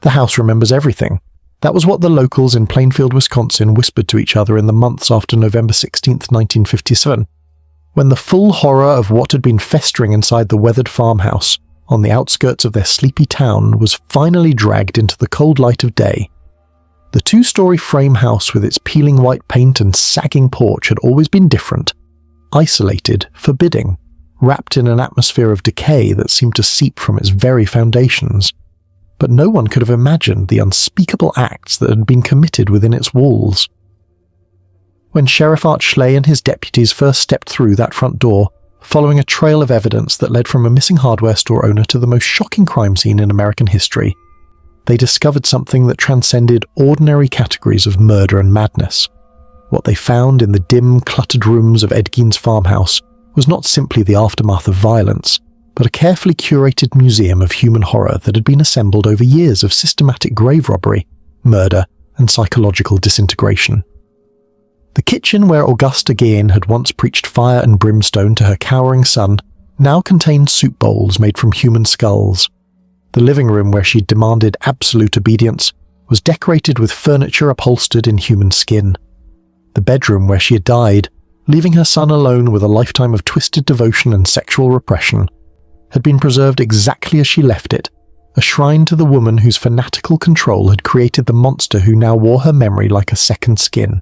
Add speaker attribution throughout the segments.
Speaker 1: The house remembers everything. That was what the locals in Plainfield, Wisconsin whispered to each other in the months after November 16, 1957, when the full horror of what had been festering inside the weathered farmhouse on the outskirts of their sleepy town was finally dragged into the cold light of day. The two-story frame house with its peeling white paint and sagging porch had always been different, isolated, forbidding, wrapped in an atmosphere of decay that seemed to seep from its very foundations. But no one could have imagined the unspeakable acts that had been committed within its walls. When Sheriff Art Schley and his deputies first stepped through that front door, following a trail of evidence that led from a missing hardware store owner to the most shocking crime scene in American history, they discovered something that transcended ordinary categories of murder and madness. What they found in the dim, cluttered rooms of Ed Gein's farmhouse was not simply the aftermath of violence, but a carefully curated museum of human horror that had been assembled over years of systematic grave robbery, murder, and psychological disintegration. The kitchen where Augusta Gein had once preached fire and brimstone to her cowering son now contained soup bowls made from human skulls. The living room where she demanded absolute obedience was decorated with furniture upholstered in human skin. The bedroom where she had died, leaving her son alone with a lifetime of twisted devotion and sexual repression, had been preserved exactly as she left it, a shrine to the woman whose fanatical control had created the monster who now wore her memory like a second skin.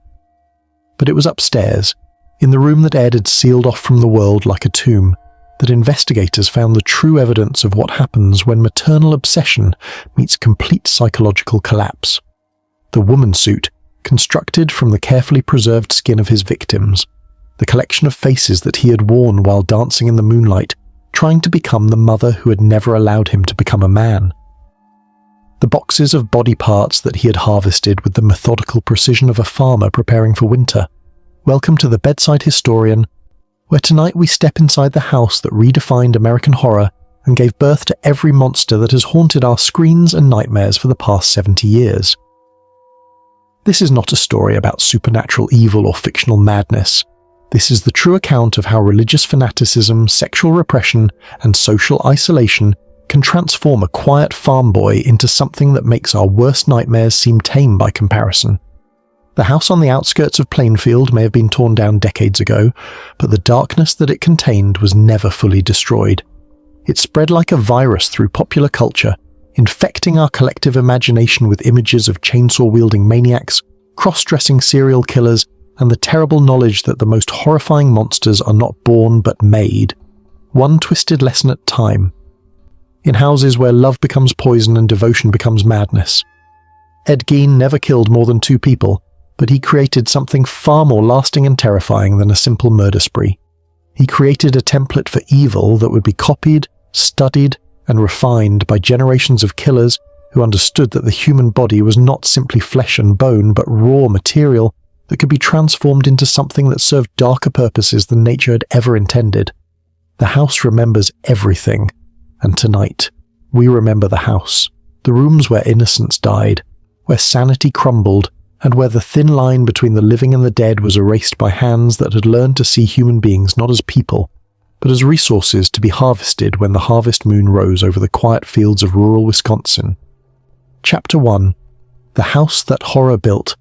Speaker 1: But it was upstairs, in the room that Ed had sealed off from the world like a tomb, that investigators found the true evidence of what happens when maternal obsession meets complete psychological collapse. The woman suit, constructed from the carefully preserved skin of his victims, the collection of faces that he had worn while dancing in the moonlight, trying to become the mother who had never allowed him to become a man. The boxes of body parts that he had harvested with the methodical precision of a farmer preparing for winter. Welcome to the Bedside Historian, where tonight we step inside the house that redefined American horror and gave birth to every monster that has haunted our screens and nightmares for the past 70 years. This is not a story about supernatural evil or fictional madness. This is the true account of how religious fanaticism, sexual repression, and social isolation can transform a quiet farm boy into something that makes our worst nightmares seem tame by comparison. The house on the outskirts of Plainfield may have been torn down decades ago, but the darkness that it contained was never fully destroyed. It spread like a virus through popular culture, infecting our collective imagination with images of chainsaw-wielding maniacs, cross-dressing serial killers, and the terrible knowledge that the most horrifying monsters are not born but made, one twisted lesson at a time. In houses where love becomes poison and devotion becomes madness. Ed Gein never killed more than 2 people, but he created something far more lasting and terrifying than a simple murder spree. He created a template for evil that would be copied, studied, and refined by generations of killers who understood that the human body was not simply flesh and bone, but raw material that could be transformed into something that served darker purposes than nature had ever intended. The house remembers everything. And tonight, we remember the house, the rooms where innocence died, where sanity crumbled, and where the thin line between the living and the dead was erased by hands that had learned to see human beings not as people, but as resources to be harvested when the harvest moon rose over the quiet fields of rural Wisconsin. Chapter 1. The House That Horror Built.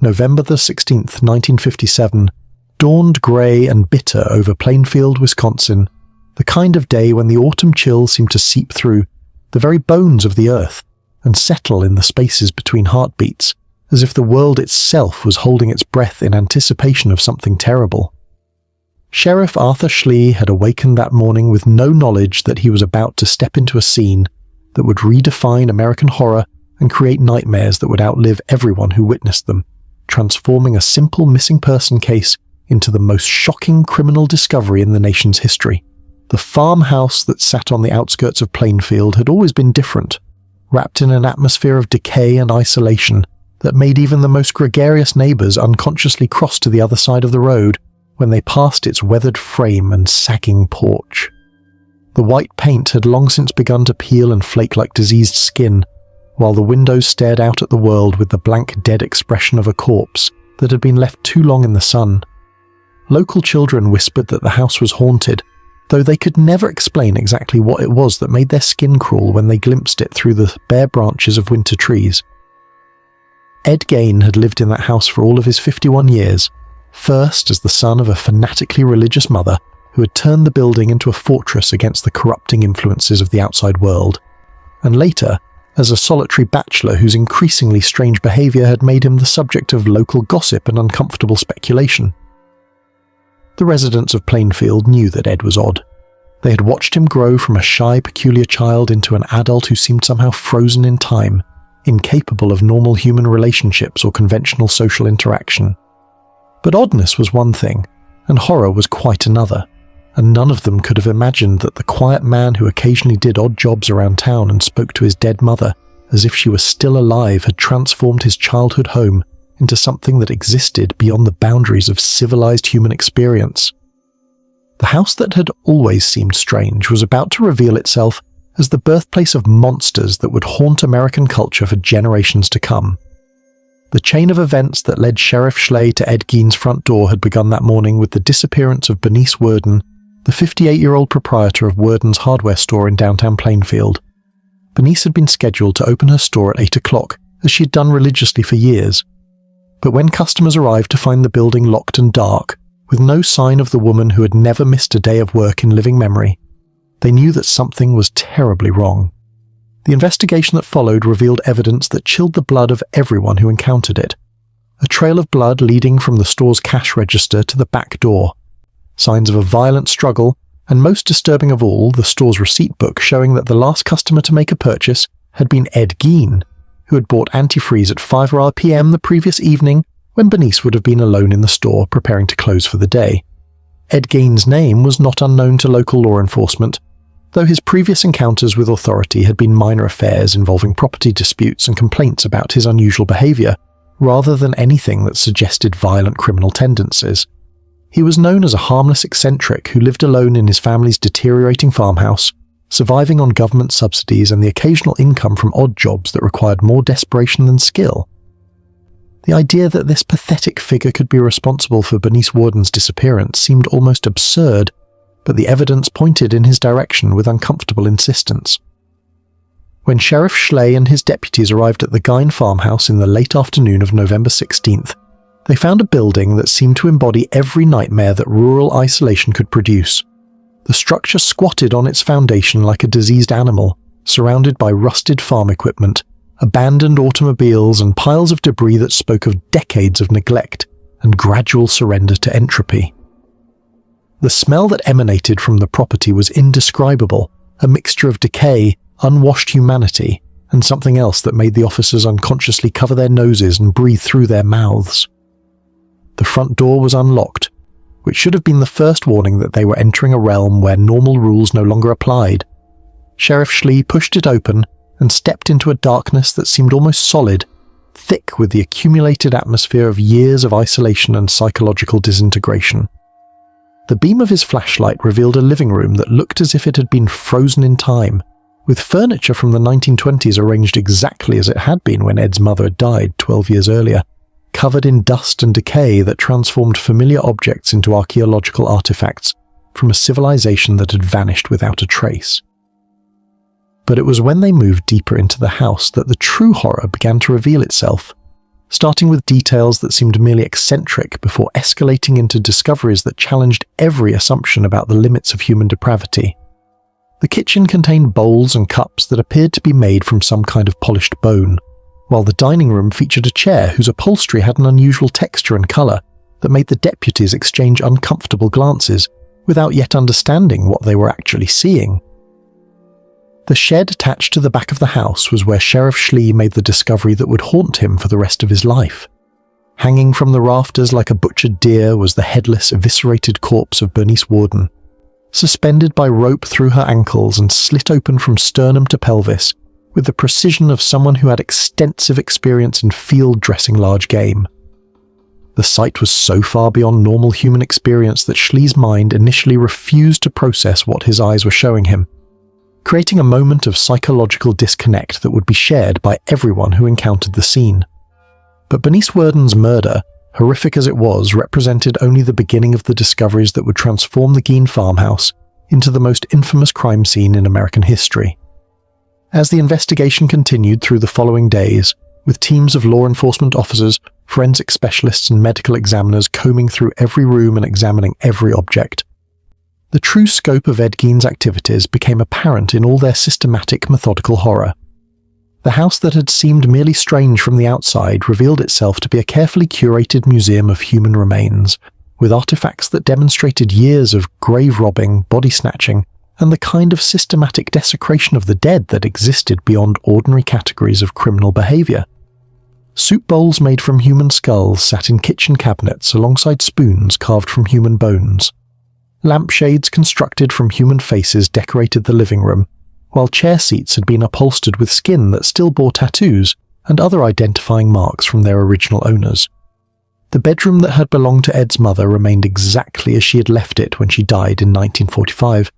Speaker 1: November the 16th, 1957, dawned grey and bitter over Plainfield, Wisconsin, the kind of day when the autumn chill seemed to seep through the very bones of the earth and settle in the spaces between heartbeats, as if the world itself was holding its breath in anticipation of something terrible. Sheriff Arthur Schley had awakened that morning with no knowledge that he was about to step into a scene that would redefine American horror and create nightmares that would outlive everyone who witnessed them, transforming a simple missing person case into the most shocking criminal discovery in the nation's history. The farmhouse that sat on the outskirts of Plainfield had always been different, wrapped in an atmosphere of decay and isolation that made even the most gregarious neighbors unconsciously cross to the other side of the road when they passed its weathered frame and sagging porch. The white paint had long since begun to peel and flake like diseased skin, while the windows stared out at the world with the blank, dead expression of a corpse that had been left too long in the sun. Local children whispered that the house was haunted, though they could never explain exactly what it was that made their skin crawl when they glimpsed it through the bare branches of winter trees. Ed Gein had lived in that house for all of his 51 years, first as the son of a fanatically religious mother who had turned the building into a fortress against the corrupting influences of the outside world, and later as a solitary bachelor whose increasingly strange behaviour had made him the subject of local gossip and uncomfortable speculation. The residents of Plainfield knew that Ed was odd. They had watched him grow from a shy, peculiar child into an adult who seemed somehow frozen in time, incapable of normal human relationships or conventional social interaction. But oddness was one thing, and horror was quite another, and none of them could have imagined that the quiet man who occasionally did odd jobs around town and spoke to his dead mother as if she was still alive had transformed his childhood home into something that existed beyond the boundaries of civilized human experience. The house that had always seemed strange was about to reveal itself as the birthplace of monsters that would haunt American culture for generations to come. The chain of events that led Sheriff Schley to Ed Gein's front door had begun that morning with the disappearance of Bernice Worden, the 58-year-old proprietor of Worden's hardware store in downtown Plainfield. Bernice had been scheduled to open her store at 8 o'clock, as she had done religiously for years. But when customers arrived to find the building locked and dark, with no sign of the woman who had never missed a day of work in living memory, they knew that something was terribly wrong. The investigation that followed revealed evidence that chilled the blood of everyone who encountered it. A trail of blood leading from the store's cash register to the back door. Signs of a violent struggle, and most disturbing of all, the store's receipt book showing that the last customer to make a purchase had been Ed Gein, who had bought antifreeze at 5 p.m. the previous evening when Bernice would have been alone in the store preparing to close for the day. Ed Gein's name was not unknown to local law enforcement, though his previous encounters with authority had been minor affairs involving property disputes and complaints about his unusual behaviour, rather than anything that suggested violent criminal tendencies. He was known as a harmless eccentric who lived alone in his family's deteriorating farmhouse, surviving on government subsidies and the occasional income from odd jobs that required more desperation than skill. The idea that this pathetic figure could be responsible for Bernice Worden's disappearance seemed almost absurd, but the evidence pointed in his direction with uncomfortable insistence. When Sheriff Schley and his deputies arrived at the Gein farmhouse in the late afternoon of November 16th, they found a building that seemed to embody every nightmare that rural isolation could produce. The structure squatted on its foundation like a diseased animal, surrounded by rusted farm equipment, abandoned automobiles and piles of debris that spoke of decades of neglect and gradual surrender to entropy. The smell that emanated from the property was indescribable, a mixture of decay, unwashed humanity, and something else that made the officers unconsciously cover their noses and breathe through their mouths. The front door was unlocked, which should have been the first warning that they were entering a realm where normal rules no longer applied. Sheriff Schley pushed it open and stepped into a darkness that seemed almost solid, thick with the accumulated atmosphere of years of isolation and psychological disintegration. The beam of his flashlight revealed a living room that looked as if it had been frozen in time, with furniture from the 1920s arranged exactly as it had been when Ed's mother had died 12 years earlier, covered in dust and decay that transformed familiar objects into archaeological artifacts from a civilization that had vanished without a trace. But it was when they moved deeper into the house that the true horror began to reveal itself, starting with details that seemed merely eccentric before escalating into discoveries that challenged every assumption about the limits of human depravity. The kitchen contained bowls and cups that appeared to be made from some kind of polished bone, while the dining room featured a chair whose upholstery had an unusual texture and colour that made the deputies exchange uncomfortable glances without yet understanding what they were actually seeing. The shed attached to the back of the house was where Sheriff Schley made the discovery that would haunt him for the rest of his life. Hanging from the rafters like a butchered deer was the headless, eviscerated corpse of Bernice Worden. Suspended by rope through her ankles and slit open from sternum to pelvis, with the precision of someone who had extensive experience in field dressing large game. The sight was so far beyond normal human experience that Schley's mind initially refused to process what his eyes were showing him, creating a moment of psychological disconnect that would be shared by everyone who encountered the scene. But Bernice Worden's murder, horrific as it was, represented only the beginning of the discoveries that would transform the Gein farmhouse into the most infamous crime scene in American history. As the investigation continued through the following days, with teams of law enforcement officers, forensic specialists and medical examiners combing through every room and examining every object, the true scope of Ed Gein's activities became apparent in all their systematic, methodical horror. The house that had seemed merely strange from the outside revealed itself to be a carefully curated museum of human remains, with artifacts that demonstrated years of grave robbing, body snatching, and the kind of systematic desecration of the dead that existed beyond ordinary categories of criminal behavior. Soup bowls made from human skulls sat in kitchen cabinets alongside spoons carved from human bones. Lampshades constructed from human faces decorated the living room, while chair seats had been upholstered with skin that still bore tattoos and other identifying marks from their original owners. The bedroom that had belonged to Ed's mother remained exactly as she had left it when she died in 1945,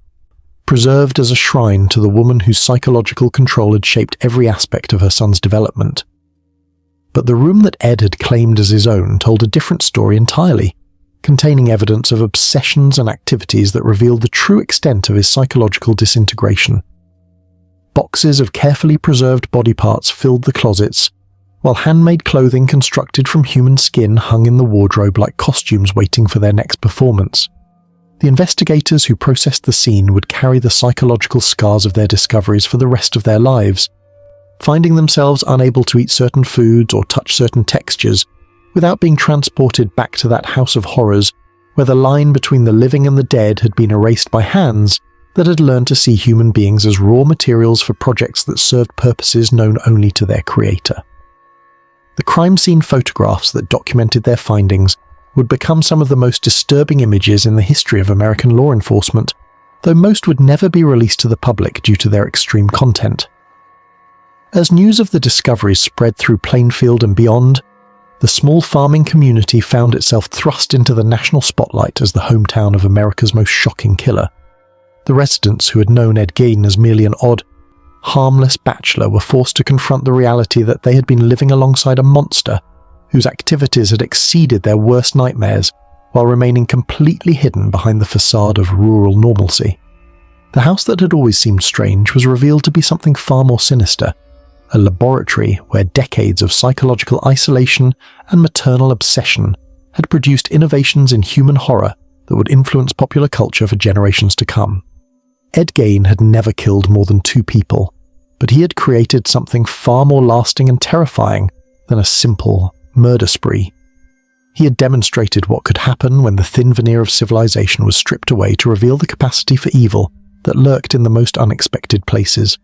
Speaker 1: preserved as a shrine to the woman whose psychological control had shaped every aspect of her son's development. But the room that Ed had claimed as his own told a different story entirely, containing evidence of obsessions and activities that revealed the true extent of his psychological disintegration. Boxes of carefully preserved body parts filled the closets, while handmade clothing constructed from human skin hung in the wardrobe like costumes waiting for their next performance. The investigators who processed the scene would carry the psychological scars of their discoveries for the rest of their lives, finding themselves unable to eat certain foods or touch certain textures without being transported back to that house of horrors where the line between the living and the dead had been erased by hands that had learned to see human beings as raw materials for projects that served purposes known only to their creator. The crime scene photographs that documented their findings would become some of the most disturbing images in the history of American law enforcement, though most would never be released to the public due to their extreme content. As news of the discoveries spread through Plainfield and beyond, the small farming community found itself thrust into the national spotlight as the hometown of America's most shocking killer. The residents who had known Ed Gein as merely an odd, harmless bachelor were forced to confront the reality that they had been living alongside a monster whose activities had exceeded their worst nightmares while remaining completely hidden behind the facade of rural normalcy. The house that had always seemed strange was revealed to be something far more sinister, a laboratory where decades of psychological isolation and maternal obsession had produced innovations in human horror that would influence popular culture for generations to come. Ed Gein had never killed more than 2 people, but he had created something far more lasting and terrifying than a simple murder spree. He had demonstrated what could happen when the thin veneer of civilization was stripped away to reveal the capacity for evil that lurked in the most unexpected places.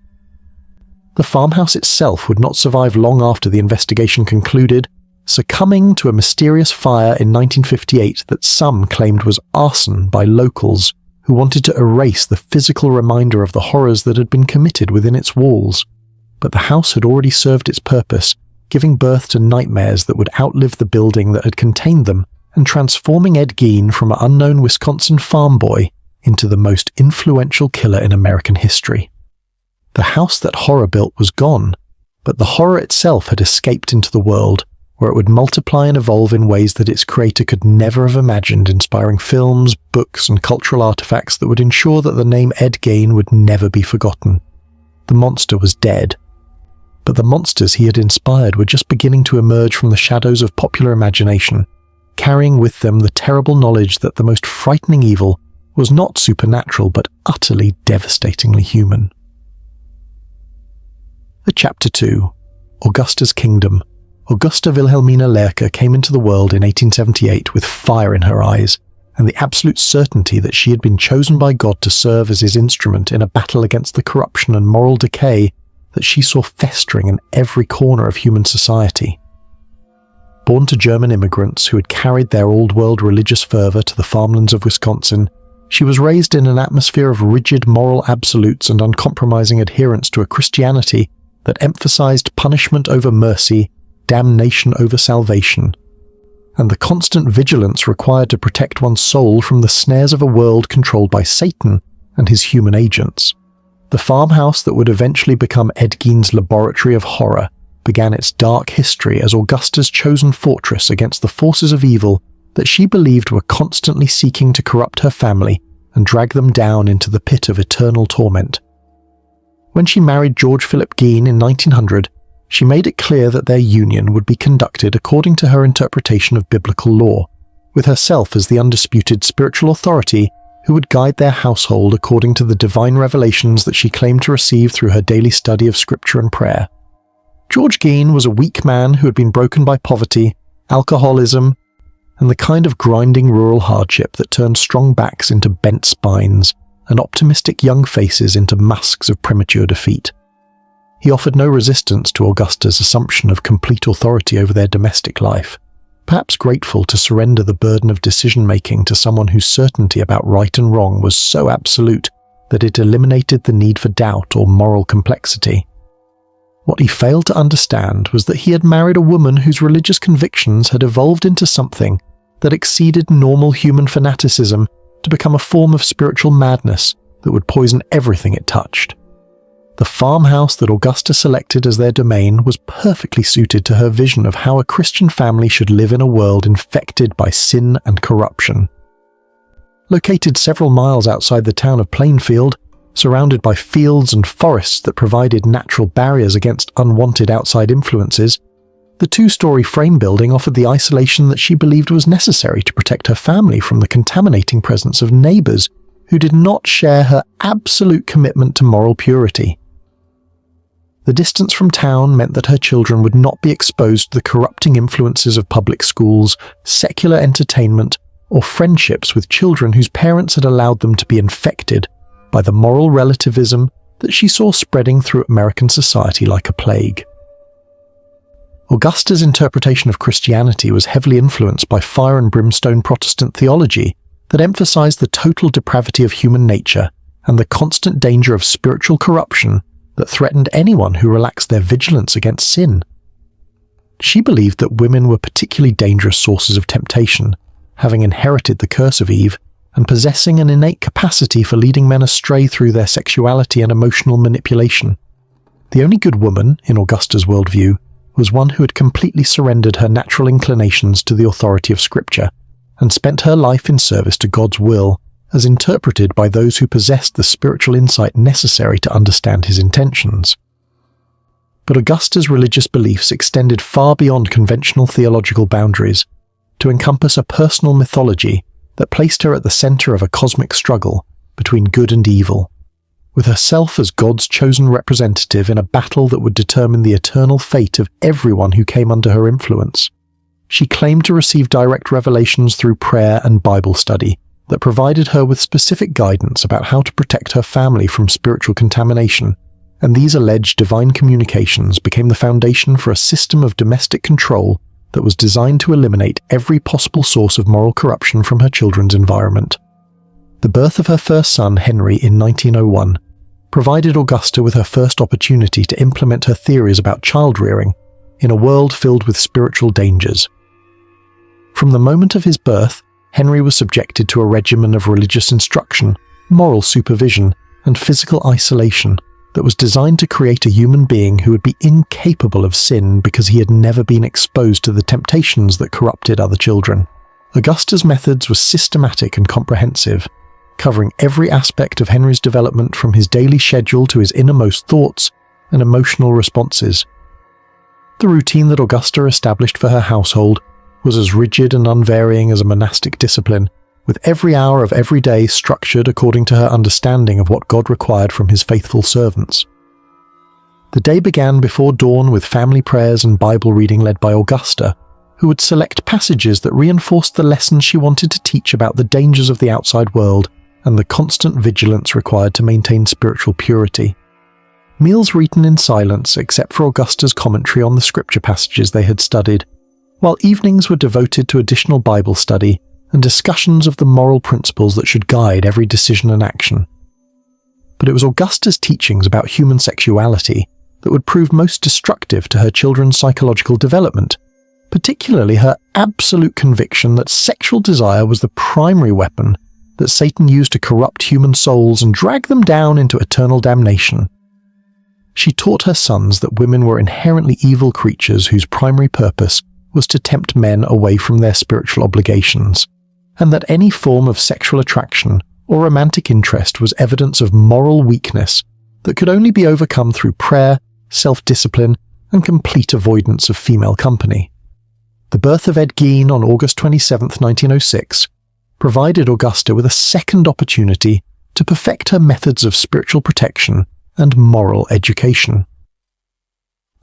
Speaker 1: The farmhouse itself would not survive long after the investigation concluded, succumbing to a mysterious fire in 1958 that some claimed was arson by locals who wanted to erase the physical reminder of the horrors that had been committed within its walls. But the house had already served its purpose, giving birth to nightmares that would outlive the building that had contained them, and transforming Ed Gein from an unknown Wisconsin farm boy into the most influential killer in American history. The house that horror built was gone, but the horror itself had escaped into the world, where it would multiply and evolve in ways that its creator could never have imagined, inspiring films, books, and cultural artifacts that would ensure that the name Ed Gein would never be forgotten. The monster was dead, but the monsters he had inspired were just beginning to emerge from the shadows of popular imagination, carrying with them the terrible knowledge that the most frightening evil was not supernatural but utterly devastatingly human. Chapter 2. Augusta's Kingdom. Augusta Wilhelmina Lerche came into the world in 1878 with fire in her eyes, and the absolute certainty that she had been chosen by God to serve as his instrument in a battle against the corruption and moral decay that she saw festering in every corner of human society. Born to German immigrants who had carried their old-world religious fervor to the farmlands of Wisconsin, she was raised in an atmosphere of rigid moral absolutes and uncompromising adherence to a Christianity that emphasized punishment over mercy, damnation over salvation, and the constant vigilance required to protect one's soul from the snares of a world controlled by Satan and his human agents. The farmhouse that would eventually become Ed Gein's laboratory of horror began its dark history as Augusta's chosen fortress against the forces of evil that she believed were constantly seeking to corrupt her family and drag them down into the pit of eternal torment. When she married George Philip Gein in 1900, she made it clear that their union would be conducted according to her interpretation of biblical law, with herself as the undisputed spiritual authority who would guide their household according to the divine revelations that she claimed to receive through her daily study of scripture and prayer. George Gein was a weak man who had been broken by poverty, alcoholism, and the kind of grinding rural hardship that turned strong backs into bent spines and optimistic young faces into masks of premature defeat. He offered no resistance to Augusta's assumption of complete authority over their domestic life, perhaps grateful to surrender the burden of decision-making to someone whose certainty about right and wrong was so absolute that it eliminated the need for doubt or moral complexity. What he failed to understand was that he had married a woman whose religious convictions had evolved into something that exceeded normal human fanaticism to become a form of spiritual madness that would poison everything it touched. The farmhouse that Augusta selected as their domain was perfectly suited to her vision of how a Christian family should live in a world infected by sin and corruption. Located several miles outside the town of Plainfield, surrounded by fields and forests that provided natural barriers against unwanted outside influences, the two-story frame building offered the isolation that she believed was necessary to protect her family from the contaminating presence of neighbors who did not share her absolute commitment to moral purity. The distance from town meant that her children would not be exposed to the corrupting influences of public schools, secular entertainment, or friendships with children whose parents had allowed them to be infected by the moral relativism that she saw spreading through American society like a plague. Augusta's interpretation of Christianity was heavily influenced by fire and brimstone Protestant theology that emphasized the total depravity of human nature and the constant danger of spiritual corruption that threatened anyone who relaxed their vigilance against sin. She believed that women were particularly dangerous sources of temptation, having inherited the curse of Eve and possessing an innate capacity for leading men astray through their sexuality and emotional manipulation. The only good woman, in Augusta's worldview, was one who had completely surrendered her natural inclinations to the authority of Scripture and spent her life in service to God's will as interpreted by those who possessed the spiritual insight necessary to understand his intentions. But Augusta's religious beliefs extended far beyond conventional theological boundaries to encompass a personal mythology that placed her at the center of a cosmic struggle between good and evil, with herself as God's chosen representative in a battle that would determine the eternal fate of everyone who came under her influence. She claimed to receive direct revelations through prayer and Bible study that provided her with specific guidance about how to protect her family from spiritual contamination, and these alleged divine communications became the foundation for a system of domestic control that was designed to eliminate every possible source of moral corruption from her children's environment. The birth of her first son, Henry, in 1901, provided Augusta with her first opportunity to implement her theories about child-rearing in a world filled with spiritual dangers. From the moment of his birth, Henry was subjected to a regimen of religious instruction, moral supervision, and physical isolation that was designed to create a human being who would be incapable of sin because he had never been exposed to the temptations that corrupted other children. Augusta's methods were systematic and comprehensive, covering every aspect of Henry's development from his daily schedule to his innermost thoughts and emotional responses. The routine that Augusta established for her household was as rigid and unvarying as a monastic discipline, with every hour of every day structured according to her understanding of what God required from his faithful servants. The day began before dawn with family prayers and Bible reading led by Augusta, who would select passages that reinforced the lessons she wanted to teach about the dangers of the outside world and the constant vigilance required to maintain spiritual purity. Meals were eaten in silence except for Augusta's commentary on the scripture passages they had studied, while evenings were devoted to additional Bible study and discussions of the moral principles that should guide every decision and action. But it was Augusta's teachings about human sexuality that would prove most destructive to her children's psychological development, particularly her absolute conviction that sexual desire was the primary weapon that Satan used to corrupt human souls and drag them down into eternal damnation. She taught her sons that women were inherently evil creatures whose primary purpose was to tempt men away from their spiritual obligations, and that any form of sexual attraction or romantic interest was evidence of moral weakness that could only be overcome through prayer, self-discipline, and complete avoidance of female company. The birth of Ed Gein on August 27, 1906, provided Augusta with a second opportunity to perfect her methods of spiritual protection and moral education.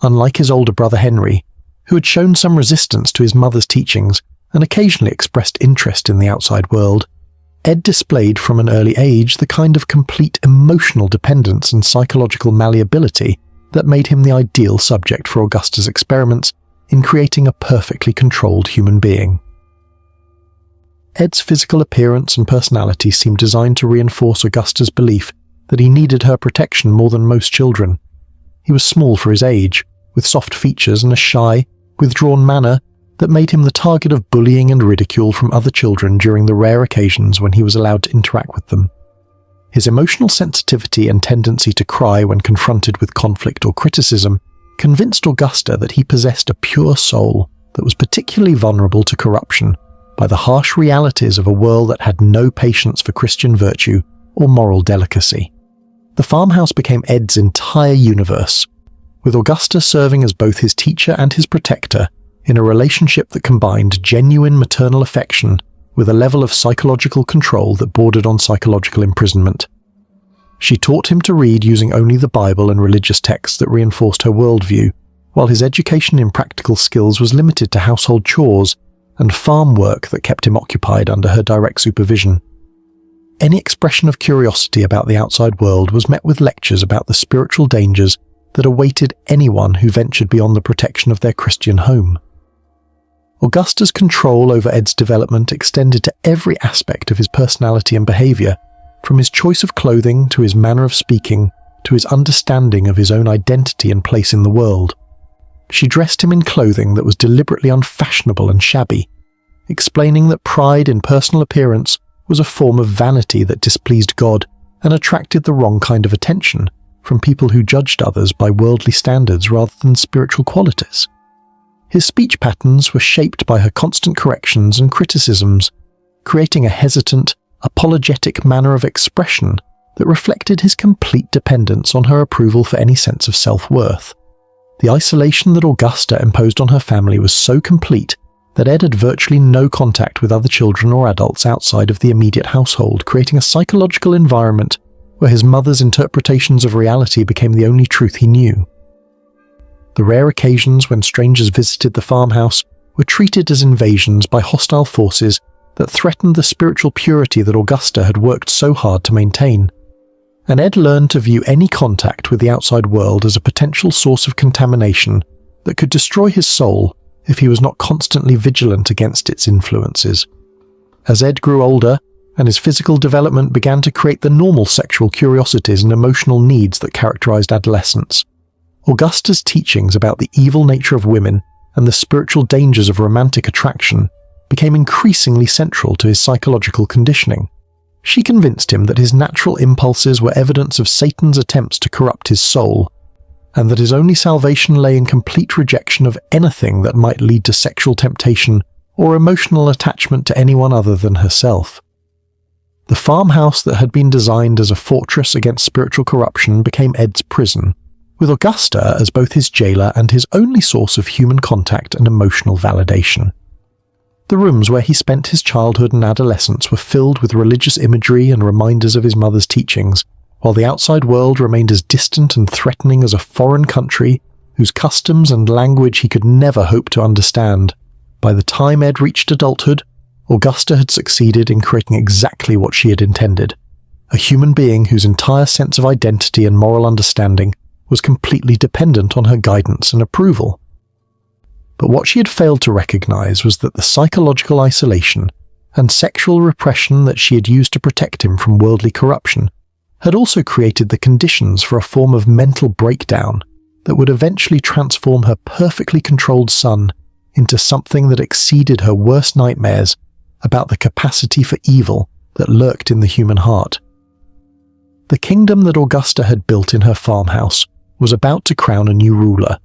Speaker 1: Unlike his older brother Henry, who had shown some resistance to his mother's teachings and occasionally expressed interest in the outside world, Ed displayed from an early age the kind of complete emotional dependence and psychological malleability that made him the ideal subject for Augusta's experiments in creating a perfectly controlled human being. Ed's physical appearance and personality seemed designed to reinforce Augusta's belief that he needed her protection more than most children. He was small for his age, with soft features and a shy, withdrawn manner that made him the target of bullying and ridicule from other children during the rare occasions when he was allowed to interact with them. His emotional sensitivity and tendency to cry when confronted with conflict or criticism convinced Augusta that he possessed a pure soul that was particularly vulnerable to corruption by the harsh realities of a world that had no patience for Christian virtue or moral delicacy. The farmhouse became Ed's entire universe, with Augusta serving as both his teacher and his protector in a relationship that combined genuine maternal affection with a level of psychological control that bordered on psychological imprisonment. She taught him to read using only the Bible and religious texts that reinforced her worldview, while his education in practical skills was limited to household chores and farm work that kept him occupied under her direct supervision. Any expression of curiosity about the outside world was met with lectures about the spiritual dangers that awaited anyone who ventured beyond the protection of their Christian home. Augusta's control over Ed's development extended to every aspect of his personality and behavior, from his choice of clothing to his manner of speaking to his understanding of his own identity and place in the world. She dressed him in clothing that was deliberately unfashionable and shabby, explaining that pride in personal appearance was a form of vanity that displeased God and attracted the wrong kind of attention from people who judged others by worldly standards rather than spiritual qualities. His speech patterns were shaped by her constant corrections and criticisms, creating a hesitant, apologetic manner of expression that reflected his complete dependence on her approval for any sense of self-worth. The isolation that Augusta imposed on her family was so complete that Ed had virtually no contact with other children or adults outside of the immediate household, creating a psychological environment where his mother's interpretations of reality became the only truth he knew. The rare occasions when strangers visited the farmhouse were treated as invasions by hostile forces that threatened the spiritual purity that Augusta had worked so hard to maintain. And Ed learned to view any contact with the outside world as a potential source of contamination that could destroy his soul if he was not constantly vigilant against its influences. As Ed grew older, and his physical development began to create the normal sexual curiosities and emotional needs that characterized adolescence, Augusta's teachings about the evil nature of women and the spiritual dangers of romantic attraction became increasingly central to his psychological conditioning. She convinced him that his natural impulses were evidence of Satan's attempts to corrupt his soul, and that his only salvation lay in complete rejection of anything that might lead to sexual temptation or emotional attachment to anyone other than herself. The farmhouse that had been designed as a fortress against spiritual corruption became Ed's prison, with Augusta as both his jailer and his only source of human contact and emotional validation. The rooms where he spent his childhood and adolescence were filled with religious imagery and reminders of his mother's teachings, while the outside world remained as distant and threatening as a foreign country whose customs and language he could never hope to understand. By the time Ed reached adulthood, Augusta had succeeded in creating exactly what she had intended, a human being whose entire sense of identity and moral understanding was completely dependent on her guidance and approval. But what she had failed to recognize was that the psychological isolation and sexual repression that she had used to protect him from worldly corruption had also created the conditions for a form of mental breakdown that would eventually transform her perfectly controlled son into something that exceeded her worst nightmares about the capacity for evil that lurked in the human heart. The kingdom that Augusta had built in her farmhouse was about to crown a new ruler,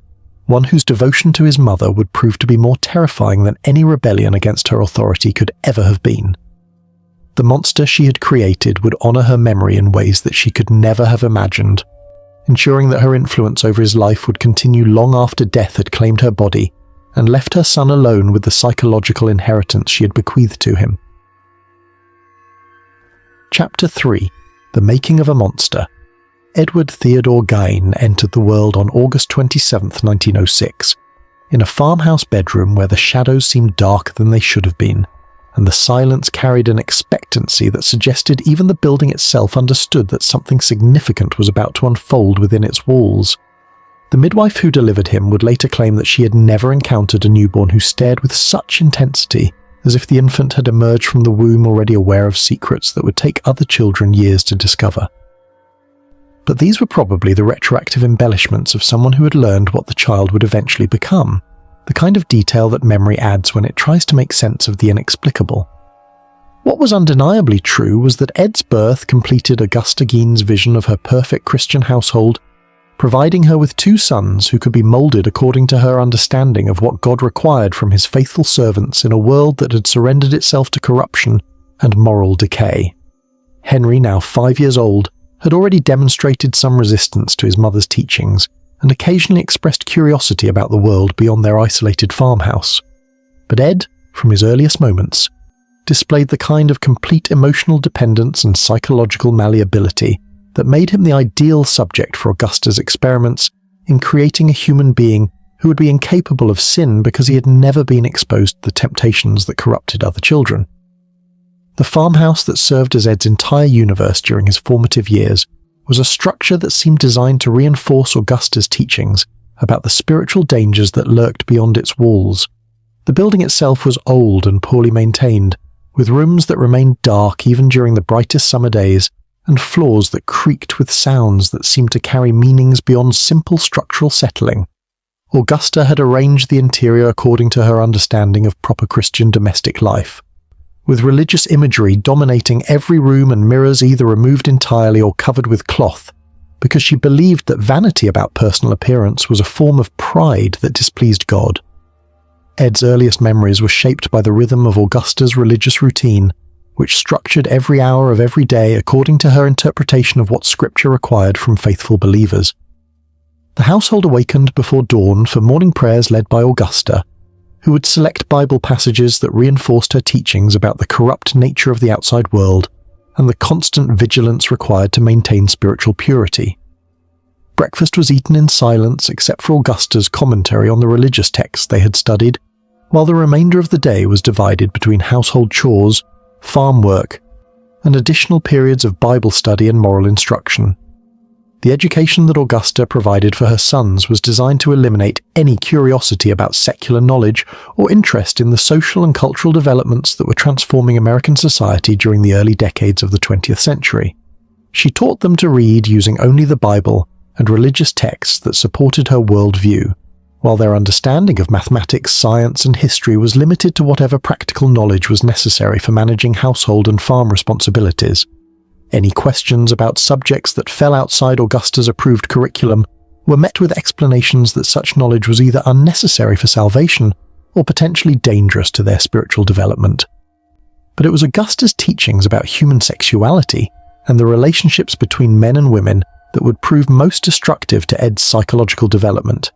Speaker 1: one whose devotion to his mother would prove to be more terrifying than any rebellion against her authority could ever have been. The The monster she had created would honor her memory in ways that she could never have imagined, ensuring that her influence over his life would continue long after death had claimed her body and left her son alone with the psychological inheritance she had bequeathed to him. Chapter 3. The Making of a Monster. Edward Theodore Gein entered the world on August 27, 1906, in a farmhouse bedroom where the shadows seemed darker than they should have been, and the silence carried an expectancy that suggested even the building itself understood that something significant was about to unfold within its walls. The midwife who delivered him would later claim that she had never encountered a newborn who stared with such intensity, as if the infant had emerged from the womb already aware of secrets that would take other children years to discover. But these were probably the retroactive embellishments of someone who had learned what the child would eventually become, the kind of detail that memory adds when it tries to make sense of the inexplicable. What was undeniably true was that Ed's birth completed Augusta Gein's vision of her perfect Christian household, providing her with 2 sons who could be molded according to her understanding of what God required from his faithful servants in a world that had surrendered itself to corruption and moral decay. Henry, now 5 years old, had already demonstrated some resistance to his mother's teachings and occasionally expressed curiosity about the world beyond their isolated farmhouse. But Ed, from his earliest moments, displayed the kind of complete emotional dependence and psychological malleability that made him the ideal subject for Augusta's experiments in creating a human being who would be incapable of sin because he had never been exposed to the temptations that corrupted other children. The farmhouse that served as Ed's entire universe during his formative years was a structure that seemed designed to reinforce Augusta's teachings about the spiritual dangers that lurked beyond its walls. The building itself was old and poorly maintained, with rooms that remained dark even during the brightest summer days, and floors that creaked with sounds that seemed to carry meanings beyond simple structural settling. Augusta had arranged the interior according to her understanding of proper Christian domestic life, with religious imagery dominating every room and mirrors either removed entirely or covered with cloth, because she believed that vanity about personal appearance was a form of pride that displeased God. Ed's earliest memories were shaped by the rhythm of Augusta's religious routine, which structured every hour of every day according to her interpretation of what Scripture required from faithful believers. The household awakened before dawn for morning prayers led by Augusta, who would select Bible passages that reinforced her teachings about the corrupt nature of the outside world and the constant vigilance required to maintain spiritual purity. Breakfast was eaten in silence except for Augusta's commentary on the religious texts they had studied, while the remainder of the day was divided between household chores, farm work, and additional periods of Bible study and moral instruction. The education that Augusta provided for her sons was designed to eliminate any curiosity about secular knowledge or interest in the social and cultural developments that were transforming American society during the early decades of the 20th century. She taught them to read using only the Bible and religious texts that supported her worldview, while their understanding of mathematics, science, and history was limited to whatever practical knowledge was necessary for managing household and farm responsibilities. Any questions about subjects that fell outside Augusta's approved curriculum were met with explanations that such knowledge was either unnecessary for salvation or potentially dangerous to their spiritual development. But it was Augusta's teachings about human sexuality and the relationships between men and women that would prove most destructive to Ed's psychological development,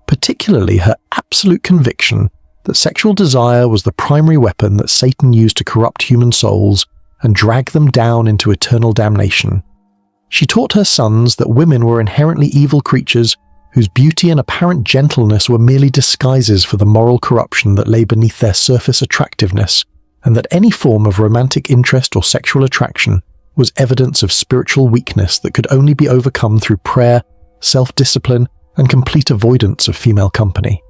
Speaker 1: particularly her absolute conviction that sexual desire was the primary weapon that Satan used to corrupt human souls and drag them down into eternal damnation. She taught her sons that women were inherently evil creatures whose beauty and apparent gentleness were merely disguises for the moral corruption that lay beneath their surface attractiveness, and that any form of romantic interest or sexual attraction was evidence of spiritual weakness that could only be overcome through prayer, self-discipline, and complete avoidance of female company.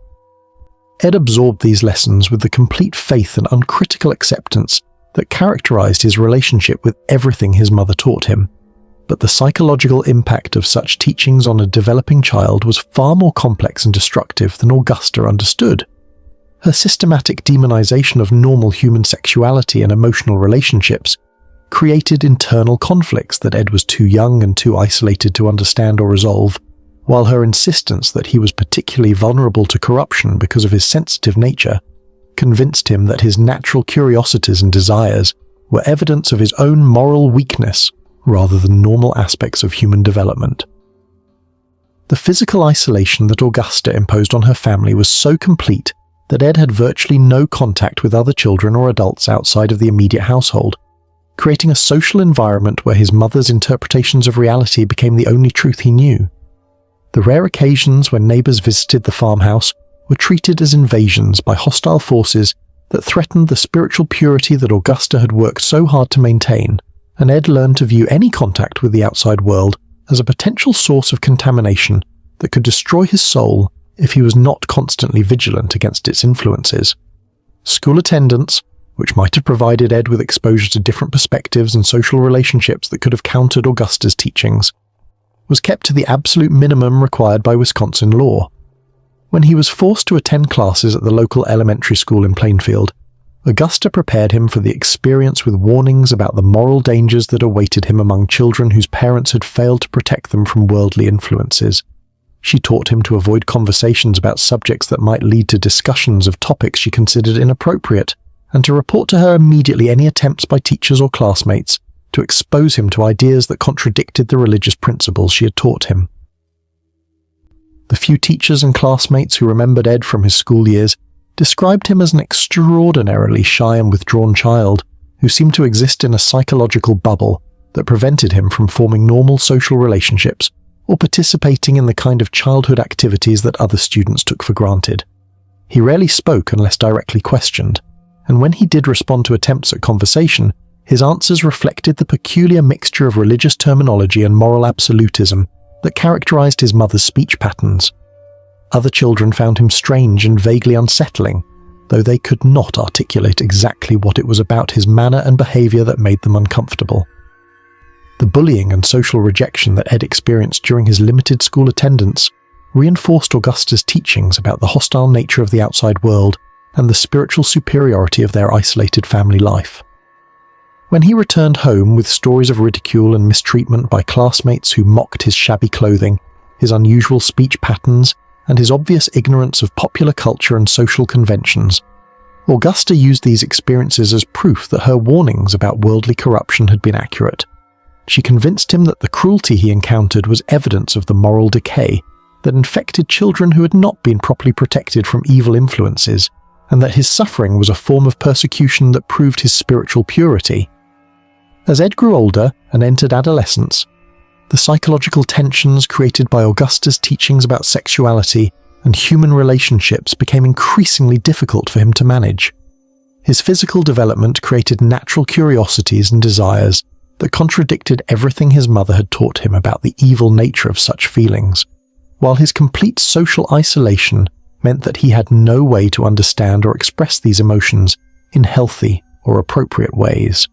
Speaker 1: Ed absorbed these lessons with the complete faith and uncritical acceptance that characterized his relationship with everything his mother taught him. But the psychological impact of such teachings on a developing child was far more complex and destructive than Augusta understood. Her systematic demonization of normal human sexuality and emotional relationships created internal conflicts that Ed was too young and too isolated to understand or resolve, while her insistence that he was particularly vulnerable to corruption because of his sensitive nature convinced him that his natural curiosities and desires were evidence of his own moral weakness rather than normal aspects of human development. The physical isolation that Augusta imposed on her family was so complete that Ed had virtually no contact with other children or adults outside of the immediate household, creating a social environment where his mother's interpretations of reality became the only truth he knew. The rare occasions when neighbors visited the farmhouse were treated as invasions by hostile forces that threatened the spiritual purity that Augusta had worked so hard to maintain, and Ed learned to view any contact with the outside world as a potential source of contamination that could destroy his soul if he was not constantly vigilant against its influences. School attendance, which might have provided Ed with exposure to different perspectives and social relationships that could have countered Augusta's teachings, was kept to the absolute minimum required by Wisconsin law. When he was forced to attend classes at the local elementary school in Plainfield, Augusta prepared him for the experience with warnings about the moral dangers that awaited him among children whose parents had failed to protect them from worldly influences. She taught him to avoid conversations about subjects that might lead to discussions of topics she considered inappropriate, and to report to her immediately any attempts by teachers or classmates to expose him to ideas that contradicted the religious principles she had taught him. The few teachers and classmates who remembered Ed from his school years described him as an extraordinarily shy and withdrawn child who seemed to exist in a psychological bubble that prevented him from forming normal social relationships or participating in the kind of childhood activities that other students took for granted. He rarely spoke unless directly questioned, and when he did respond to attempts at conversation, his answers reflected the peculiar mixture of religious terminology and moral absolutism that characterized his mother's speech patterns. Other children found him strange and vaguely unsettling, though they could not articulate exactly what it was about his manner and behavior that made them uncomfortable. The bullying and social rejection that Ed experienced during his limited school attendance reinforced Augusta's teachings about the hostile nature of the outside world and the spiritual superiority of their isolated family life. When he returned home with stories of ridicule and mistreatment by classmates who mocked his shabby clothing, his unusual speech patterns, and his obvious ignorance of popular culture and social conventions, Augusta used these experiences as proof that her warnings about worldly corruption had been accurate. She convinced him that the cruelty he encountered was evidence of the moral decay that infected children who had not been properly protected from evil influences, and that his suffering was a form of persecution that proved his spiritual purity. As Ed grew older and entered adolescence, the psychological tensions created by Augusta's teachings about sexuality and human relationships became increasingly difficult for him to manage. His physical development created natural curiosities and desires that contradicted everything his mother had taught him about the evil nature of such feelings, while his complete social isolation meant that he had no way to understand or express these emotions in healthy or appropriate ways.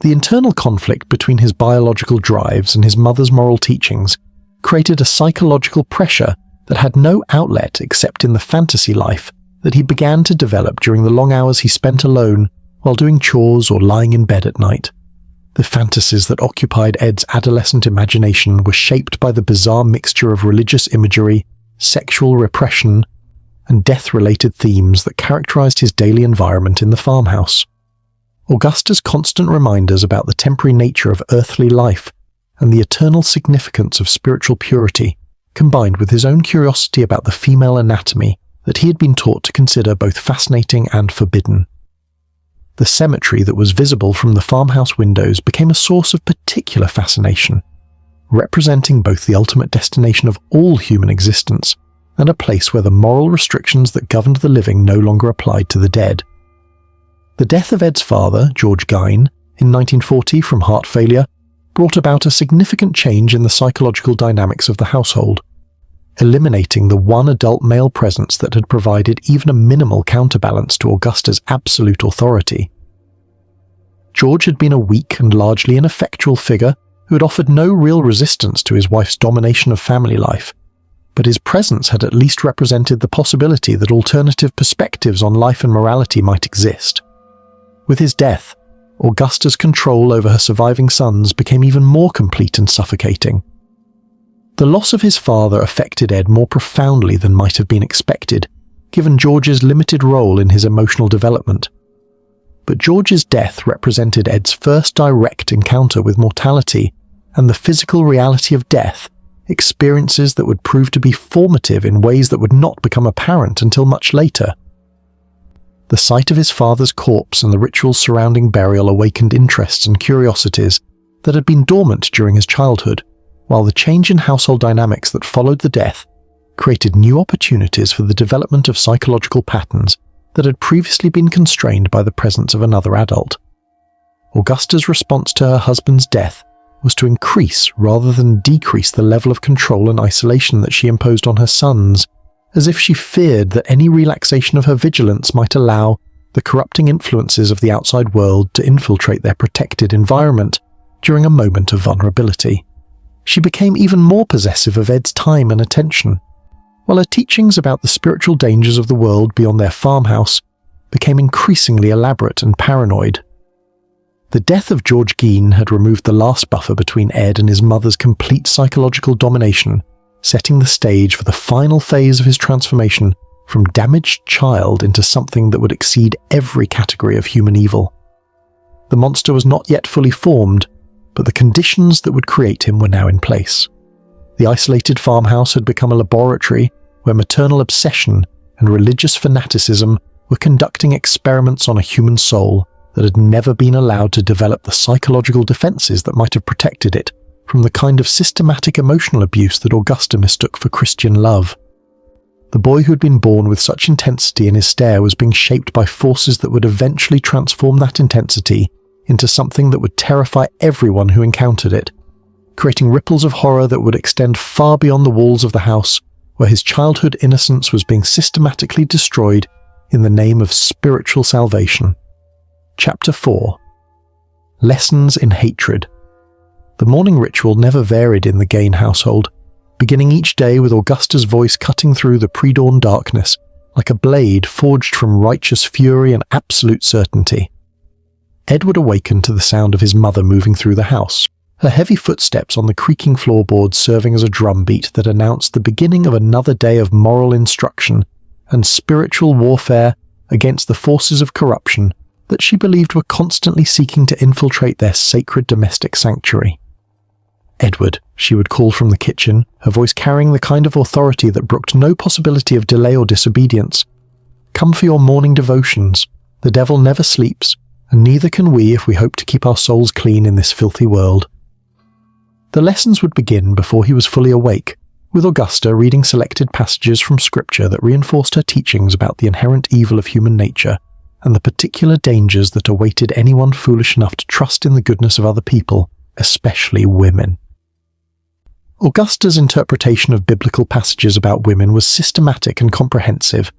Speaker 1: The internal conflict between his biological drives and his mother's moral teachings created a psychological pressure that had no outlet except in the fantasy life that he began to develop during the long hours he spent alone while doing chores or lying in bed at night. The fantasies that occupied Ed's adolescent imagination were shaped by the bizarre mixture of religious imagery, sexual repression, and death-related themes that characterized his daily environment in the farmhouse. Augusta's constant reminders about the temporary nature of earthly life and the eternal significance of spiritual purity, combined with his own curiosity about the female anatomy that he had been taught to consider both fascinating and forbidden. The cemetery that was visible from the farmhouse windows became a source of particular fascination, representing both the ultimate destination of all human existence and a place where the moral restrictions that governed the living no longer applied to the dead. The death of Ed's father, George Gein, in 1940 from heart failure, brought about a significant change in the psychological dynamics of the household, eliminating the one adult male presence that had provided even a minimal counterbalance to Augusta's absolute authority. George had been a weak and largely ineffectual figure who had offered no real resistance to his wife's domination of family life, but his presence had at least represented the possibility that alternative perspectives on life and morality might exist. With his death, Augusta's control over her surviving sons became even more complete and suffocating. The loss of his father affected Ed more profoundly than might have been expected, given George's limited role in his emotional development. but George's death represented Ed's first direct encounter with mortality and the physical reality of death, experiences that would prove to be formative in ways that would not become apparent until much later. The sight of his father's corpse and the rituals surrounding burial awakened interests and curiosities that had been dormant during his childhood, while the change in household dynamics that followed the death created new opportunities for the development of psychological patterns that had previously been constrained by the presence of another adult. Augusta's response to her husband's death was to increase rather than decrease the level of control and isolation that she imposed on her sons, as if she feared that any relaxation of her vigilance might allow the corrupting influences of the outside world to infiltrate their protected environment during a moment of vulnerability. She became even more possessive of Ed's time and attention, while her teachings about the spiritual dangers of the world beyond their farmhouse became increasingly elaborate and paranoid. The death of George Gein had removed the last buffer between Ed and his mother's complete psychological domination, setting the stage for the final phase of his transformation from damaged child into something that would exceed every category of human evil. The monster was not yet fully formed, but the conditions that would create him were now in place. The isolated farmhouse had become a laboratory where maternal obsession and religious fanaticism were conducting experiments on a human soul that had never been allowed to develop the psychological defenses that might have protected it from the kind of systematic emotional abuse that Augusta mistook for Christian love. The boy who had been born with such intensity in his stare was being shaped by forces that would eventually transform that intensity into something that would terrify everyone who encountered it, creating ripples of horror that would extend far beyond the walls of the house where his childhood innocence was being systematically destroyed in the name of spiritual salvation. Chapter 4. Lessons in Hatred. The morning ritual never varied in the Gein household, beginning each day with Augusta's voice cutting through the pre-dawn darkness like a blade forged from righteous fury and absolute certainty. Ed would awaken to the sound of his mother moving through the house, her heavy footsteps on the creaking floorboards serving as a drumbeat that announced the beginning of another day of moral instruction and spiritual warfare against the forces of corruption that she believed were constantly seeking to infiltrate their sacred domestic sanctuary. "Edward," she would call from the kitchen, her voice carrying the kind of authority that brooked no possibility of delay or disobedience. "Come for your morning devotions. The devil never sleeps, and neither can we if we hope to keep our souls clean in this filthy world." The lessons would begin before he was fully awake, with Augusta reading selected passages from scripture that reinforced her teachings about the inherent evil of human nature and the particular dangers that awaited anyone foolish enough to trust in the goodness of other people, especially women. Augusta's interpretation of biblical passages about women was systematic and comprehensive,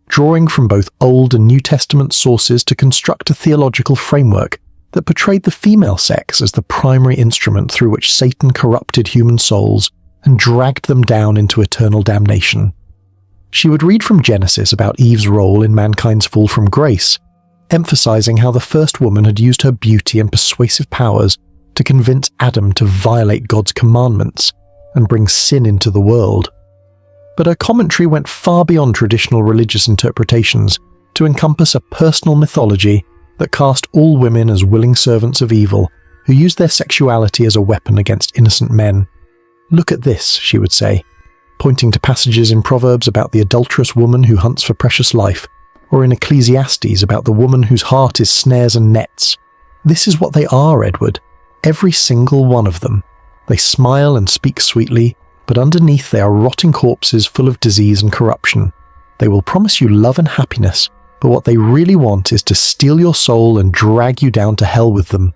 Speaker 1: drawing from both Old and New Testament sources to construct a theological framework that portrayed the female sex as the primary instrument through which Satan corrupted human souls and dragged them down into eternal damnation. She would read from Genesis about Eve's role in mankind's fall from grace, emphasizing how the first woman had used her beauty and persuasive powers to convince Adam to violate God's commandments and bring sin into the world. But her commentary went far beyond traditional religious interpretations to encompass a personal mythology that cast all women as willing servants of evil who used their sexuality as a weapon against innocent men. "Look at this," she would say, pointing to passages in Proverbs about the adulterous woman who hunts for precious life, or in Ecclesiastes about the woman whose heart is snares and nets. "This is what they are, Edward, every single one of them. They smile and speak sweetly, but underneath they are rotting corpses full of disease and corruption. They will promise you love and happiness, but what they really want is to steal your soul and drag you down to hell with them."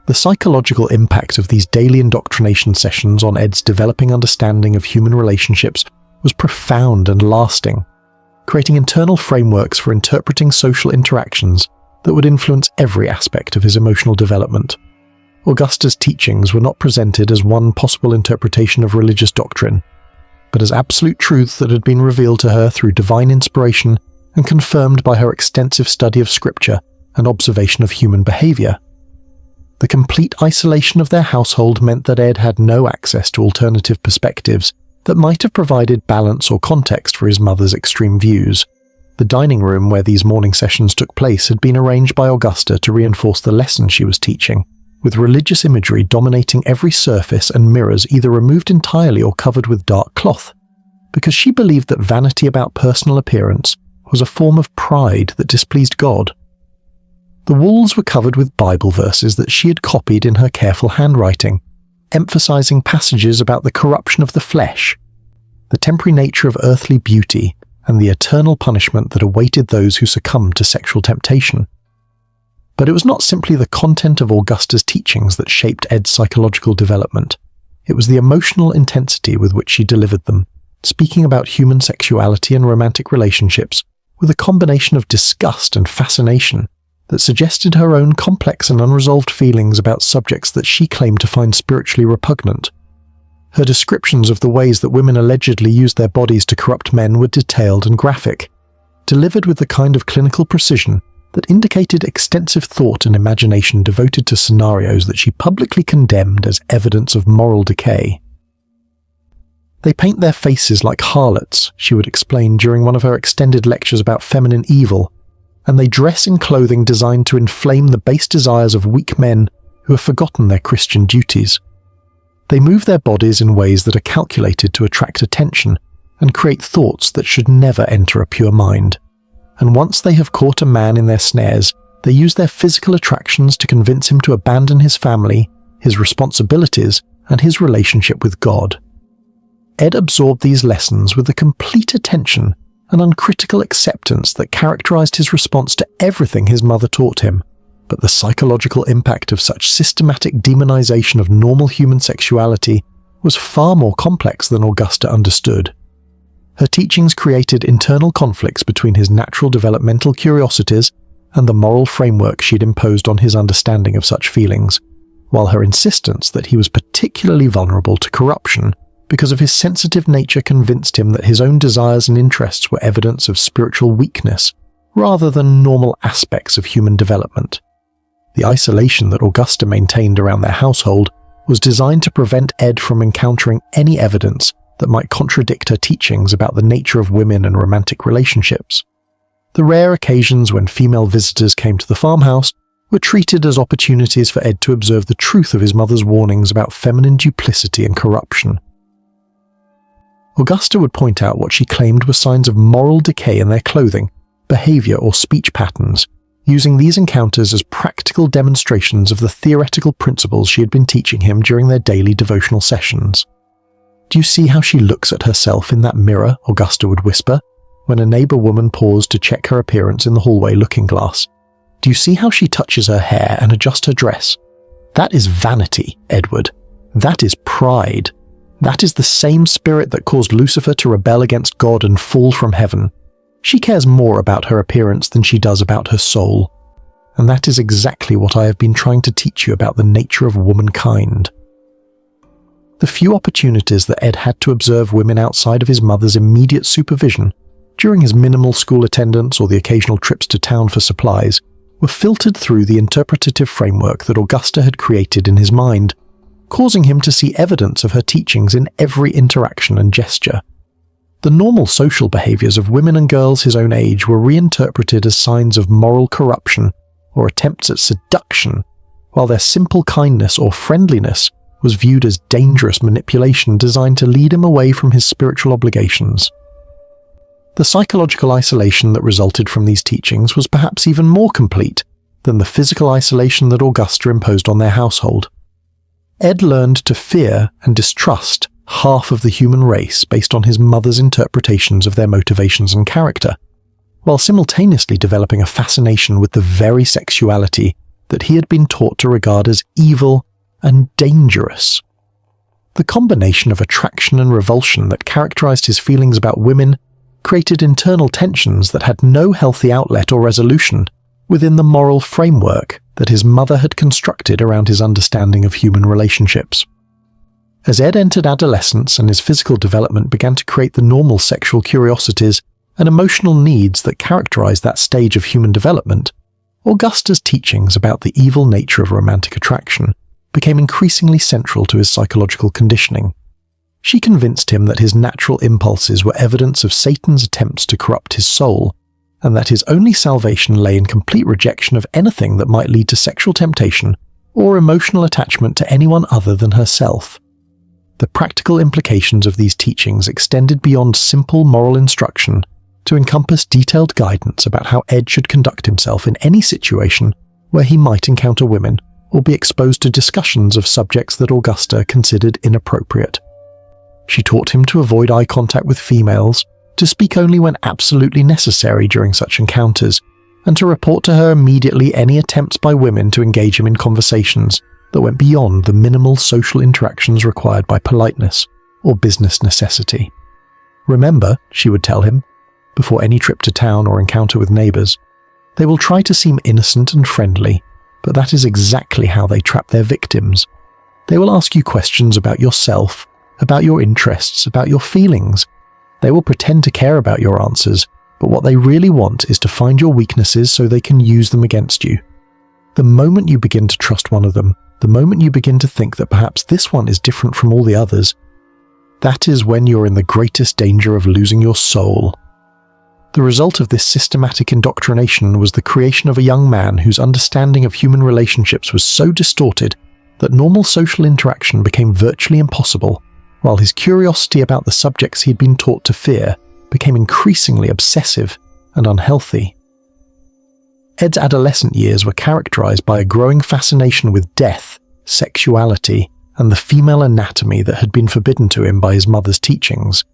Speaker 1: The psychological impact of these daily indoctrination sessions on Ed's developing understanding of human relationships was profound and lasting, creating internal frameworks for interpreting social interactions that would influence every aspect of his emotional development. Augusta's teachings were not presented as one possible interpretation of religious doctrine, but as absolute truth that had been revealed to her through divine inspiration and confirmed by her extensive study of scripture and observation of human behavior. The complete isolation of their household meant that Ed had no access to alternative perspectives that might have provided balance or context for his mother's extreme views, The dining room where these morning sessions took place had been arranged by Augusta to reinforce the lesson she was teaching, with religious imagery dominating every surface and mirrors either removed entirely or covered with dark cloth, because she believed that vanity about personal appearance was a form of pride that displeased God. The walls were covered with Bible verses that she had copied in her careful handwriting, emphasizing passages about the corruption of the flesh, the temporary nature of earthly beauty, and the eternal punishment that awaited those who succumbed to sexual temptation. But it was not simply the content of Augusta's teachings that shaped Ed's psychological development. It was the emotional intensity with which she delivered them, speaking about human sexuality and romantic relationships with a combination of disgust and fascination that suggested her own complex and unresolved feelings about subjects that she claimed to find spiritually repugnant. Her descriptions of the ways that women allegedly used their bodies to corrupt men were detailed and graphic, delivered with the kind of clinical precision that indicated extensive thought and imagination devoted to scenarios that she publicly condemned as evidence of moral decay. "They paint their faces like harlots," she would explain during one of her extended lectures about feminine evil, "and they dress in clothing designed to inflame the base desires of weak men who have forgotten their Christian duties. They move their bodies in ways that are calculated to attract attention and create thoughts that should never enter a pure mind. And once they have caught a man in their snares, they use their physical attractions to convince him to abandon his family, his responsibilities, and his relationship with God." Ed absorbed these lessons with the complete attention and uncritical acceptance that characterized his response to everything his mother taught him. But the psychological impact of such systematic demonization of normal human sexuality was far more complex than Augusta understood. Her teachings created internal conflicts between his natural developmental curiosities and the moral framework she'd imposed on his understanding of such feelings, while her insistence that he was particularly vulnerable to corruption because of his sensitive nature convinced him that his own desires and interests were evidence of spiritual weakness rather than normal aspects of human development. The isolation that Augusta maintained around their household was designed to prevent Ed from encountering any evidence that might contradict her teachings about the nature of women and romantic relationships. The rare occasions when female visitors came to the farmhouse were treated as opportunities for Ed to observe the truth of his mother's warnings about feminine duplicity and corruption. Augusta would point out what she claimed were signs of moral decay in their clothing, behavior, or speech patterns, using these encounters as practical demonstrations of the theoretical principles she had been teaching him during their daily devotional sessions. "Do you see how she looks at herself in that mirror?" Augusta would whisper, when a neighbor woman paused to check her appearance in the hallway looking glass. "Do you see how she touches her hair and adjusts her dress? That is vanity, Edward. That is pride. That is the same spirit that caused Lucifer to rebel against God and fall from heaven. She cares more about her appearance than she does about her soul. And that is exactly what I have been trying to teach you about the nature of womankind." The few opportunities that Ed had to observe women outside of his mother's immediate supervision, during his minimal school attendance or the occasional trips to town for supplies, were filtered through the interpretative framework that Augusta had created in his mind, causing him to see evidence of her teachings in every interaction and gesture. The normal social behaviors of women and girls his own age were reinterpreted as signs of moral corruption or attempts at seduction, while their simple kindness or friendliness was viewed as dangerous manipulation designed to lead him away from his spiritual obligations. The psychological isolation that resulted from these teachings was perhaps even more complete than the physical isolation that Augusta imposed on their household. Ed learned to fear and distrust half of the human race based on his mother's interpretations of their motivations and character, while simultaneously developing a fascination with the very sexuality that he had been taught to regard as evil and dangerous. The combination of attraction and revulsion that characterized his feelings about women created internal tensions that had no healthy outlet or resolution within the moral framework that his mother had constructed around his understanding of human relationships. As Ed entered adolescence and his physical development began to create the normal sexual curiosities and emotional needs that characterized that stage of human development, Augusta's teachings about the evil nature of romantic attraction became increasingly central to his psychological conditioning. She convinced him that his natural impulses were evidence of Satan's attempts to corrupt his soul, and that his only salvation lay in complete rejection of anything that might lead to sexual temptation or emotional attachment to anyone other than herself. The practical implications of these teachings extended beyond simple moral instruction to encompass detailed guidance about how Ed should conduct himself in any situation where he might encounter women or be exposed to discussions of subjects that Augusta considered inappropriate. She taught him to avoid eye contact with females, to speak only when absolutely necessary during such encounters, and to report to her immediately any attempts by women to engage him in conversations that went beyond the minimal social interactions required by politeness or business necessity. Remember, she would tell him, before any trip to town or encounter with neighbors, they will try to seem innocent and friendly, but that is exactly how they trap their victims. They will ask you questions about yourself, about your interests, about your feelings. They will pretend to care about your answers, but what they really want is to find your weaknesses so they can use them against you. The moment you begin to trust one of them, the moment you begin to think that perhaps this one is different from all the others, that is when you're in the greatest danger of losing your soul. The result of this systematic indoctrination was the creation of a young man whose understanding of human relationships was so distorted that normal social interaction became virtually impossible, while his curiosity about the subjects he had been taught to fear became increasingly obsessive and unhealthy. Ed's adolescent years were characterized by a growing fascination with death, sexuality, and the female anatomy that had been forbidden to him by his mother's teachings,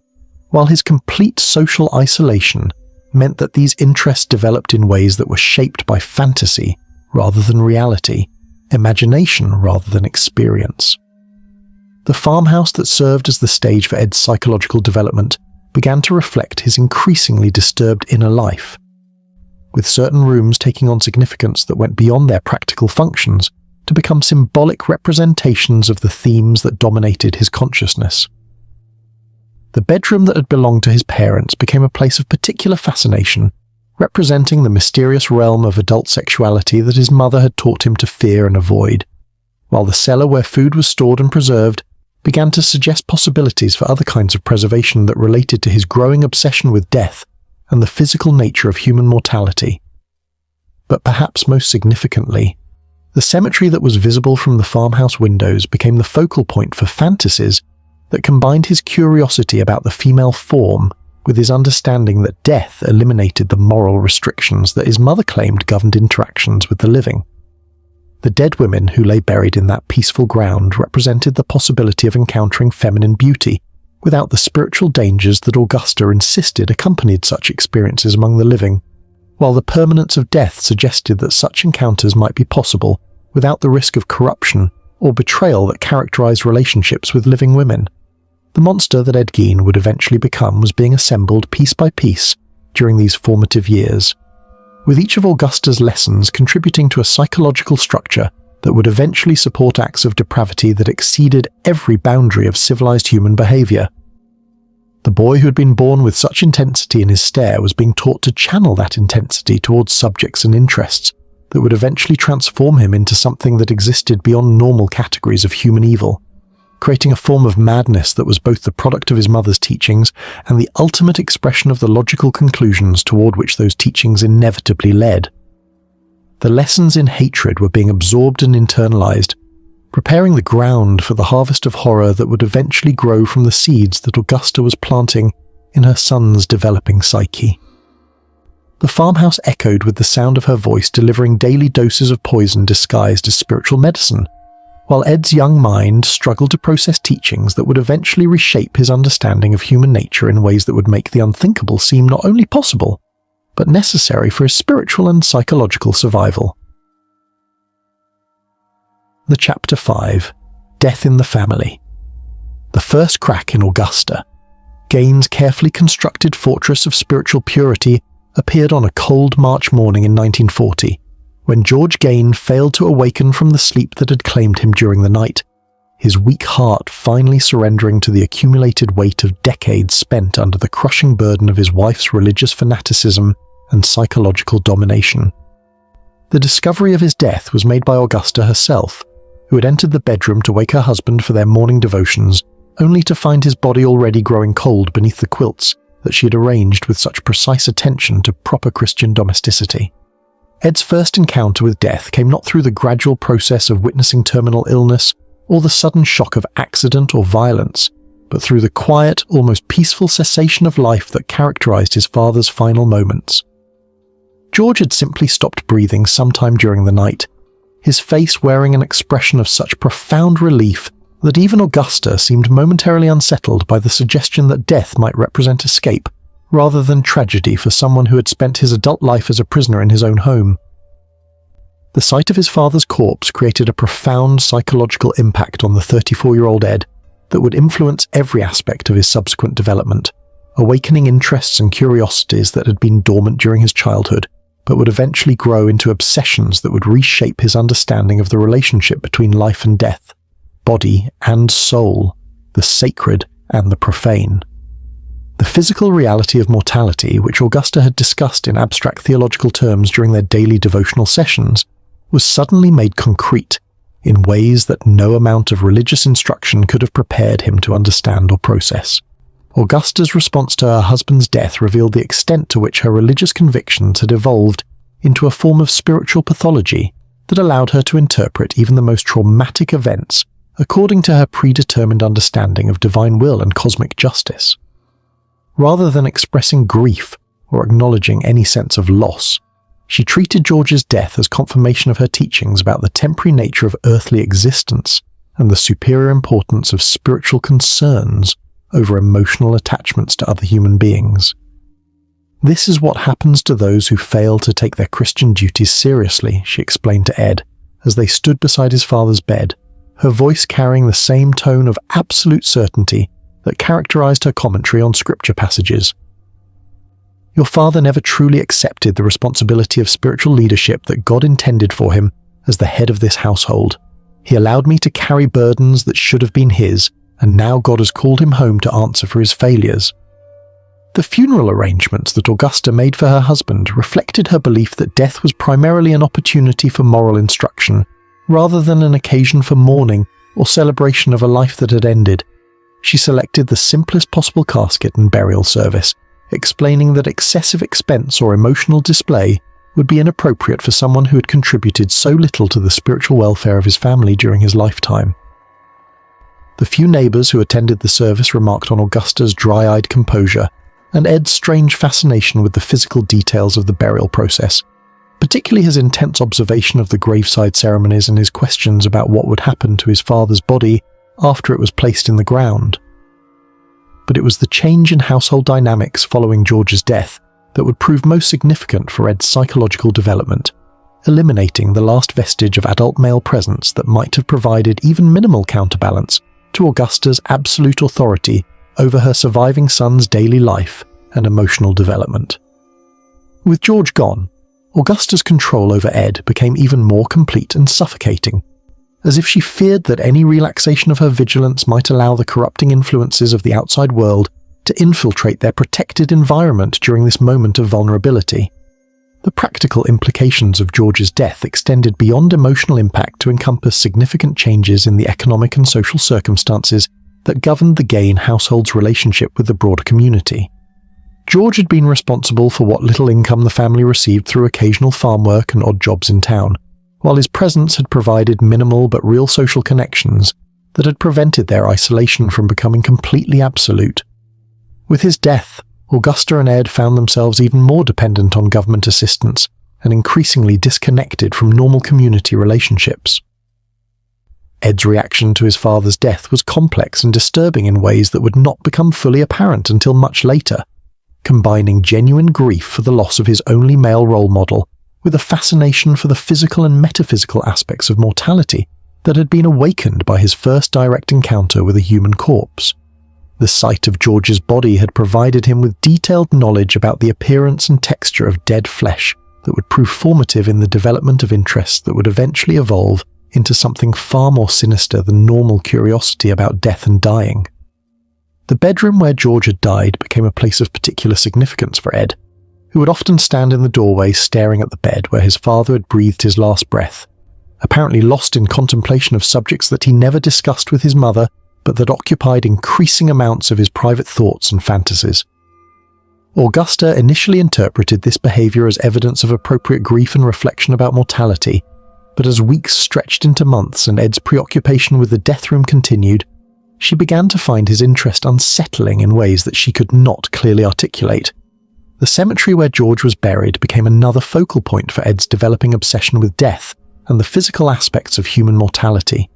Speaker 1: while his complete social isolation meant that these interests developed in ways that were shaped by fantasy rather than reality, imagination rather than experience. The farmhouse that served as the stage for Ed's psychological development began to reflect his increasingly disturbed inner life, with certain rooms taking on significance that went beyond their practical functions to become symbolic representations of the themes that dominated his consciousness. The bedroom that had belonged to his parents became a place of particular fascination, representing the mysterious realm of adult sexuality that his mother had taught him to fear and avoid, while the cellar where food was stored and preserved began to suggest possibilities for other kinds of preservation that related to his growing obsession with death and the physical nature of human mortality. But perhaps most significantly, the cemetery that was visible from the farmhouse windows became the focal point for fantasies that combined his curiosity about the female form with his understanding that death eliminated the moral restrictions that his mother claimed governed interactions with the living. The dead women who lay buried in that peaceful ground represented the possibility of encountering feminine beauty without the spiritual dangers that Augusta insisted accompanied such experiences among the living, while the permanence of death suggested that such encounters might be possible without the risk of corruption or betrayal that characterized relationships with living women. The monster that Ed Gein would eventually become was being assembled piece by piece during these formative years, with each of Augusta's lessons contributing to a psychological structure that would eventually support acts of depravity that exceeded every boundary of civilized human behavior. The boy who had been born with such intensity in his stare was being taught to channel that intensity towards subjects and interests that would eventually transform him into something that existed beyond normal categories of human evil, creating a form of madness that was both the product of his mother's teachings and the ultimate expression of the logical conclusions toward which those teachings inevitably led. The lessons in hatred were being absorbed and internalized, preparing the ground for the harvest of horror that would eventually grow from the seeds that Augusta was planting in her son's developing psyche. The farmhouse echoed with the sound of her voice delivering daily doses of poison disguised as spiritual medicine, while Ed's young mind struggled to process teachings that would eventually reshape his understanding of human nature in ways that would make the unthinkable seem not only possible, but necessary for his spiritual and psychological survival. The Chapter 5, Death in the Family. The first crack in Augusta, Gein's carefully constructed fortress of spiritual purity, appeared on a cold March morning in 1940, when George Gein failed to awaken from the sleep that had claimed him during the night, his weak heart finally surrendering to the accumulated weight of decades spent under the crushing burden of his wife's religious fanaticism and psychological domination. The discovery of his death was made by Augusta herself, who had entered the bedroom to wake her husband for their morning devotions, only to find his body already growing cold beneath the quilts that she had arranged with such precise attention to proper Christian domesticity. Ed's first encounter with death came not through the gradual process of witnessing terminal illness or the sudden shock of accident or violence, but through the quiet, almost peaceful cessation of life that characterized his father's final moments. George had simply stopped breathing sometime during the night, his face wearing an expression of such profound relief that even Augusta seemed momentarily unsettled by the suggestion that death might represent escape rather than tragedy for someone who had spent his adult life as a prisoner in his own home. The sight of his father's corpse created a profound psychological impact on the 34-year-old Ed that would influence every aspect of his subsequent development, awakening interests and curiosities that had been dormant during his childhood, but would eventually grow into obsessions that would reshape his understanding of the relationship between life and death, body and soul, the sacred and the profane. The physical reality of mortality, which Augusta had discussed in abstract theological terms during their daily devotional sessions, was suddenly made concrete in ways that no amount of religious instruction could have prepared him to understand or process. Augusta's response to her husband's death revealed the extent to which her religious convictions had evolved into a form of spiritual pathology that allowed her to interpret even the most traumatic events according to her predetermined understanding of divine will and cosmic justice. Rather than expressing grief or acknowledging any sense of loss, she treated George's death as confirmation of her teachings about the temporary nature of earthly existence and the superior importance of spiritual concerns over emotional attachments to other human beings. "This is what happens to those who fail to take their Christian duties seriously," she explained to Ed as they stood beside his father's bed, her voice carrying the same tone of absolute certainty that characterized her commentary on scripture passages. "Your father never truly accepted the responsibility of spiritual leadership that God intended for him as the head of this household. He allowed me to carry burdens that should have been his, and now God has called him home to answer for his failures." The funeral arrangements that Augusta made for her husband reflected her belief that death was primarily an opportunity for moral instruction, rather than an occasion for mourning or celebration of a life that had ended. She selected the simplest possible casket and burial service, explaining that excessive expense or emotional display would be inappropriate for someone who had contributed so little to the spiritual welfare of his family during his lifetime. The few neighbors who attended the service remarked on Augusta's dry-eyed composure and Ed's strange fascination with the physical details of the burial process, particularly his intense observation of the graveside ceremonies and his questions about what would happen to his father's body after it was placed in the ground. But it was the change in household dynamics following George's death that would prove most significant for Ed's psychological development, eliminating the last vestige of adult male presence that might have provided even minimal counterbalance to Augusta's absolute authority over her surviving son's daily life and emotional development. With George gone, Augusta's control over Ed became even more complete and suffocating, as if she feared that any relaxation of her vigilance might allow the corrupting influences of the outside world to infiltrate their protected environment during this moment of vulnerability. The practical implications of George's death extended beyond emotional impact to encompass significant changes in the economic and social circumstances that governed the Gein household's relationship with the broader community. George had been responsible for what little income the family received through occasional farm work and odd jobs in town, while his presence had provided minimal but real social connections that had prevented their isolation from becoming completely absolute. With his death, Augusta and Ed found themselves even more dependent on government assistance and increasingly disconnected from normal community relationships. Ed's reaction to his father's death was complex and disturbing in ways that would not become fully apparent until much later, combining genuine grief for the loss of his only male role model with a fascination for the physical and metaphysical aspects of mortality that had been awakened by his first direct encounter with a human corpse. The sight of George's body had provided him with detailed knowledge about the appearance and texture of dead flesh that would prove formative in the development of interests that would eventually evolve into something far more sinister than normal curiosity about death and dying. The bedroom where George had died became a place of particular significance for Ed, who would often stand in the doorway staring at the bed where his father had breathed his last breath, apparently lost in contemplation of subjects that he never discussed with his mother, but that occupied increasing amounts of his private thoughts and fantasies. Augusta initially interpreted this behavior as evidence of appropriate grief and reflection about mortality, but as weeks stretched into months and Ed's preoccupation with the death room continued, she began to find his interest unsettling in ways that she could not clearly articulate. The cemetery where George was buried became another focal point for Ed's developing obsession with death and the physical aspects of human mortality,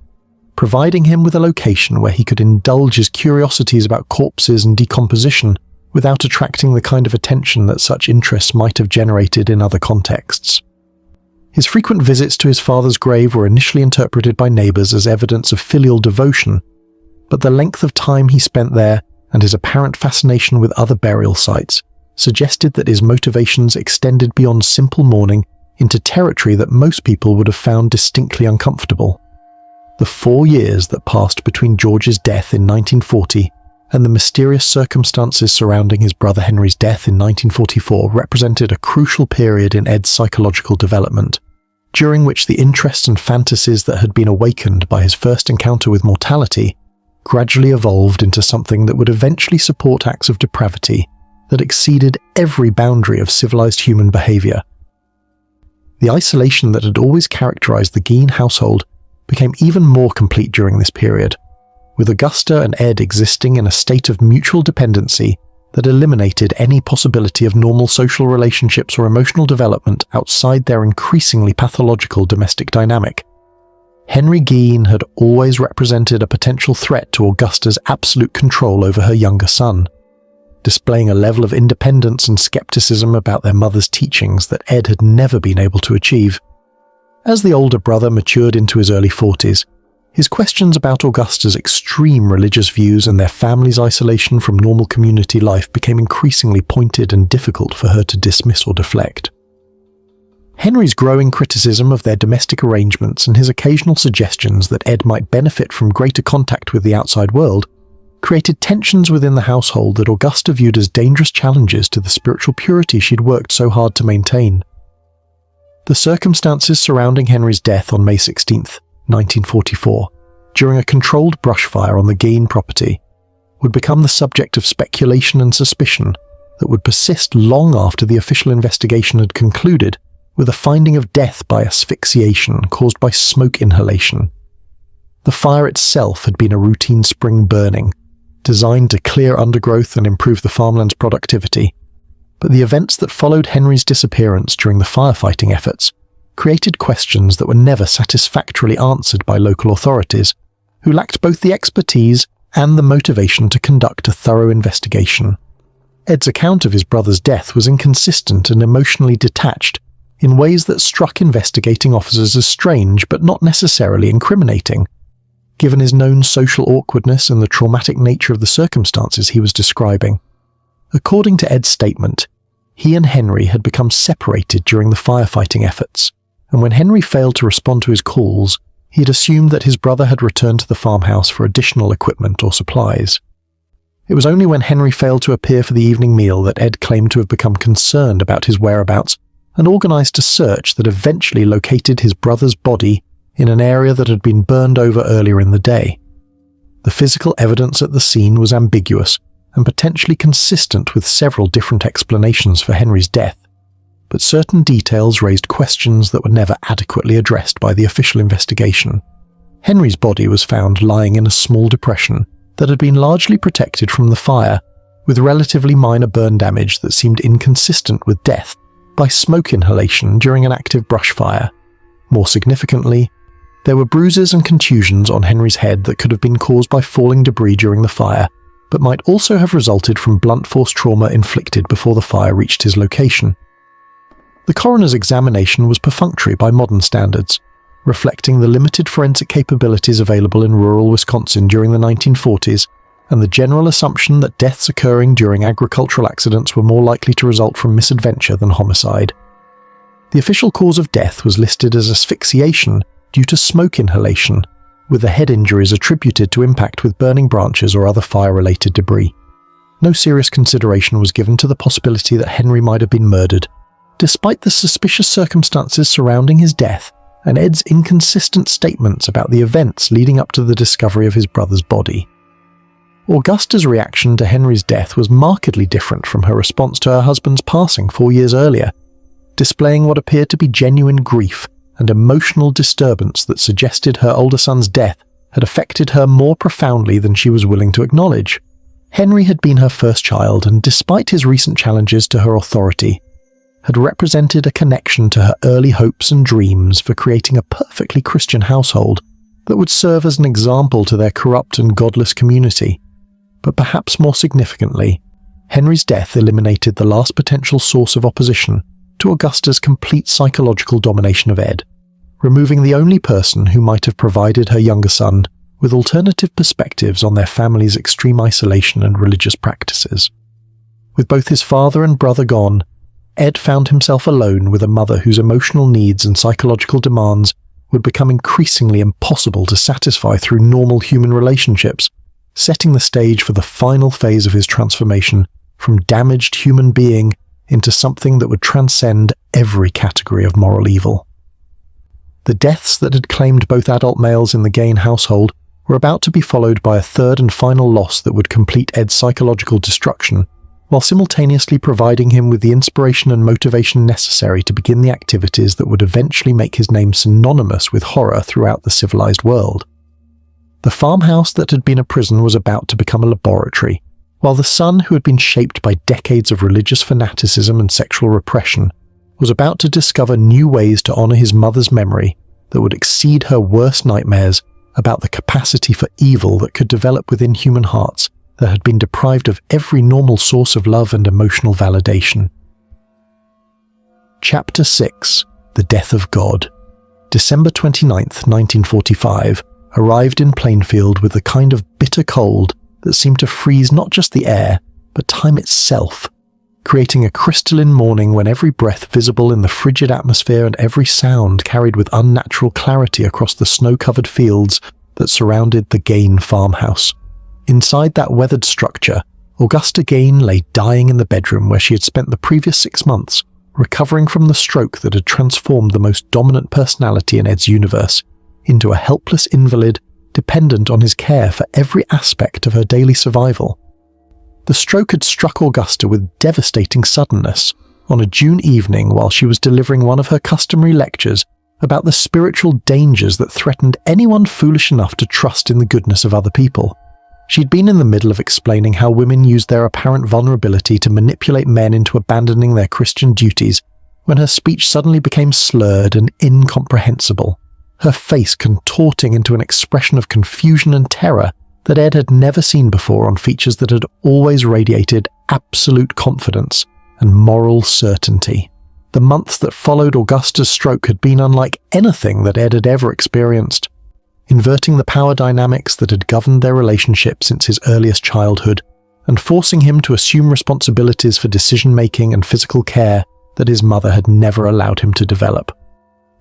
Speaker 1: providing him with a location where he could indulge his curiosities about corpses and decomposition without attracting the kind of attention that such interests might have generated in other contexts. His frequent visits to his father's grave were initially interpreted by neighbors as evidence of filial devotion, but the length of time he spent there and his apparent fascination with other burial sites suggested that his motivations extended beyond simple mourning into territory that most people would have found distinctly uncomfortable. The 4 years that passed between George's death in 1940 and the mysterious circumstances surrounding his brother Henry's death in 1944 represented a crucial period in Ed's psychological development, during which the interests and fantasies that had been awakened by his first encounter with mortality gradually evolved into something that would eventually support acts of depravity that exceeded every boundary of civilized human behavior. The isolation that had always characterized the Gein household became even more complete during this period, with Augusta and Ed existing in a state of mutual dependency that eliminated any possibility of normal social relationships or emotional development outside their increasingly pathological domestic dynamic. Henry Gein had always represented a potential threat to Augusta's absolute control over her younger son, displaying a level of independence and skepticism about their mother's teachings that Ed had never been able to achieve. As the older brother matured into his early 40s, his questions about Augusta's extreme religious views and their family's isolation from normal community life became increasingly pointed and difficult for her to dismiss or deflect. Henry's growing criticism of their domestic arrangements and his occasional suggestions that Ed might benefit from greater contact with the outside world created tensions within the household that Augusta viewed as dangerous challenges to the spiritual purity she'd worked so hard to maintain. The circumstances surrounding Henry's death on May 16, 1944, during a controlled brush fire on the Gein property, would become the subject of speculation and suspicion that would persist long after the official investigation had concluded with a finding of death by asphyxiation caused by smoke inhalation. The fire itself had been a routine spring burning, designed to clear undergrowth and improve the farmland's productivity, but the events that followed Henry's disappearance during the firefighting efforts created questions that were never satisfactorily answered by local authorities, who lacked both the expertise and the motivation to conduct a thorough investigation. Ed's account of his brother's death was inconsistent and emotionally detached in ways that struck investigating officers as strange but not necessarily incriminating, given his known social awkwardness and the traumatic nature of the circumstances he was describing. According to Ed's statement, he and Henry had become separated during the firefighting efforts, and when Henry failed to respond to his calls, he had assumed that his brother had returned to the farmhouse for additional equipment or supplies. It was only when Henry failed to appear for the evening meal that Ed claimed to have become concerned about his whereabouts and organized a search that eventually located his brother's body in an area that had been burned over earlier in the day. The physical evidence at the scene was ambiguous and potentially consistent with several different explanations for Henry's death, but certain details raised questions that were never adequately addressed by the official investigation. Henry's body was found lying in a small depression that had been largely protected from the fire, with relatively minor burn damage that seemed inconsistent with death by smoke inhalation during an active brush fire. More significantly, there were bruises and contusions on Henry's head that could have been caused by falling debris during the fire, but might also have resulted from blunt force trauma inflicted before the fire reached his location. The coroner's examination was perfunctory by modern standards, reflecting the limited forensic capabilities available in rural Wisconsin during the 1940s, and the general assumption that deaths occurring during agricultural accidents were more likely to result from misadventure than homicide. The official cause of death was listed as asphyxiation due to smoke inhalation, with the head injuries attributed to impact with burning branches or other fire-related debris. No serious consideration was given to the possibility that Henry might have been murdered, despite the suspicious circumstances surrounding his death and Ed's inconsistent statements about the events leading up to the discovery of his brother's body. Augusta's reaction to Henry's death was markedly different from her response to her husband's passing 4 years earlier, displaying what appeared to be genuine grief and emotional disturbance that suggested her older son's death had affected her more profoundly than she was willing to acknowledge. Henry had been her first child, and despite his recent challenges to her authority, had represented a connection to her early hopes and dreams for creating a perfectly Christian household that would serve as an example to their corrupt and godless community. But perhaps more significantly, Henry's death eliminated the last potential source of opposition to Augusta's complete psychological domination of Ed, removing the only person who might have provided her younger son with alternative perspectives on their family's extreme isolation and religious practices. With both his father and brother gone, Ed found himself alone with a mother whose emotional needs and psychological demands would become increasingly impossible to satisfy through normal human relationships, setting the stage for the final phase of his transformation from damaged human being into something that would transcend every category of moral evil. The deaths that had claimed both adult males in the Gein household were about to be followed by a third and final loss that would complete Ed's psychological destruction, while simultaneously providing him with the inspiration and motivation necessary to begin the activities that would eventually make his name synonymous with horror throughout the civilized world. The farmhouse that had been a prison was about to become a laboratory, while the son who had been shaped by decades of religious fanaticism and sexual repression was about to discover new ways to honor his mother's memory that would exceed her worst nightmares about the capacity for evil that could develop within human hearts that had been deprived of every normal source of love and emotional validation. Chapter 6: The Death of God. December 29th, 1945, arrived in Plainfield with the kind of bitter cold that seemed to freeze not just the air, but time itself, creating a crystalline morning when every breath visible in the frigid atmosphere and every sound carried with unnatural clarity across the snow-covered fields that surrounded the Gein farmhouse. Inside that weathered structure, Augusta Gein lay dying in the bedroom where she had spent the previous 6 months, recovering from the stroke that had transformed the most dominant personality in Ed's universe into a helpless invalid dependent on his care for every aspect of her daily survival. The stroke had struck Augusta with devastating suddenness on a June evening while she was delivering one of her customary lectures about the spiritual dangers that threatened anyone foolish enough to trust in the goodness of other people. She'd been in the middle of explaining how women used their apparent vulnerability to manipulate men into abandoning their Christian duties when her speech suddenly became slurred and incomprehensible, her face contorting into an expression of confusion and terror that Ed had never seen before on features that had always radiated absolute confidence and moral certainty. The months that followed Augusta's stroke had been unlike anything that Ed had ever experienced, inverting the power dynamics that had governed their relationship since his earliest childhood, and forcing him to assume responsibilities for decision-making and physical care that his mother had never allowed him to develop.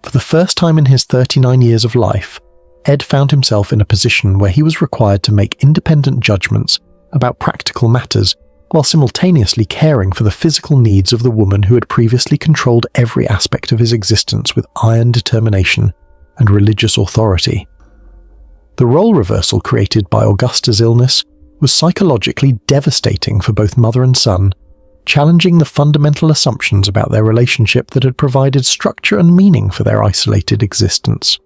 Speaker 1: For the first time in his 39 years of life, Ed found himself in a position where he was required to make independent judgments about practical matters, while simultaneously caring for the physical needs of the woman who had previously controlled every aspect of his existence with iron determination and religious authority. The role reversal created by Augusta's illness was psychologically devastating for both mother and son, challenging the fundamental assumptions about their relationship that had provided structure and meaning for their isolated existence.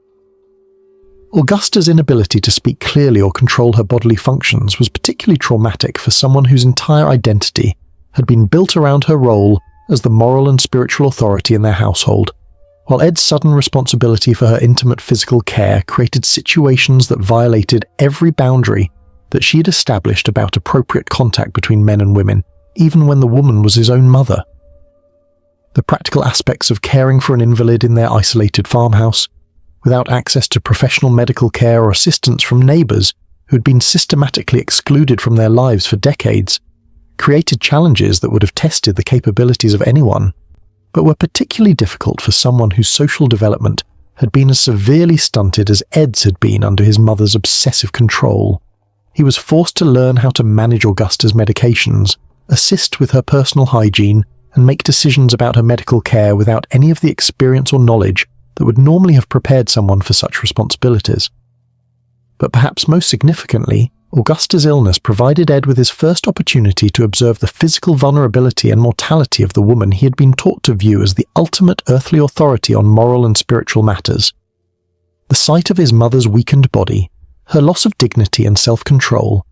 Speaker 1: Augusta's inability to speak clearly or control her bodily functions was particularly traumatic for someone whose entire identity had been built around her role as the moral and spiritual authority in their household, while Ed's sudden responsibility for her intimate physical care created situations that violated every boundary that she had established about appropriate contact between men and women, even when the woman was his own mother. The practical aspects of caring for an invalid in their isolated farmhouse, without access to professional medical care or assistance from neighbours who had been systematically excluded from their lives for decades, created challenges that would have tested the capabilities of anyone, but were particularly difficult for someone whose social development had been as severely stunted as Ed's had been under his mother's obsessive control. He was forced to learn how to manage Augusta's medications, assist with her personal hygiene, and make decisions about her medical care without any of the experience or knowledge that would normally have prepared someone for such responsibilities. But perhaps most significantly, Augusta's illness provided Ed with his first opportunity to observe the physical vulnerability and mortality of the woman he had been taught to view as the ultimate earthly authority on moral and spiritual matters. The sight of his mother's weakened body, her loss of dignity and self-control,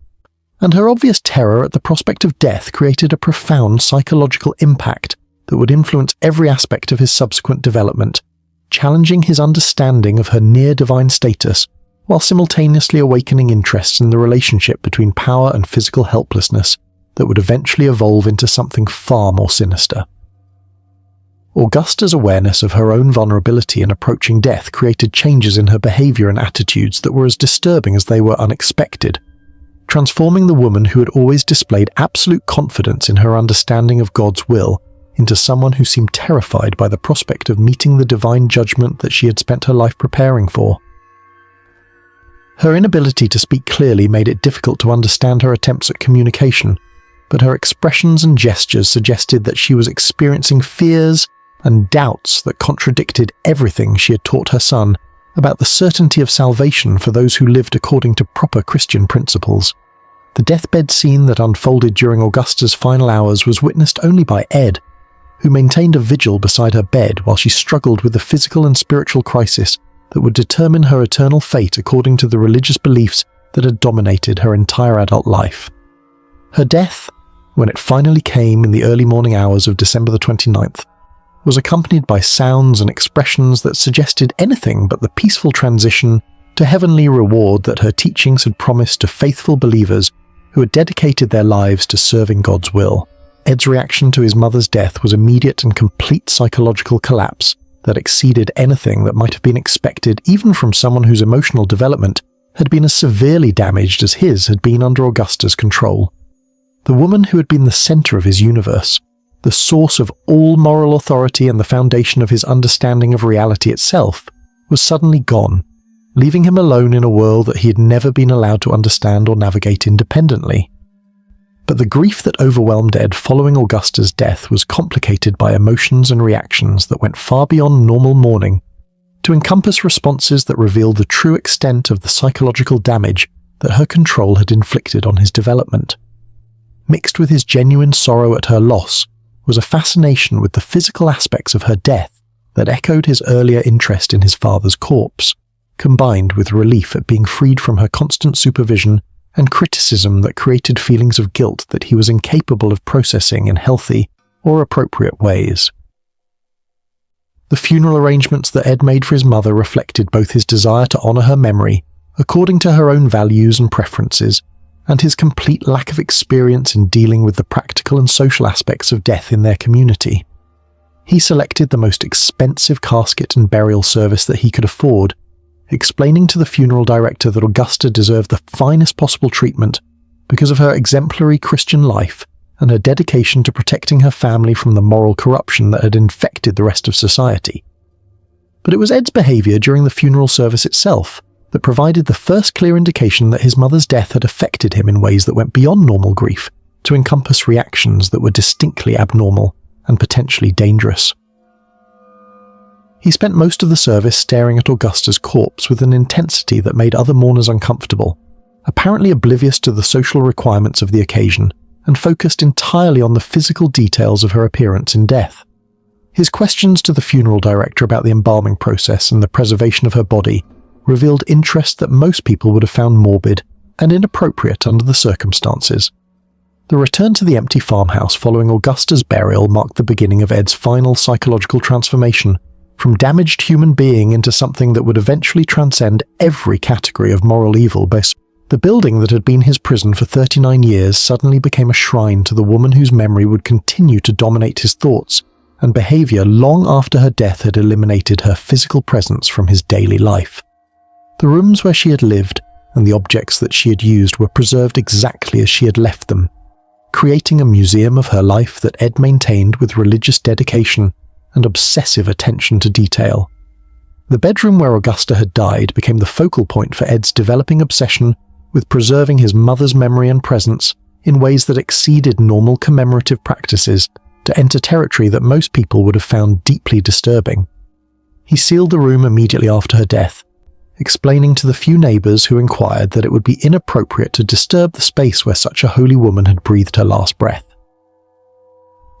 Speaker 1: and her obvious terror at the prospect of death created a profound psychological impact that would influence every aspect of his subsequent development, challenging his understanding of her near-divine status while simultaneously awakening interest in the relationship between power and physical helplessness that would eventually evolve into something far more sinister. Augusta's awareness of her own vulnerability in approaching death created changes in her behavior and attitudes that were as disturbing as they were unexpected, transforming the woman who had always displayed absolute confidence in her understanding of God's will into someone who seemed terrified by the prospect of meeting the divine judgment that she had spent her life preparing for. Her inability to speak clearly made it difficult to understand her attempts at communication, but her expressions and gestures suggested that she was experiencing fears and doubts that contradicted everything she had taught her son about the certainty of salvation for those who lived according to proper Christian principles. The deathbed scene that unfolded during Augusta's final hours was witnessed only by Ed, who maintained a vigil beside her bed while she struggled with the physical and spiritual crisis that would determine her eternal fate according to the religious beliefs that had dominated her entire adult life. Her death, when it finally came in the early morning hours of December the 29th, was accompanied by sounds and expressions that suggested anything but the peaceful transition to heavenly reward that her teachings had promised to faithful believers who had dedicated their lives to serving God's will. Ed's reaction to his mother's death was immediate and complete psychological collapse that exceeded anything that might have been expected even from someone whose emotional development had been as severely damaged as his had been under Augusta's control. The woman who had been the center of his universe, the source of all moral authority and the foundation of his understanding of reality itself, was suddenly gone, leaving him alone in a world that he had never been allowed to understand or navigate independently. But the grief that overwhelmed Ed following Augusta's death was complicated by emotions and reactions that went far beyond normal mourning to encompass responses that revealed the true extent of the psychological damage that her control had inflicted on his development. Mixed with his genuine sorrow at her loss was a fascination with the physical aspects of her death that echoed his earlier interest in his father's corpse, combined with relief at being freed from her constant supervision and criticism that created feelings of guilt that he was incapable of processing in healthy or appropriate ways. The funeral arrangements that Ed made for his mother reflected both his desire to honor her memory, according to her own values and preferences, and his complete lack of experience in dealing with the practical and social aspects of death in their community. He selected the most expensive casket and burial service that he could afford, explaining to the funeral director that Augusta deserved the finest possible treatment because of her exemplary Christian life and her dedication to protecting her family from the moral corruption that had infected the rest of society. But it was Ed's behavior during the funeral service itself that provided the first clear indication that his mother's death had affected him in ways that went beyond normal grief to encompass reactions that were distinctly abnormal and potentially dangerous. He spent most of the service staring at Augusta's corpse with an intensity that made other mourners uncomfortable, apparently oblivious to the social requirements of the occasion, and focused entirely on the physical details of her appearance in death. His questions to the funeral director about the embalming process and the preservation of her body revealed interest that most people would have found morbid and inappropriate under the circumstances. The return to the empty farmhouse following Augusta's burial marked the beginning of Ed's final psychological transformation, from damaged human being into something that would eventually transcend every category of moral evil. The building that had been his prison for 39 years suddenly became a shrine to the woman whose memory would continue to dominate his thoughts and behavior long after her death had eliminated her physical presence from his daily life. The rooms where she had lived and the objects that she had used were preserved exactly as she had left them, creating a museum of her life that Ed maintained with religious dedication and obsessive attention to detail. The bedroom where Augusta had died became the focal point for Ed's developing obsession with preserving his mother's memory and presence in ways that exceeded normal commemorative practices to enter territory that most people would have found deeply disturbing. He sealed the room immediately after her death, explaining to the few neighbours who inquired that it would be inappropriate to disturb the space where such a holy woman had breathed her last breath.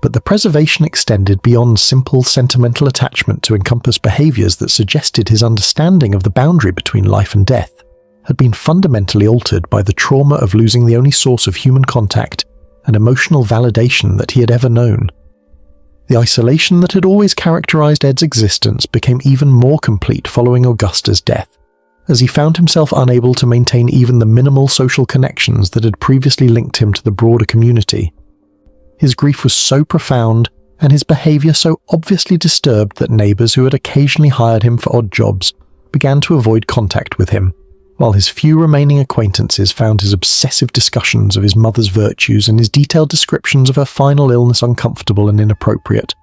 Speaker 1: But the preservation extended beyond simple sentimental attachment to encompass behaviours that suggested his understanding of the boundary between life and death had been fundamentally altered by the trauma of losing the only source of human contact and emotional validation that he had ever known. The isolation that had always characterized Ed's existence became even more complete following Augusta's death, as he found himself unable to maintain even the minimal social connections that had previously linked him to the broader community. His grief was so profound, and his behavior so obviously disturbed that neighbors who had occasionally hired him for odd jobs began to avoid contact with him, while his few remaining acquaintances found his obsessive discussions of his mother's virtues and his detailed descriptions of her final illness uncomfortable and inappropriate.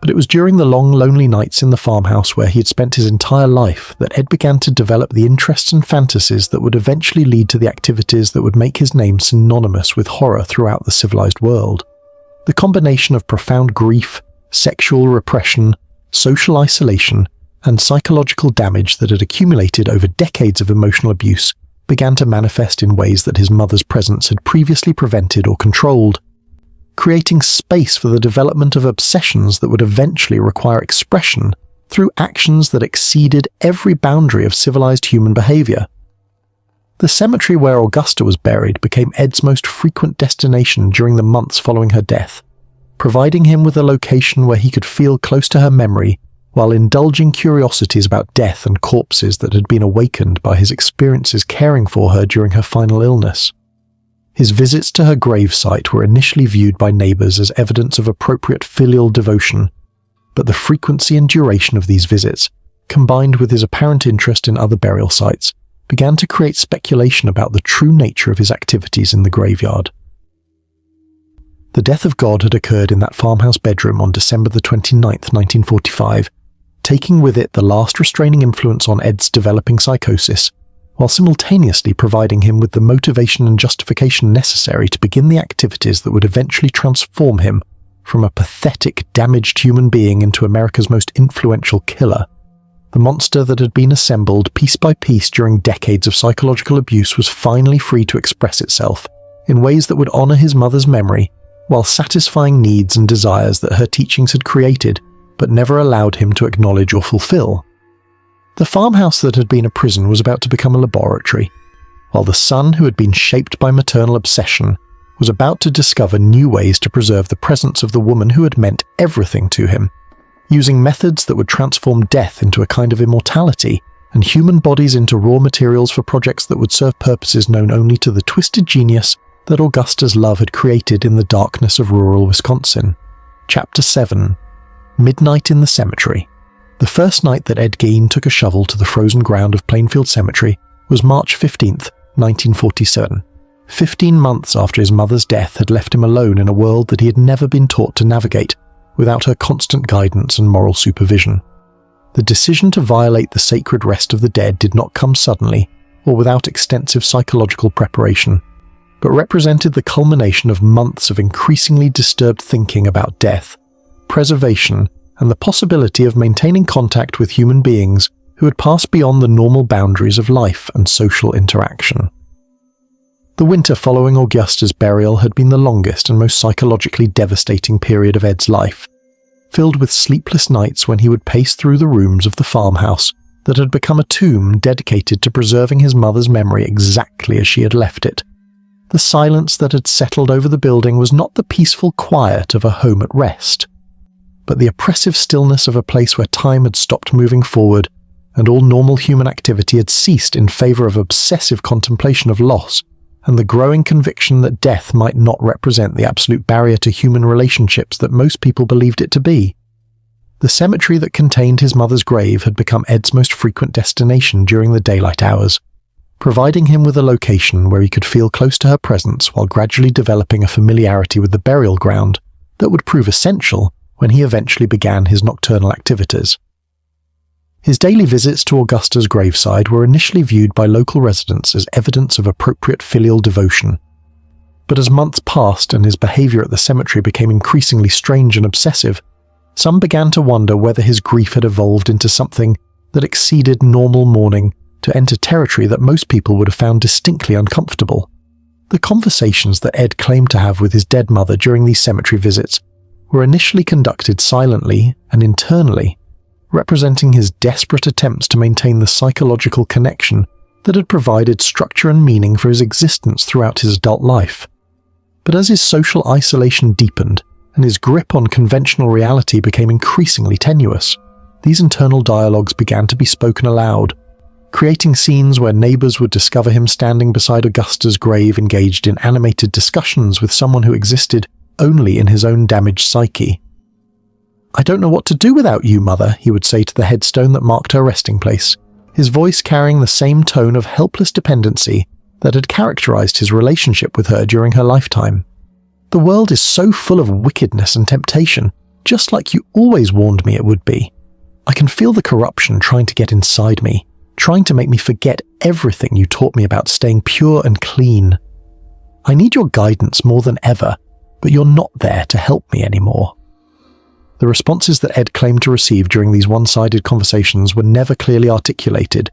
Speaker 1: But it was during the long, lonely nights in the farmhouse where he had spent his entire life that Ed began to develop the interests and fantasies that would eventually lead to the activities that would make his name synonymous with horror throughout the civilized world. The combination of profound grief, sexual repression, social isolation, and psychological damage that had accumulated over decades of emotional abuse began to manifest in ways that his mother's presence had previously prevented or controlled, creating space for the development of obsessions that would eventually require expression through actions that exceeded every boundary of civilized human behavior. The cemetery where Augusta was buried became Ed's most frequent destination during the months following her death, providing him with a location where he could feel close to her memory while indulging curiosities about death and corpses that had been awakened by his experiences caring for her during her final illness. His visits to her gravesite were initially viewed by neighbours as evidence of appropriate filial devotion, but the frequency and duration of these visits, combined with his apparent interest in other burial sites, began to create speculation about the true nature of his activities in the graveyard. The death of God had occurred in that farmhouse bedroom on December the 29th, 1945, taking with it the last restraining influence on Ed's developing psychosis, while simultaneously providing him with the motivation and justification necessary to begin the activities that would eventually transform him from a pathetic, damaged human being into America's most influential killer. The monster that had been assembled piece by piece during decades of psychological abuse was finally free to express itself in ways that would honor his mother's memory, while satisfying needs and desires that her teachings had created but never allowed him to acknowledge or fulfill. The farmhouse that had been a prison was about to become a laboratory, while the son who had been shaped by maternal obsession was about to discover new ways to preserve the presence of the woman who had meant everything to him, using methods that would transform death into a kind of immortality and human bodies into raw materials for projects that would serve purposes known only to the twisted genius that Augusta's love had created in the darkness of rural Wisconsin. Chapter 7. Midnight in the Cemetery. The first night that Ed Gein took a shovel to the frozen ground of Plainfield Cemetery was March 15th, 1947. 15 months after his mother's death had left him alone in a world that he had never been taught to navigate, without her constant guidance and moral supervision. The decision to violate the sacred rest of the dead did not come suddenly or without extensive psychological preparation, but represented the culmination of months of increasingly disturbed thinking about death, preservation, and the possibility of maintaining contact with human beings who had passed beyond the normal boundaries of life and social interaction. The winter following Augusta's burial had been the longest and most psychologically devastating period of Ed's life, filled with sleepless nights when he would pace through the rooms of the farmhouse that had become a tomb dedicated to preserving his mother's memory exactly as she had left it. The silence that had settled over the building was not the peaceful quiet of a home at rest, but the oppressive stillness of a place where time had stopped moving forward and all normal human activity had ceased in favor of obsessive contemplation of loss and the growing conviction that death might not represent the absolute barrier to human relationships that most people believed it to be. The cemetery that contained his mother's grave had become Ed's most frequent destination during the daylight hours, providing him with a location where he could feel close to her presence while gradually developing a familiarity with the burial ground that would prove essential when he eventually began his nocturnal activities. His daily visits to Augusta's graveside were initially viewed by local residents as evidence of appropriate filial devotion. But as months passed and his behavior at the cemetery became increasingly strange and obsessive, some began to wonder whether his grief had evolved into something that exceeded normal mourning to enter territory that most people would have found distinctly uncomfortable. The conversations that Ed claimed to have with his dead mother during these cemetery visits were initially conducted silently and internally, representing his desperate attempts to maintain the psychological connection that had provided structure and meaning for his existence throughout his adult life. But as his social isolation deepened and his grip on conventional reality became increasingly tenuous, these internal dialogues began to be spoken aloud, creating scenes where neighbors would discover him standing beside Augusta's grave engaged in animated discussions with someone who existed only in his own damaged psyche. "I don't know what to do without you, Mother," he would say to the headstone that marked her resting place, his voice carrying the same tone of helpless dependency that had characterized his relationship with her during her lifetime. "The world is so full of wickedness and temptation, just like you always warned me it would be. I can feel the corruption trying to get inside me, trying to make me forget everything you taught me about staying pure and clean. I need your guidance more than ever, but you're not there to help me anymore." The responses that Ed claimed to receive during these one-sided conversations were never clearly articulated,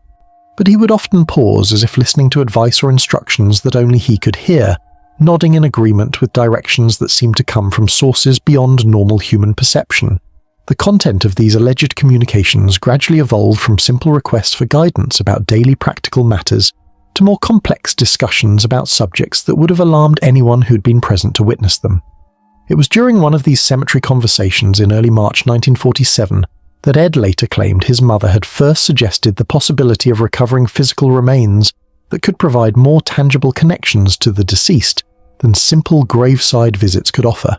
Speaker 1: but he would often pause as if listening to advice or instructions that only he could hear, nodding in agreement with directions that seemed to come from sources beyond normal human perception. The content of these alleged communications gradually evolved from simple requests for guidance about daily practical matters to more complex discussions about subjects that would have alarmed anyone who'd been present to witness them. It was during one of these cemetery conversations in early March 1947 that Ed later claimed his mother had first suggested the possibility of recovering physical remains that could provide more tangible connections to the deceased than simple graveside visits could offer.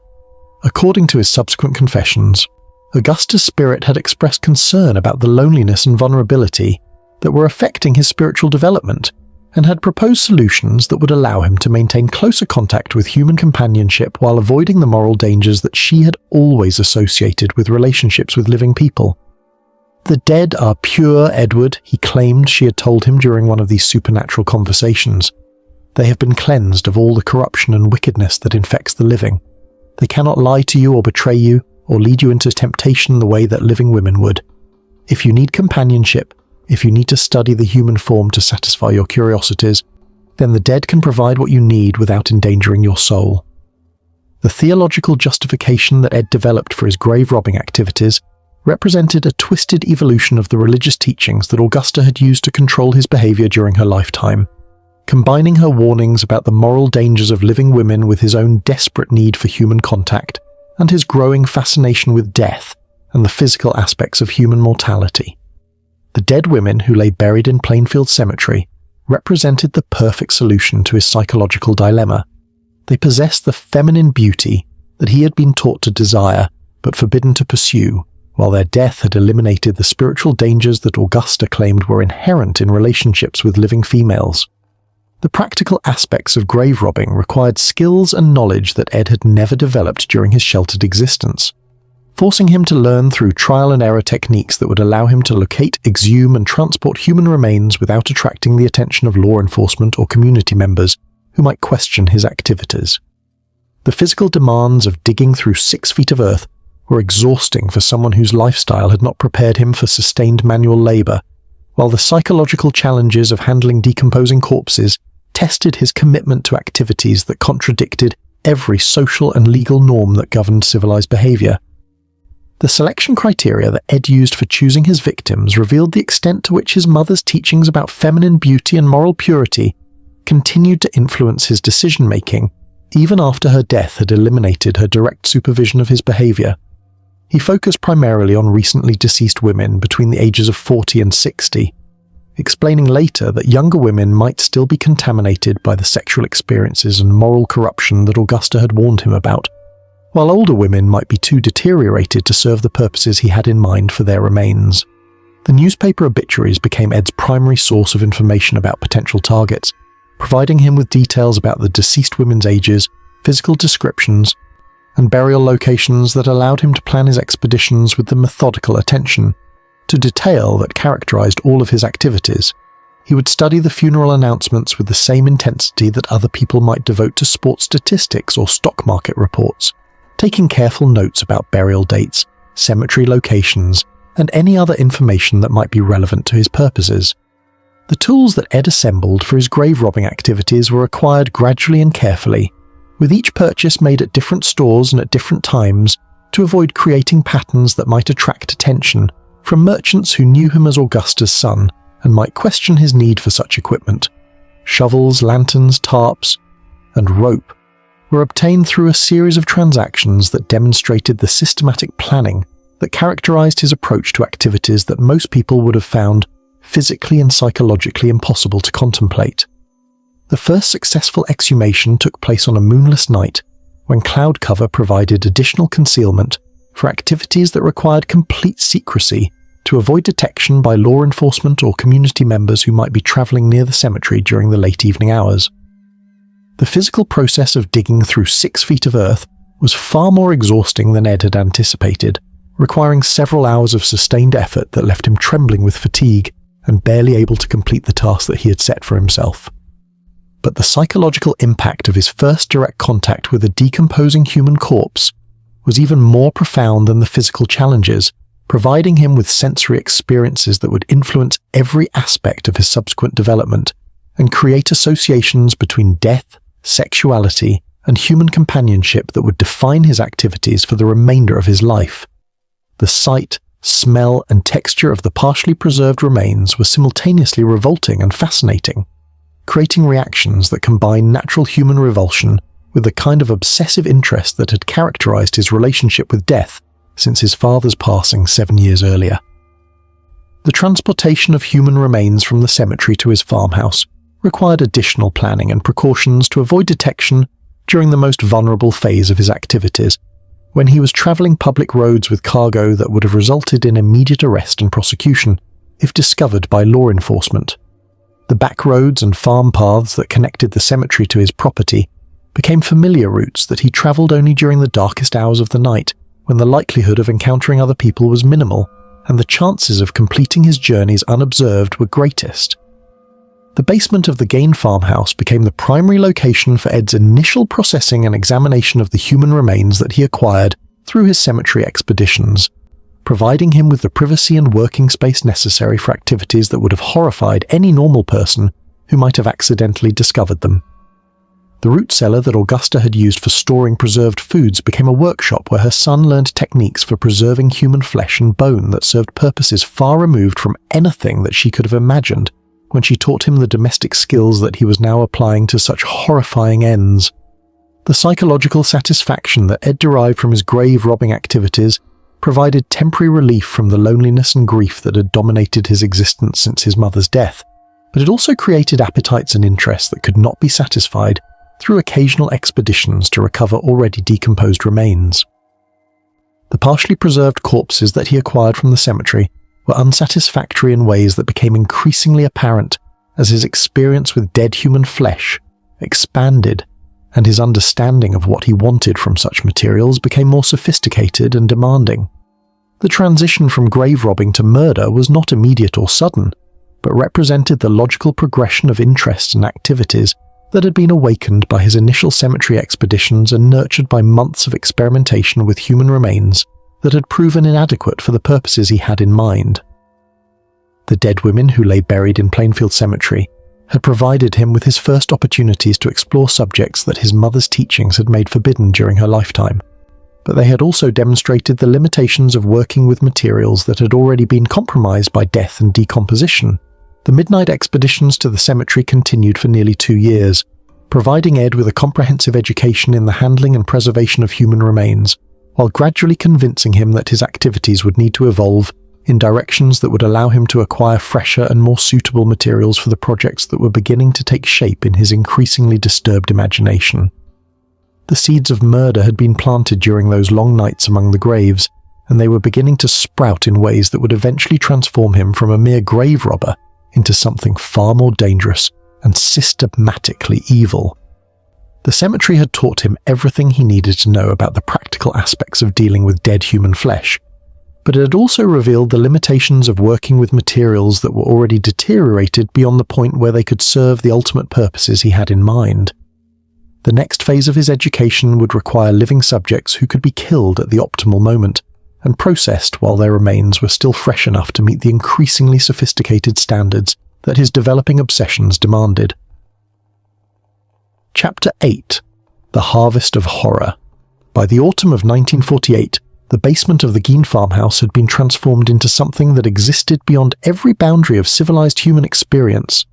Speaker 1: According to his subsequent confessions, Augusta's spirit had expressed concern about the loneliness and vulnerability that were affecting his spiritual development, and had proposed solutions that would allow him to maintain closer contact with human companionship while avoiding the moral dangers that she had always associated with relationships with living people. "The dead are pure, Edward," he claimed she had told him during one of these supernatural conversations. "They have been cleansed of all the corruption and wickedness that infects the living. They cannot lie to you or betray you, or lead you into temptation the way that living women would. If you need companionship, if you need to study the human form to satisfy your curiosities, then the dead can provide what you need without endangering your soul." The theological justification that Ed developed for his grave robbing activities represented a twisted evolution of the religious teachings that Augusta had used to control his behavior during her lifetime, combining her warnings about the moral dangers of living women with his own desperate need for human contact and his growing fascination with death and the physical aspects of human mortality. The dead women who lay buried in Plainfield Cemetery represented the perfect solution to his psychological dilemma. They possessed the feminine beauty that he had been taught to desire but forbidden to pursue, while their death had eliminated the spiritual dangers that Augusta claimed were inherent in relationships with living females. The practical aspects of grave robbing required skills and knowledge that Ed had never developed during his sheltered existence, forcing him to learn through trial and error techniques that would allow him to locate, exhume, and transport human remains without attracting the attention of law enforcement or community members who might question his activities. The physical demands of digging through 6 feet of earth were exhausting for someone whose lifestyle had not prepared him for sustained manual labor, while the psychological challenges of handling decomposing corpses tested his commitment to activities that contradicted every social and legal norm that governed civilized behavior. The selection criteria that Ed used for choosing his victims revealed the extent to which his mother's teachings about feminine beauty and moral purity continued to influence his decision-making, even after her death had eliminated her direct supervision of his behavior. He focused primarily on recently deceased women between the ages of 40 and 60, explaining later that younger women might still be contaminated by the sexual experiences and moral corruption that Augusta had warned him about, while older women might be too deteriorated to serve the purposes he had in mind for their remains. The newspaper obituaries became Ed's primary source of information about potential targets, providing him with details about the deceased women's ages, physical descriptions, and burial locations that allowed him to plan his expeditions with the methodical attention to detail that characterized all of his activities. He would study the funeral announcements with the same intensity that other people might devote to sports statistics or stock market reports, taking careful notes about burial dates, cemetery locations, and any other information that might be relevant to his purposes. The tools that Ed assembled for his grave robbing activities were acquired gradually and carefully, with each purchase made at different stores and at different times to avoid creating patterns that might attract attention from merchants who knew him as Augusta's son and might question his need for such equipment. Shovels, lanterns, tarps, and rope were obtained through a series of transactions that demonstrated the systematic planning that characterized his approach to activities that most people would have found physically and psychologically impossible to contemplate. The first successful exhumation took place on a moonless night when cloud cover provided additional concealment for activities that required complete secrecy to avoid detection by law enforcement or community members who might be traveling near the cemetery during the late evening hours. The physical process of digging through 6 feet of earth was far more exhausting than Ed had anticipated, requiring several hours of sustained effort that left him trembling with fatigue and barely able to complete the task that he had set for himself. But the psychological impact of his first direct contact with a decomposing human corpse was even more profound than the physical challenges, providing him with sensory experiences that would influence every aspect of his subsequent development and create associations between death, sexuality, and human companionship that would define his activities for the remainder of his life. The sight, smell, and texture of the partially preserved remains were simultaneously revolting and fascinating, creating reactions that combine natural human revulsion with the kind of obsessive interest that had characterized his relationship with death since his father's passing 7 years earlier. The transportation of human remains from the cemetery to his farmhouse required additional planning and precautions to avoid detection during the most vulnerable phase of his activities, when he was traveling public roads with cargo that would have resulted in immediate arrest and prosecution if discovered by law enforcement. The back roads and farm paths that connected the cemetery to his property became familiar routes that he traveled only during the darkest hours of the night, when the likelihood of encountering other people was minimal and the chances of completing his journeys unobserved were greatest. The basement of the Gein farmhouse became the primary location for Ed's initial processing and examination of the human remains that he acquired through his cemetery expeditions, providing him with the privacy and working space necessary for activities that would have horrified any normal person who might have accidentally discovered them. The root cellar that Augusta had used for storing preserved foods became a workshop where her son learned techniques for preserving human flesh and bone that served purposes far removed from anything that she could have imagined when she taught him the domestic skills that he was now applying to such horrifying ends. The psychological satisfaction that Ed derived from his grave robbing activities provided temporary relief from the loneliness and grief that had dominated his existence since his mother's death, but it also created appetites and interests that could not be satisfied through occasional expeditions to recover already decomposed remains. The partially preserved corpses that he acquired from the cemetery were unsatisfactory in ways that became increasingly apparent as his experience with dead human flesh expanded and his understanding of what he wanted from such materials became more sophisticated and demanding. The transition from grave robbing to murder was not immediate or sudden, but represented the logical progression of interests and activities that had been awakened by his initial cemetery expeditions and nurtured by months of experimentation with human remains that had proven inadequate for the purposes he had in mind. The dead women who lay buried in Plainfield Cemetery had provided him with his first opportunities to explore subjects that his mother's teachings had made forbidden during her lifetime, but they had also demonstrated the limitations of working with materials that had already been compromised by death and decomposition. The midnight expeditions to the cemetery continued for nearly 2 years, providing Ed with a comprehensive education in the handling and preservation of human remains, while gradually convincing him that his activities would need to evolve in directions that would allow him to acquire fresher and more suitable materials for the projects that were beginning to take shape in his increasingly disturbed imagination. The seeds of murder had been planted during those long nights among the graves, and they were beginning to sprout in ways that would eventually transform him from a mere grave robber into something far more dangerous and systematically evil. The cemetery had taught him everything he needed to know about the practical aspects of dealing with dead human flesh, but it had also revealed the limitations of working with materials that were already deteriorated beyond the point where they could serve the ultimate purposes he had in mind. The next phase of his education would require living subjects who could be killed at the optimal moment, and processed while their remains were still fresh enough to meet the increasingly sophisticated standards that his developing obsessions demanded. Chapter 8. The Harvest of Horror. By the autumn of 1948, the basement of the Gein farmhouse had been transformed into something that existed beyond every boundary of civilized human experience.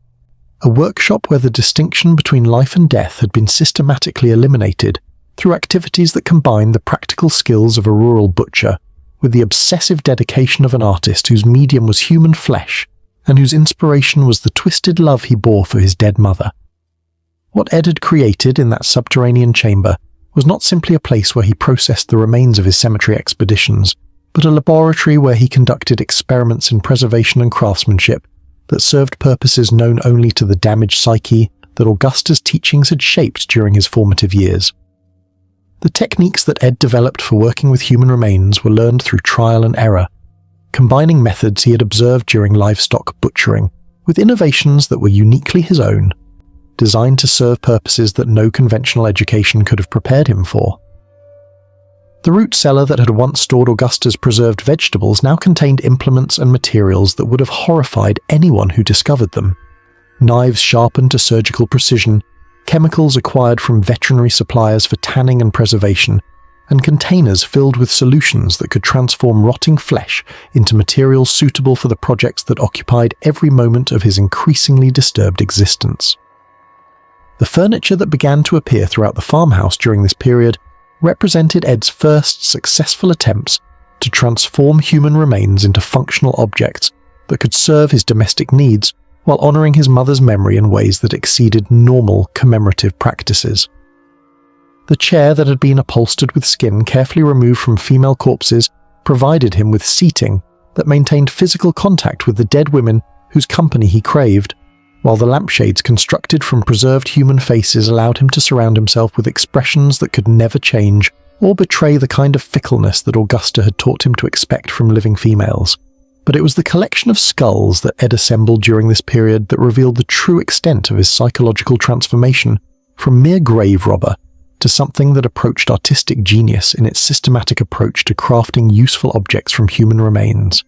Speaker 1: A workshop where the distinction between life and death had been systematically eliminated through activities that combined the practical skills of a rural butcher with the obsessive dedication of an artist whose medium was human flesh and whose inspiration was the twisted love he bore for his dead mother. What Ed had created in that subterranean chamber was not simply a place where he processed the remains of his cemetery expeditions, but a laboratory where he conducted experiments in preservation and craftsmanship that served purposes known only to the damaged psyche that Augusta's teachings had shaped during his formative years. The techniques that Ed developed for working with human remains were learned through trial and error, combining methods he had observed during livestock butchering with innovations that were uniquely his own, designed to serve purposes that no conventional education could have prepared him for. The root cellar that had once stored Augusta's preserved vegetables now contained implements and materials that would have horrified anyone who discovered them. Knives sharpened to surgical precision, chemicals acquired from veterinary suppliers for tanning and preservation, and containers filled with solutions that could transform rotting flesh into materials suitable for the projects that occupied every moment of his increasingly disturbed existence. The furniture that began to appear throughout the farmhouse during this period represented Ed's first successful attempts to transform human remains into functional objects that could serve his domestic needs while honoring his mother's memory in ways that exceeded normal commemorative practices. The chair that had been upholstered with skin carefully removed from female corpses provided him with seating that maintained physical contact with the dead women whose company he craved, while the lampshades constructed from preserved human faces allowed him to surround himself with expressions that could never change or betray the kind of fickleness that Augusta had taught him to expect from living females. But it was the collection of skulls that Ed assembled during this period that revealed the true extent of his psychological transformation from mere grave robber to something that approached artistic genius in its systematic approach to crafting useful objects from human remains.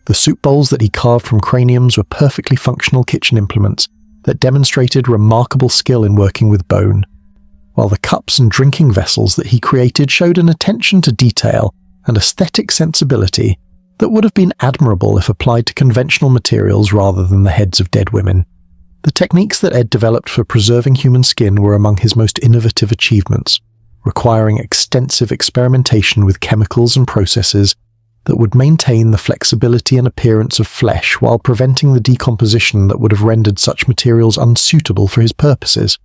Speaker 1: The soup bowls that he carved from craniums were perfectly functional kitchen implements that demonstrated remarkable skill in working with bone, while the cups and drinking vessels that he created showed an attention to detail and aesthetic sensibility that would have been admirable if applied to conventional materials rather than the heads of dead women. The techniques that Ed developed for preserving human skin were among his most innovative achievements, requiring extensive experimentation with chemicals and processes that would maintain the flexibility and appearance of flesh while preventing the decomposition that would have rendered such materials unsuitable for his purposes.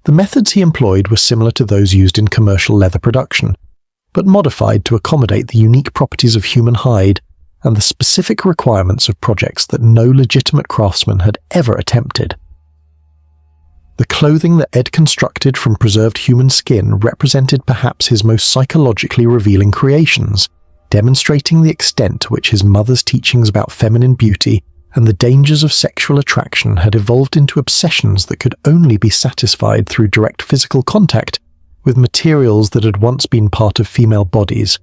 Speaker 1: The methods he employed were similar to those used in commercial leather production, but modified to accommodate the unique properties of human hide and the specific requirements of projects that no legitimate craftsman had ever attempted. The clothing that Ed constructed from preserved human skin represented perhaps his most psychologically revealing creations, demonstrating the extent to which his mother's teachings about feminine beauty and the dangers of sexual attraction had evolved into obsessions that could only be satisfied through direct physical contact with materials that had once been part of female bodies.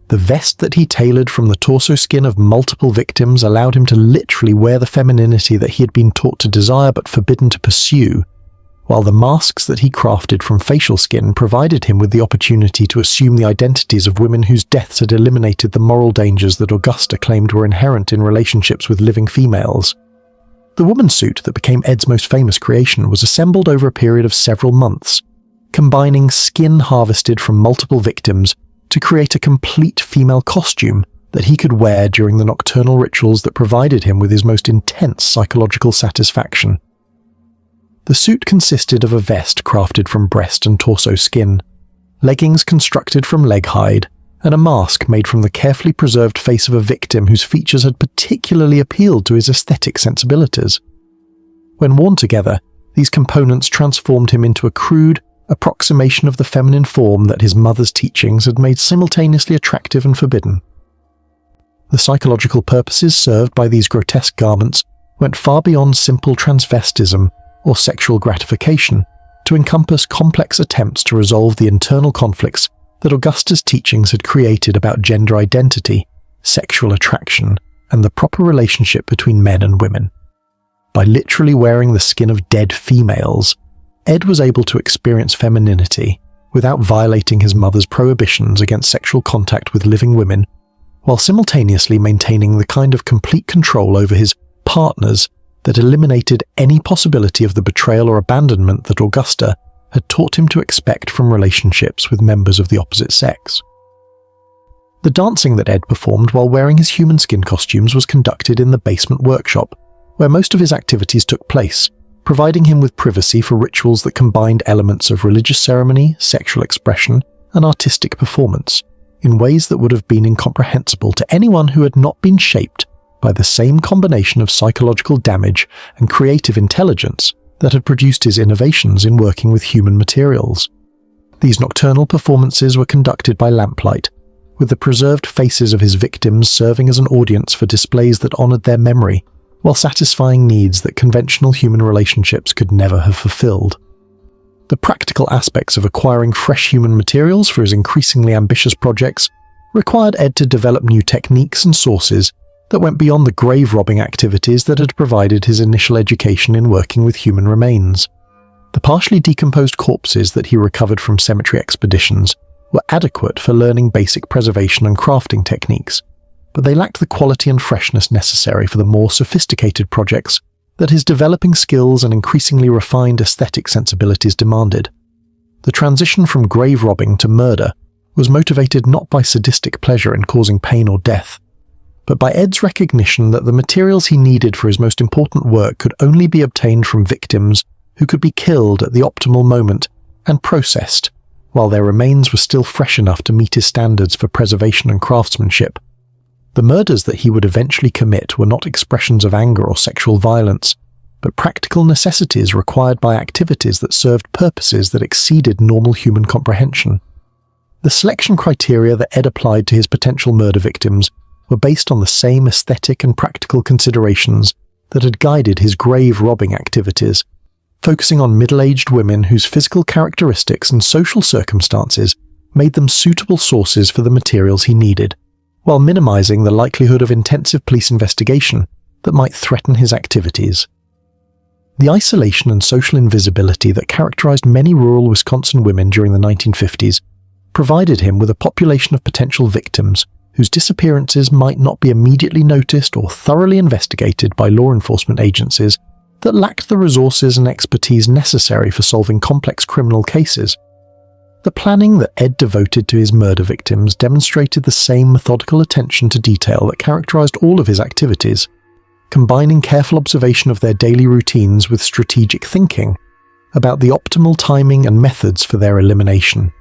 Speaker 1: The vest that he tailored from the torso skin of multiple victims allowed him to literally wear the femininity that he had been taught to desire but forbidden to pursue, while the masks that he crafted from facial skin provided him with the opportunity to assume the identities of women whose deaths had eliminated the moral dangers that Augusta claimed were inherent in relationships with living females. The woman suit that became Ed's most famous creation was assembled over a period of several months, combining skin harvested from multiple victims to create a complete female costume that he could wear during the nocturnal rituals that provided him with his most intense psychological satisfaction. The suit consisted of a vest crafted from breast and torso skin, leggings constructed from leg hide, and a mask made from the carefully preserved face of a victim whose features had particularly appealed to his aesthetic sensibilities. When worn together, these components transformed him into a crude approximation of the feminine form that his mother's teachings had made simultaneously attractive and forbidden. The psychological purposes served by these grotesque garments went far beyond simple transvestism or sexual gratification to encompass complex attempts to resolve the internal conflicts that Augusta's teachings had created about gender identity, sexual attraction, and the proper relationship between men and women. By literally wearing the skin of dead females, Ed was able to experience femininity without violating his mother's prohibitions against sexual contact with living women, while simultaneously maintaining the kind of complete control over his partners that eliminated any possibility of the betrayal or abandonment that Augusta had taught him to expect from relationships with members of the opposite sex. The dancing that Ed performed while wearing his human skin costumes was conducted in the basement workshop, where most of his activities took place, providing him with privacy for rituals that combined elements of religious ceremony, sexual expression, and artistic performance, in ways that would have been incomprehensible to anyone who had not been shaped by the same combination of psychological damage and creative intelligence that had produced his innovations in working with human materials. These nocturnal performances were conducted by lamplight, with the preserved faces of his victims serving as an audience for displays that honored their memory, while satisfying needs that conventional human relationships could never have fulfilled. The practical aspects of acquiring fresh human materials for his increasingly ambitious projects required Ed to develop new techniques and sources that went beyond the grave-robbing activities that had provided his initial education in working with human remains. The partially decomposed corpses that he recovered from cemetery expeditions were adequate for learning basic preservation and crafting techniques, but they lacked the quality and freshness necessary for the more sophisticated projects that his developing skills and increasingly refined aesthetic sensibilities demanded. The transition from grave robbing to murder was motivated not by sadistic pleasure in causing pain or death, but by Ed's recognition that the materials he needed for his most important work could only be obtained from victims who could be killed at the optimal moment and processed, while their remains were still fresh enough to meet his standards for preservation and craftsmanship. The murders that he would eventually commit were not expressions of anger or sexual violence, but practical necessities required by activities that served purposes that exceeded normal human comprehension. The selection criteria that Ed applied to his potential murder victims were based on the same aesthetic and practical considerations that had guided his grave-robbing activities, focusing on middle-aged women whose physical characteristics and social circumstances made them suitable sources for the materials he needed, while minimizing the likelihood of intensive police investigation that might threaten his activities. The isolation and social invisibility that characterized many rural Wisconsin women during the 1950s provided him with a population of potential victims whose disappearances might not be immediately noticed or thoroughly investigated by law enforcement agencies that lacked the resources and expertise necessary for solving complex criminal cases. The planning that Ed devoted to his murder victims demonstrated the same methodical attention to detail that characterized all of his activities, combining careful observation of their daily routines with strategic thinking about the optimal timing and methods for their elimination.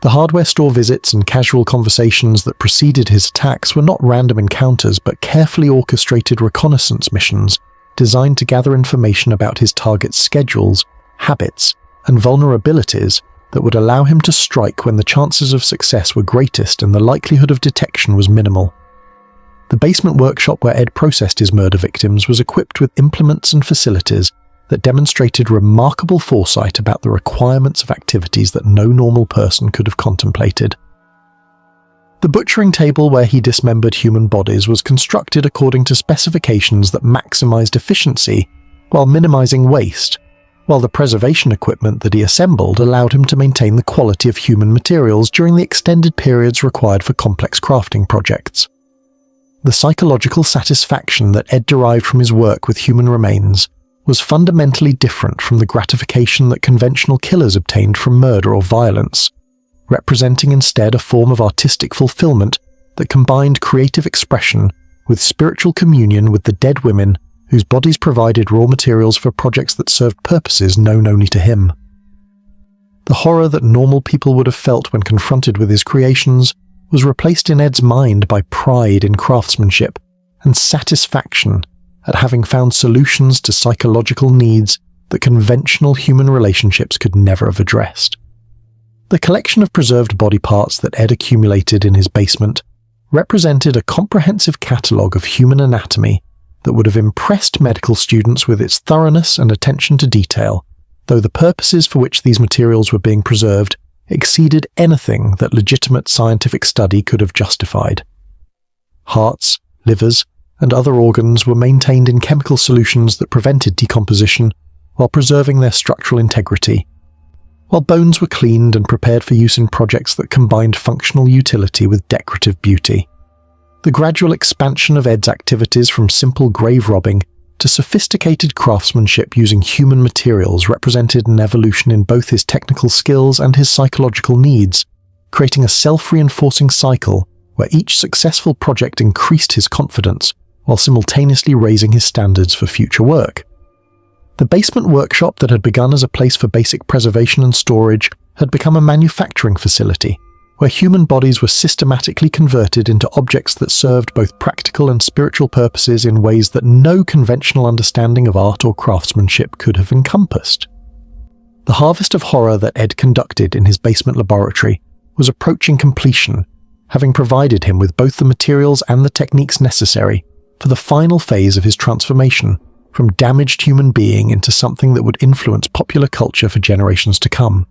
Speaker 1: The hardware store visits and casual conversations that preceded his attacks were not random encounters but carefully orchestrated reconnaissance missions designed to gather information about his target's schedules, habits, and vulnerabilities that would allow him to strike when the chances of success were greatest and the likelihood of detection was minimal. The basement workshop where Ed processed his murder victims was equipped with implements and facilities that demonstrated remarkable foresight about the requirements of activities that no normal person could have contemplated. The butchering table where he dismembered human bodies was constructed according to specifications that maximized efficiency while minimizing waste, while the preservation equipment that he assembled allowed him to maintain the quality of human materials during the extended periods required for complex crafting projects. The psychological satisfaction that Ed derived from his work with human remains was fundamentally different from the gratification that conventional killers obtained from murder or violence, representing instead a form of artistic fulfillment that combined creative expression with spiritual communion with the dead women whose bodies provided raw materials for projects that served purposes known only to him. The horror that normal people would have felt when confronted with his creations was replaced in Ed's mind by pride in craftsmanship and satisfaction at having found solutions to psychological needs that conventional human relationships could never have addressed. The collection of preserved body parts that Ed accumulated in his basement represented a comprehensive catalogue of human anatomy that would have impressed medical students with its thoroughness and attention to detail, though the purposes for which these materials were being preserved exceeded anything that legitimate scientific study could have justified. Hearts, livers, and other organs were maintained in chemical solutions that prevented decomposition while preserving their structural integrity, while bones were cleaned and prepared for use in projects that combined functional utility with decorative beauty. The gradual expansion of Ed's activities from simple grave robbing to sophisticated craftsmanship using human materials represented an evolution in both his technical skills and his psychological needs, creating a self-reinforcing cycle where each successful project increased his confidence while simultaneously raising his standards for future work. The basement workshop that had begun as a place for basic preservation and storage had become a manufacturing facility, where human bodies were systematically converted into objects that served both practical and spiritual purposes in ways that no conventional understanding of art or craftsmanship could have encompassed. The harvest of horror that Ed conducted in his basement laboratory was approaching completion, having provided him with both the materials and the techniques necessary for the final phase of his transformation from damaged human being into something that would influence popular culture for generations to come.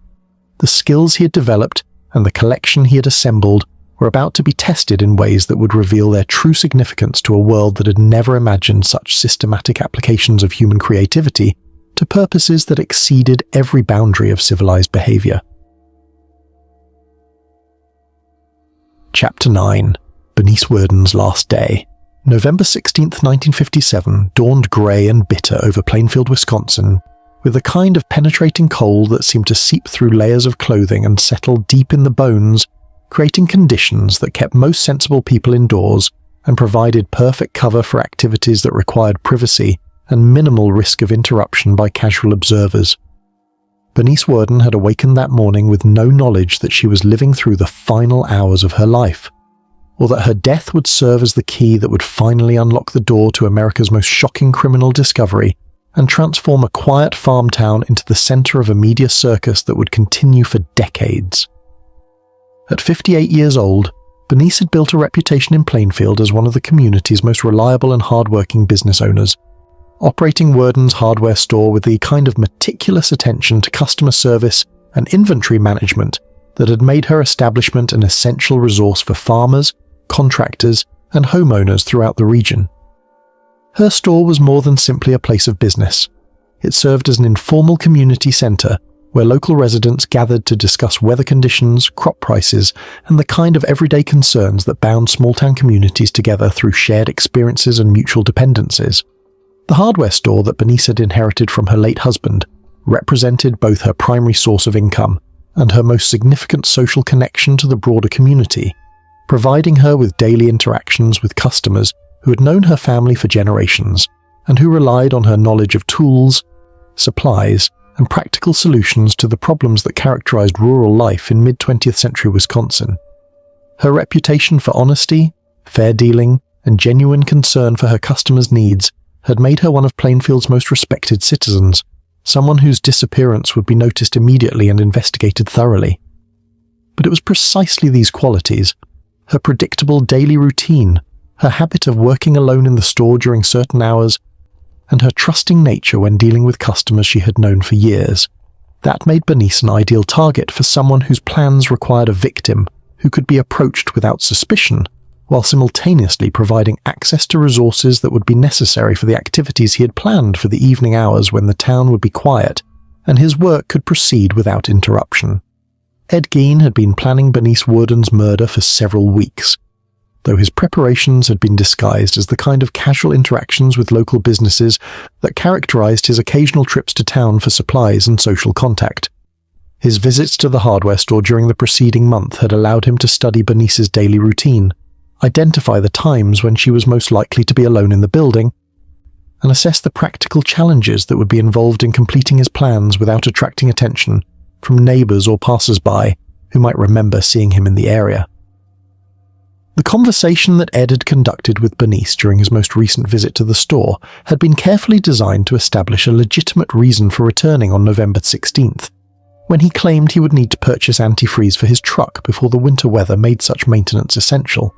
Speaker 1: The skills he had developed and the collection he had assembled were about to be tested in ways that would reveal their true significance to a world that had never imagined such systematic applications of human creativity to purposes that exceeded every boundary of civilized behavior. Chapter 9. Bernice Worden's Last Day. November 16, 1957 dawned grey and bitter over Plainfield, Wisconsin, with a kind of penetrating cold that seemed to seep through layers of clothing and settle deep in the bones, creating conditions that kept most sensible people indoors and provided perfect cover for activities that required privacy and minimal risk of interruption by casual observers. Bernice Worden had awakened that morning with no knowledge that she was living through the final hours of her life, or that her death would serve as the key that would finally unlock the door to America's most shocking criminal discovery and transform a quiet farm town into the center of a media circus that would continue for decades. At 58 years old, Bernice had built a reputation in Plainfield as one of the community's most reliable and hard-working business owners, operating Worden's hardware store with the kind of meticulous attention to customer service and inventory management that had made her establishment an essential resource for farmers, contractors, and homeowners throughout the region. Her store was more than simply a place of business. It served as an informal community center where local residents gathered to discuss weather conditions, crop prices, and the kind of everyday concerns that bound small-town communities together through shared experiences and mutual dependencies. The hardware store that Bernice had inherited from her late husband represented both her primary source of income and her most significant social connection to the broader community, providing her with daily interactions with customers who had known her family for generations and who relied on her knowledge of tools, supplies, and practical solutions to the problems that characterized rural life in mid-20th century Wisconsin. Her reputation for honesty, fair dealing, and genuine concern for her customers' needs had made her one of Plainfield's most respected citizens, someone whose disappearance would be noticed immediately and investigated thoroughly. But it was precisely these qualities, her predictable daily routine, her habit of working alone in the store during certain hours, and her trusting nature when dealing with customers she had known for years, that made Bernice an ideal target for someone whose plans required a victim who could be approached without suspicion, while simultaneously providing access to resources that would be necessary for the activities he had planned for the evening hours when the town would be quiet and his work could proceed without interruption. Ed Gein had been planning Bernice Worden's murder for several weeks, though his preparations had been disguised as the kind of casual interactions with local businesses that characterized his occasional trips to town for supplies and social contact. His visits to the hardware store during the preceding month had allowed him to study Bernice's daily routine, identify the times when she was most likely to be alone in the building, and assess the practical challenges that would be involved in completing his plans without attracting attention from neighbors or passers-by who might remember seeing him in the area. The conversation that Ed had conducted with Bernice during his most recent visit to the store had been carefully designed to establish a legitimate reason for returning on November 16th, when he claimed he would need to purchase antifreeze for his truck before the winter weather made such maintenance essential.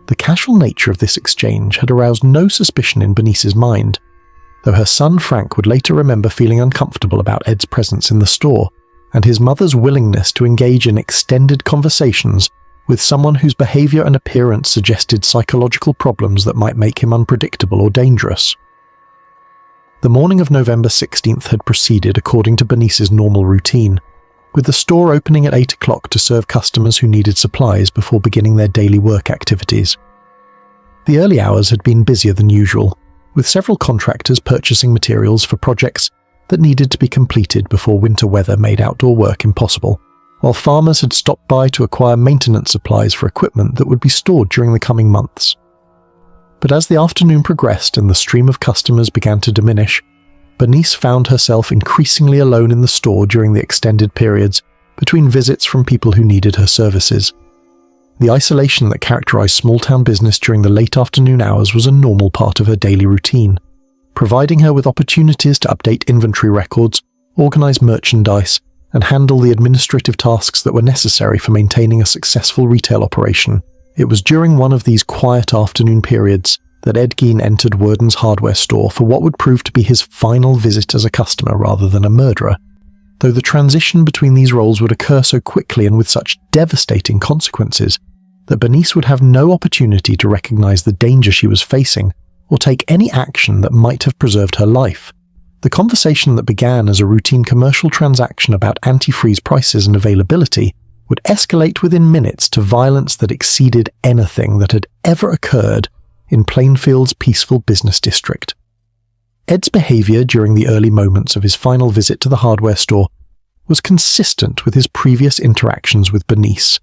Speaker 1: The casual nature of this exchange had aroused no suspicion in Bernice's mind, though her son Frank would later remember feeling uncomfortable about Ed's presence in the store and his mother's willingness to engage in extended conversations with someone whose behavior and appearance suggested psychological problems that might make him unpredictable or dangerous. The morning of November 16th had proceeded according to Bernice's normal routine, with the store opening at 8 o'clock to serve customers who needed supplies before beginning their daily work activities. The early hours had been busier than usual, with several contractors purchasing materials for projects that needed to be completed before winter weather made outdoor work impossible, while farmers had stopped by to acquire maintenance supplies for equipment that would be stored during the coming months. But as the afternoon progressed and the stream of customers began to diminish, Bernice found herself increasingly alone in the store during the extended periods between visits from people who needed her services. The isolation that characterized small-town business during the late afternoon hours was a normal part of her daily routine, providing her with opportunities to update inventory records, organize merchandise, and handle the administrative tasks that were necessary for maintaining a successful retail operation. It was during one of these quiet afternoon periods that Ed Gein entered Worden's hardware store for what would prove to be his final visit as a customer rather than a murderer, though the transition between these roles would occur so quickly and with such devastating consequences that Bernice would have no opportunity to recognize the danger she was facing or take any action that might have preserved her life. The conversation that began as a routine commercial transaction about antifreeze prices and availability would escalate within minutes to violence that exceeded anything that had ever occurred in Plainfield's peaceful business district. Ed's behavior during the early moments of his final visit to the hardware store was consistent with his previous interactions with Bernice,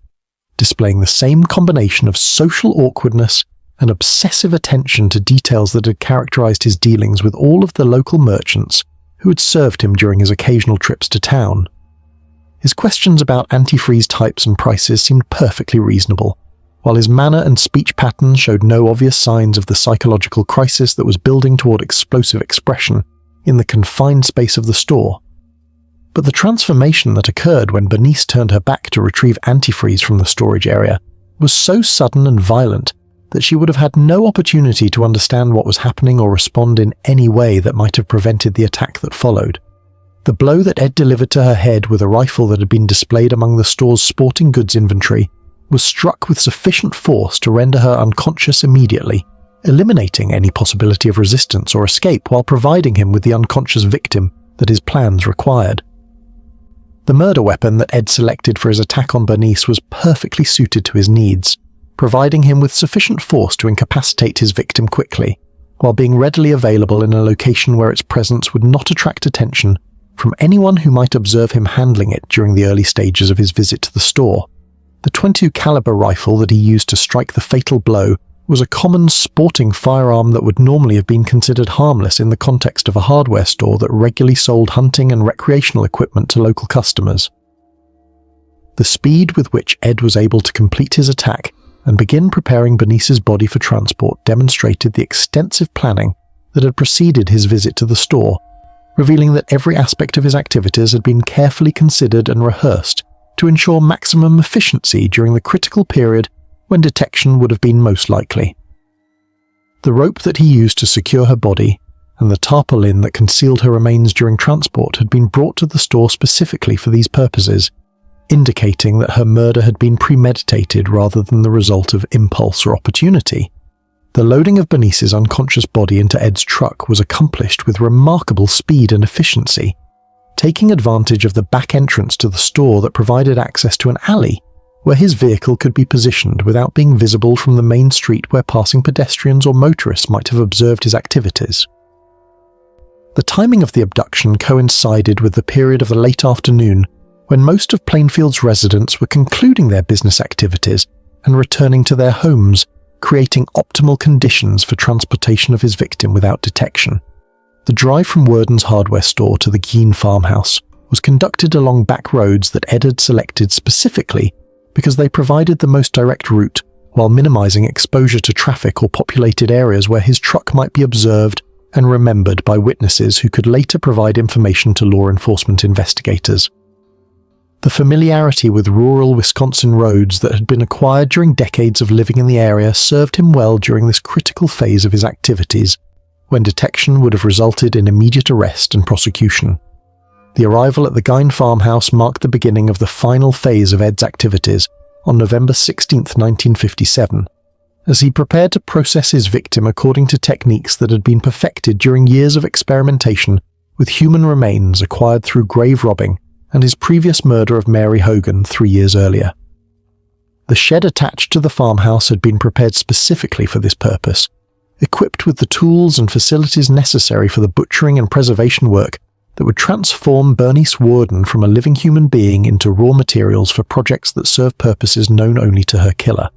Speaker 1: displaying the same combination of social awkwardness and obsessive attention to details that had characterized his dealings with all of the local merchants who had served him during his occasional trips to town. His questions about antifreeze types and prices seemed perfectly reasonable, while his manner and speech patterns showed no obvious signs of the psychological crisis that was building toward explosive expression in the confined space of the store. But the transformation that occurred when Bernice turned her back to retrieve antifreeze from the storage area was so sudden and violent that she would have had no opportunity to understand what was happening or respond in any way that might have prevented the attack that followed. The blow that Ed delivered to her head with a rifle that had been displayed among the store's sporting goods inventory was struck with sufficient force to render her unconscious immediately, eliminating any possibility of resistance or escape while providing him with the unconscious victim that his plans required. The murder weapon that Ed selected for his attack on Bernice was perfectly suited to his needs, providing him with sufficient force to incapacitate his victim quickly, while being readily available in a location where its presence would not attract attention from anyone who might observe him handling it during the early stages of his visit to the store. The .22 caliber rifle that he used to strike the fatal blow was a common sporting firearm that would normally have been considered harmless in the context of a hardware store that regularly sold hunting and recreational equipment to local customers. The speed with which Ed was able to complete his attack and begin preparing Bernice's body for transport demonstrated the extensive planning that had preceded his visit to the store, revealing that every aspect of his activities had been carefully considered and rehearsed to ensure maximum efficiency during the critical period when detection would have been most likely. The rope that he used to secure her body and the tarpaulin that concealed her remains during transport had been brought to the store specifically for these purposes, indicating that her murder had been premeditated rather than the result of impulse or opportunity. The loading of Bernice's unconscious body into Ed's truck was accomplished with remarkable speed and efficiency, taking advantage of the back entrance to the store that provided access to an alley where his vehicle could be positioned without being visible from the main street where passing pedestrians or motorists might have observed his activities. The timing of the abduction coincided with the period of the late afternoon when most of Plainfield's residents were concluding their business activities and returning to their homes, creating optimal conditions for transportation of his victim without detection. The drive from Worden's hardware store to the Gein farmhouse was conducted along back roads that Ed had selected specifically because they provided the most direct route while minimizing exposure to traffic or populated areas where his truck might be observed and remembered by witnesses who could later provide information to law enforcement investigators. The familiarity with rural Wisconsin roads that had been acquired during decades of living in the area served him well during this critical phase of his activities, when detection would have resulted in immediate arrest and prosecution. The arrival at the Gein farmhouse marked the beginning of the final phase of Ed's activities on November 16, 1957, as he prepared to process his victim according to techniques that had been perfected during years of experimentation with human remains acquired through grave robbing and his previous murder of Mary Hogan 3 years earlier. The shed attached to the farmhouse had been prepared specifically for this purpose, equipped with the tools and facilities necessary for the butchering and preservation work that would transform Bernice Worden from a living human being into raw materials for projects that serve purposes known only to her killer.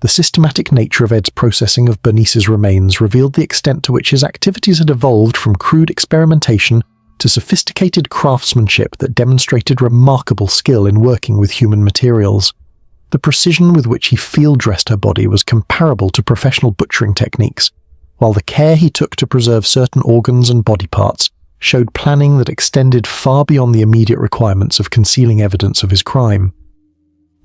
Speaker 1: The systematic nature of Ed's processing of Bernice's remains revealed the extent to which his activities had evolved from crude experimentation to sophisticated craftsmanship that demonstrated remarkable skill in working with human materials. The precision with which he field-dressed her body was comparable to professional butchering techniques, while the care he took to preserve certain organs and body parts showed planning that extended far beyond the immediate requirements of concealing evidence of his crime.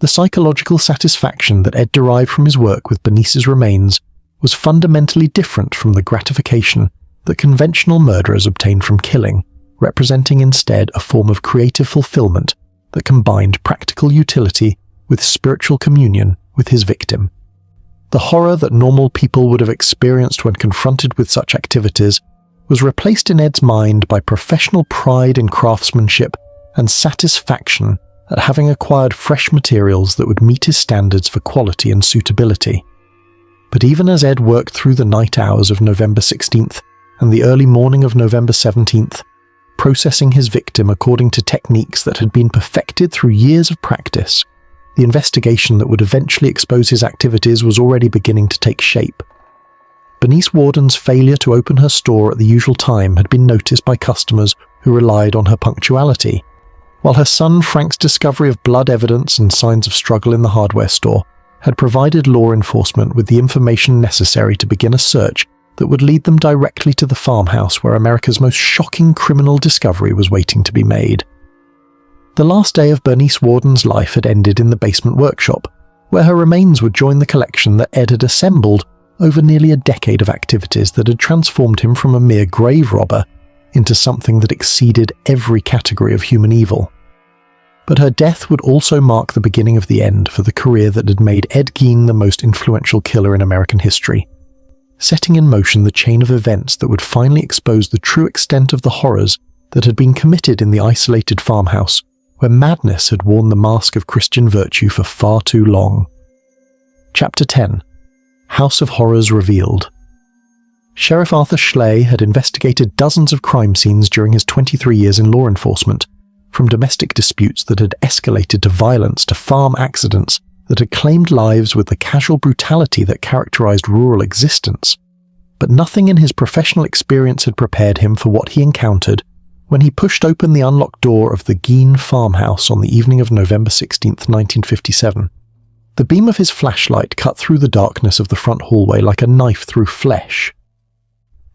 Speaker 1: The psychological satisfaction that Ed derived from his work with Bernice's remains was fundamentally different from the gratification that conventional murderers obtained from killing, representing instead a form of creative fulfillment that combined practical utility with spiritual communion with his victim. The horror that normal people would have experienced when confronted with such activities was replaced in Ed's mind by professional pride in craftsmanship and satisfaction at having acquired fresh materials that would meet his standards for quality and suitability. But even as Ed worked through the night hours of November 16th and the early morning of November 17th, processing his victim according to techniques that had been perfected through years of practice, the investigation that would eventually expose his activities was already beginning to take shape. Bernice Worden's failure to open her store at the usual time had been noticed by customers who relied on her punctuality, while her son Frank's discovery of blood evidence and signs of struggle in the hardware store had provided law enforcement with the information necessary to begin a search that would lead them directly to the farmhouse where America's most shocking criminal discovery was waiting to be made. The last day of Bernice Worden's life had ended in the basement workshop, where her remains would join the collection that Ed had assembled over nearly a decade of activities that had transformed him from a mere grave robber into something that exceeded every category of human evil. But her death would also mark the beginning of the end for the career that had made Ed Gein the most influential killer in American history, setting in motion the chain of events that would finally expose the true extent of the horrors that had been committed in the isolated farmhouse where madness had worn the mask of Christian virtue for far too long. Chapter 10. House of Horrors Revealed. Sheriff Arthur Schley had investigated dozens of crime scenes during his 23 years in law enforcement, from domestic disputes that had escalated to violence to farm accidents that had claimed lives with the casual brutality that characterized rural existence. But nothing in his professional experience had prepared him for what he encountered when he pushed open the unlocked door of the Gein farmhouse on the evening of November 16, 1957. The beam of his flashlight cut through the darkness of the front hallway like a knife through flesh,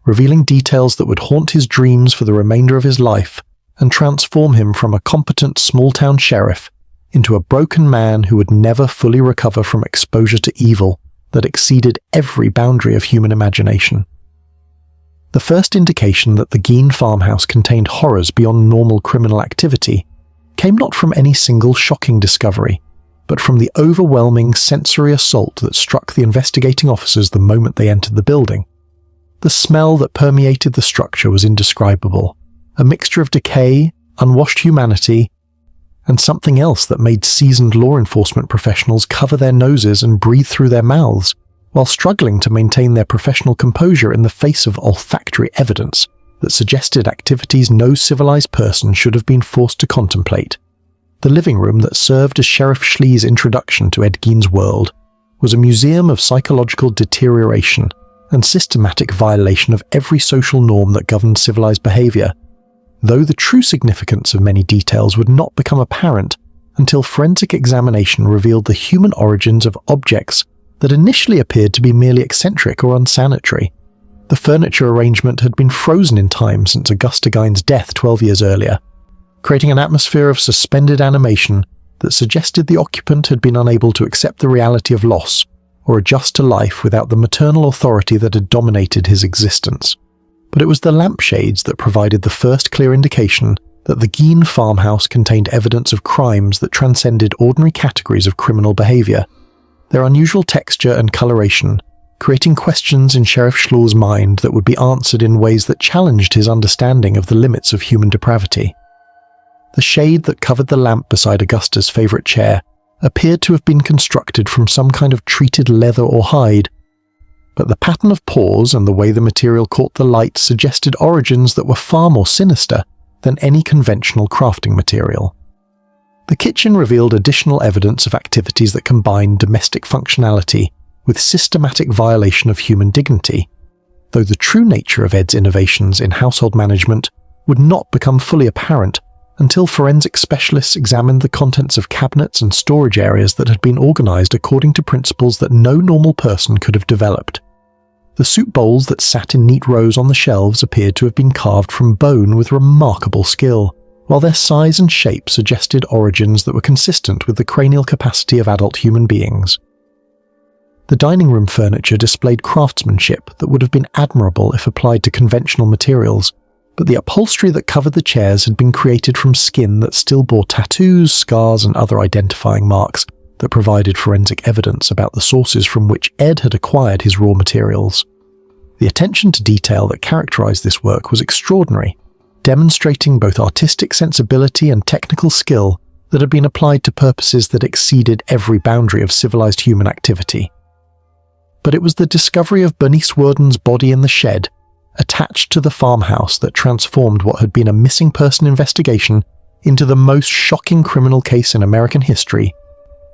Speaker 1: revealing details that would haunt his dreams for the remainder of his life and transform him from a competent small-town sheriff into a broken man who would never fully recover from exposure to evil that exceeded every boundary of human imagination. The first indication that the Gein farmhouse contained horrors beyond normal criminal activity came not from any single shocking discovery, but from the overwhelming sensory assault that struck the investigating officers the moment they entered the building. The smell that permeated the structure was indescribable, a mixture of decay, unwashed humanity, and something else that made seasoned law enforcement professionals cover their noses and breathe through their mouths, while struggling to maintain their professional composure in the face of olfactory evidence that suggested activities no civilized person should have been forced to contemplate. The living room that served as Sheriff Schley's introduction to Ed Gein's world was a museum of psychological deterioration and systematic violation of every social norm that governed civilized behavior, though the true significance of many details would not become apparent until forensic examination revealed the human origins of objects that initially appeared to be merely eccentric or unsanitary. The furniture arrangement had been frozen in time since Augusta Gein's death 12 years earlier, creating an atmosphere of suspended animation that suggested the occupant had been unable to accept the reality of loss or adjust to life without the maternal authority that had dominated his existence. but it was the lampshades that provided the first clear indication that the Gein farmhouse contained evidence of crimes that transcended ordinary categories of criminal behavior. Their unusual texture and coloration, creating questions in Sheriff Schlaw's mind that would be answered in ways that challenged his understanding of the limits of human depravity. The shade that covered the lamp beside Augusta's favourite chair appeared to have been constructed from some kind of treated leather or hide, but the pattern of pores and the way the material caught the light suggested origins that were far more sinister than any conventional crafting material. The kitchen revealed additional evidence of activities that combined domestic functionality with systematic violation of human dignity, though the true nature of Ed's innovations in household management would not become fully apparent until forensic specialists examined the contents of cabinets and storage areas that had been organized according to principles that no normal person could have developed. The soup bowls that sat in neat rows on the shelves appeared to have been carved from bone with remarkable skill, while their size and shape suggested origins that were consistent with the cranial capacity of adult human beings. The dining room furniture displayed craftsmanship that would have been admirable if applied to conventional materials, but the upholstery that covered the chairs had been created from skin that still bore tattoos, scars, and other identifying marks that provided forensic evidence about the sources from which Ed had acquired his raw materials. The attention to detail that characterized this work was extraordinary, demonstrating both artistic sensibility and technical skill that had been applied to purposes that exceeded every boundary of civilized human activity. But it was the discovery of Bernice Worden's body in the shed, attached to the farmhouse, that transformed what had been a missing person investigation into the most shocking criminal case in American history,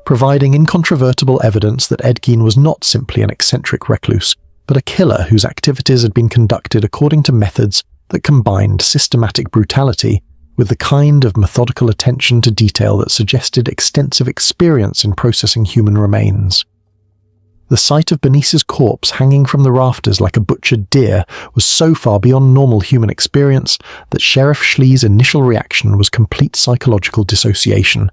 Speaker 1: providing incontrovertible evidence that Ed Gein was not simply an eccentric recluse, but a killer whose activities had been conducted according to methods that combined systematic brutality with the kind of methodical attention to detail that suggested extensive experience in processing human remains. The sight of Bernice's corpse hanging from the rafters like a butchered deer was so far beyond normal human experience that Sheriff Schley's initial reaction was complete psychological dissociation,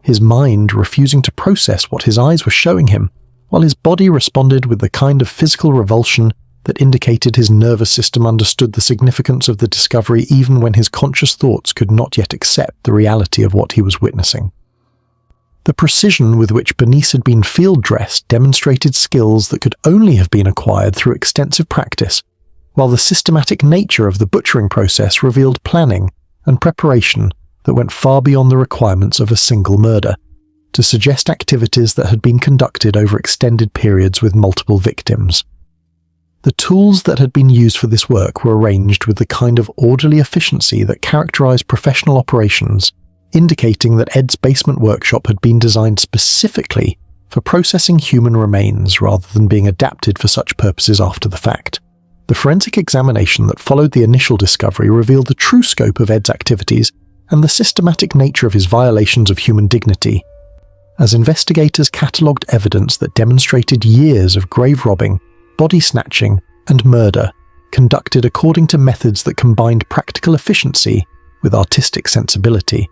Speaker 1: his mind refusing to process what his eyes were showing him, while his body responded with the kind of physical revulsion that indicated his nervous system understood the significance of the discovery even when his conscious thoughts could not yet accept the reality of what he was witnessing. The precision with which Bernice had been field-dressed demonstrated skills that could only have been acquired through extensive practice, while the systematic nature of the butchering process revealed planning and preparation that went far beyond the requirements of a single murder, to suggest activities that had been conducted over extended periods with multiple victims. The tools that had been used for this work were arranged with the kind of orderly efficiency that characterized professional operations, indicating that Ed's basement workshop had been designed specifically for processing human remains rather than being adapted for such purposes after the fact. The forensic examination that followed the initial discovery revealed the true scope of Ed's activities and the systematic nature of his violations of human dignity, as investigators catalogued evidence that demonstrated years of grave robbing, body snatching, and murder, conducted according to methods that combined practical efficiency with artistic sensibility.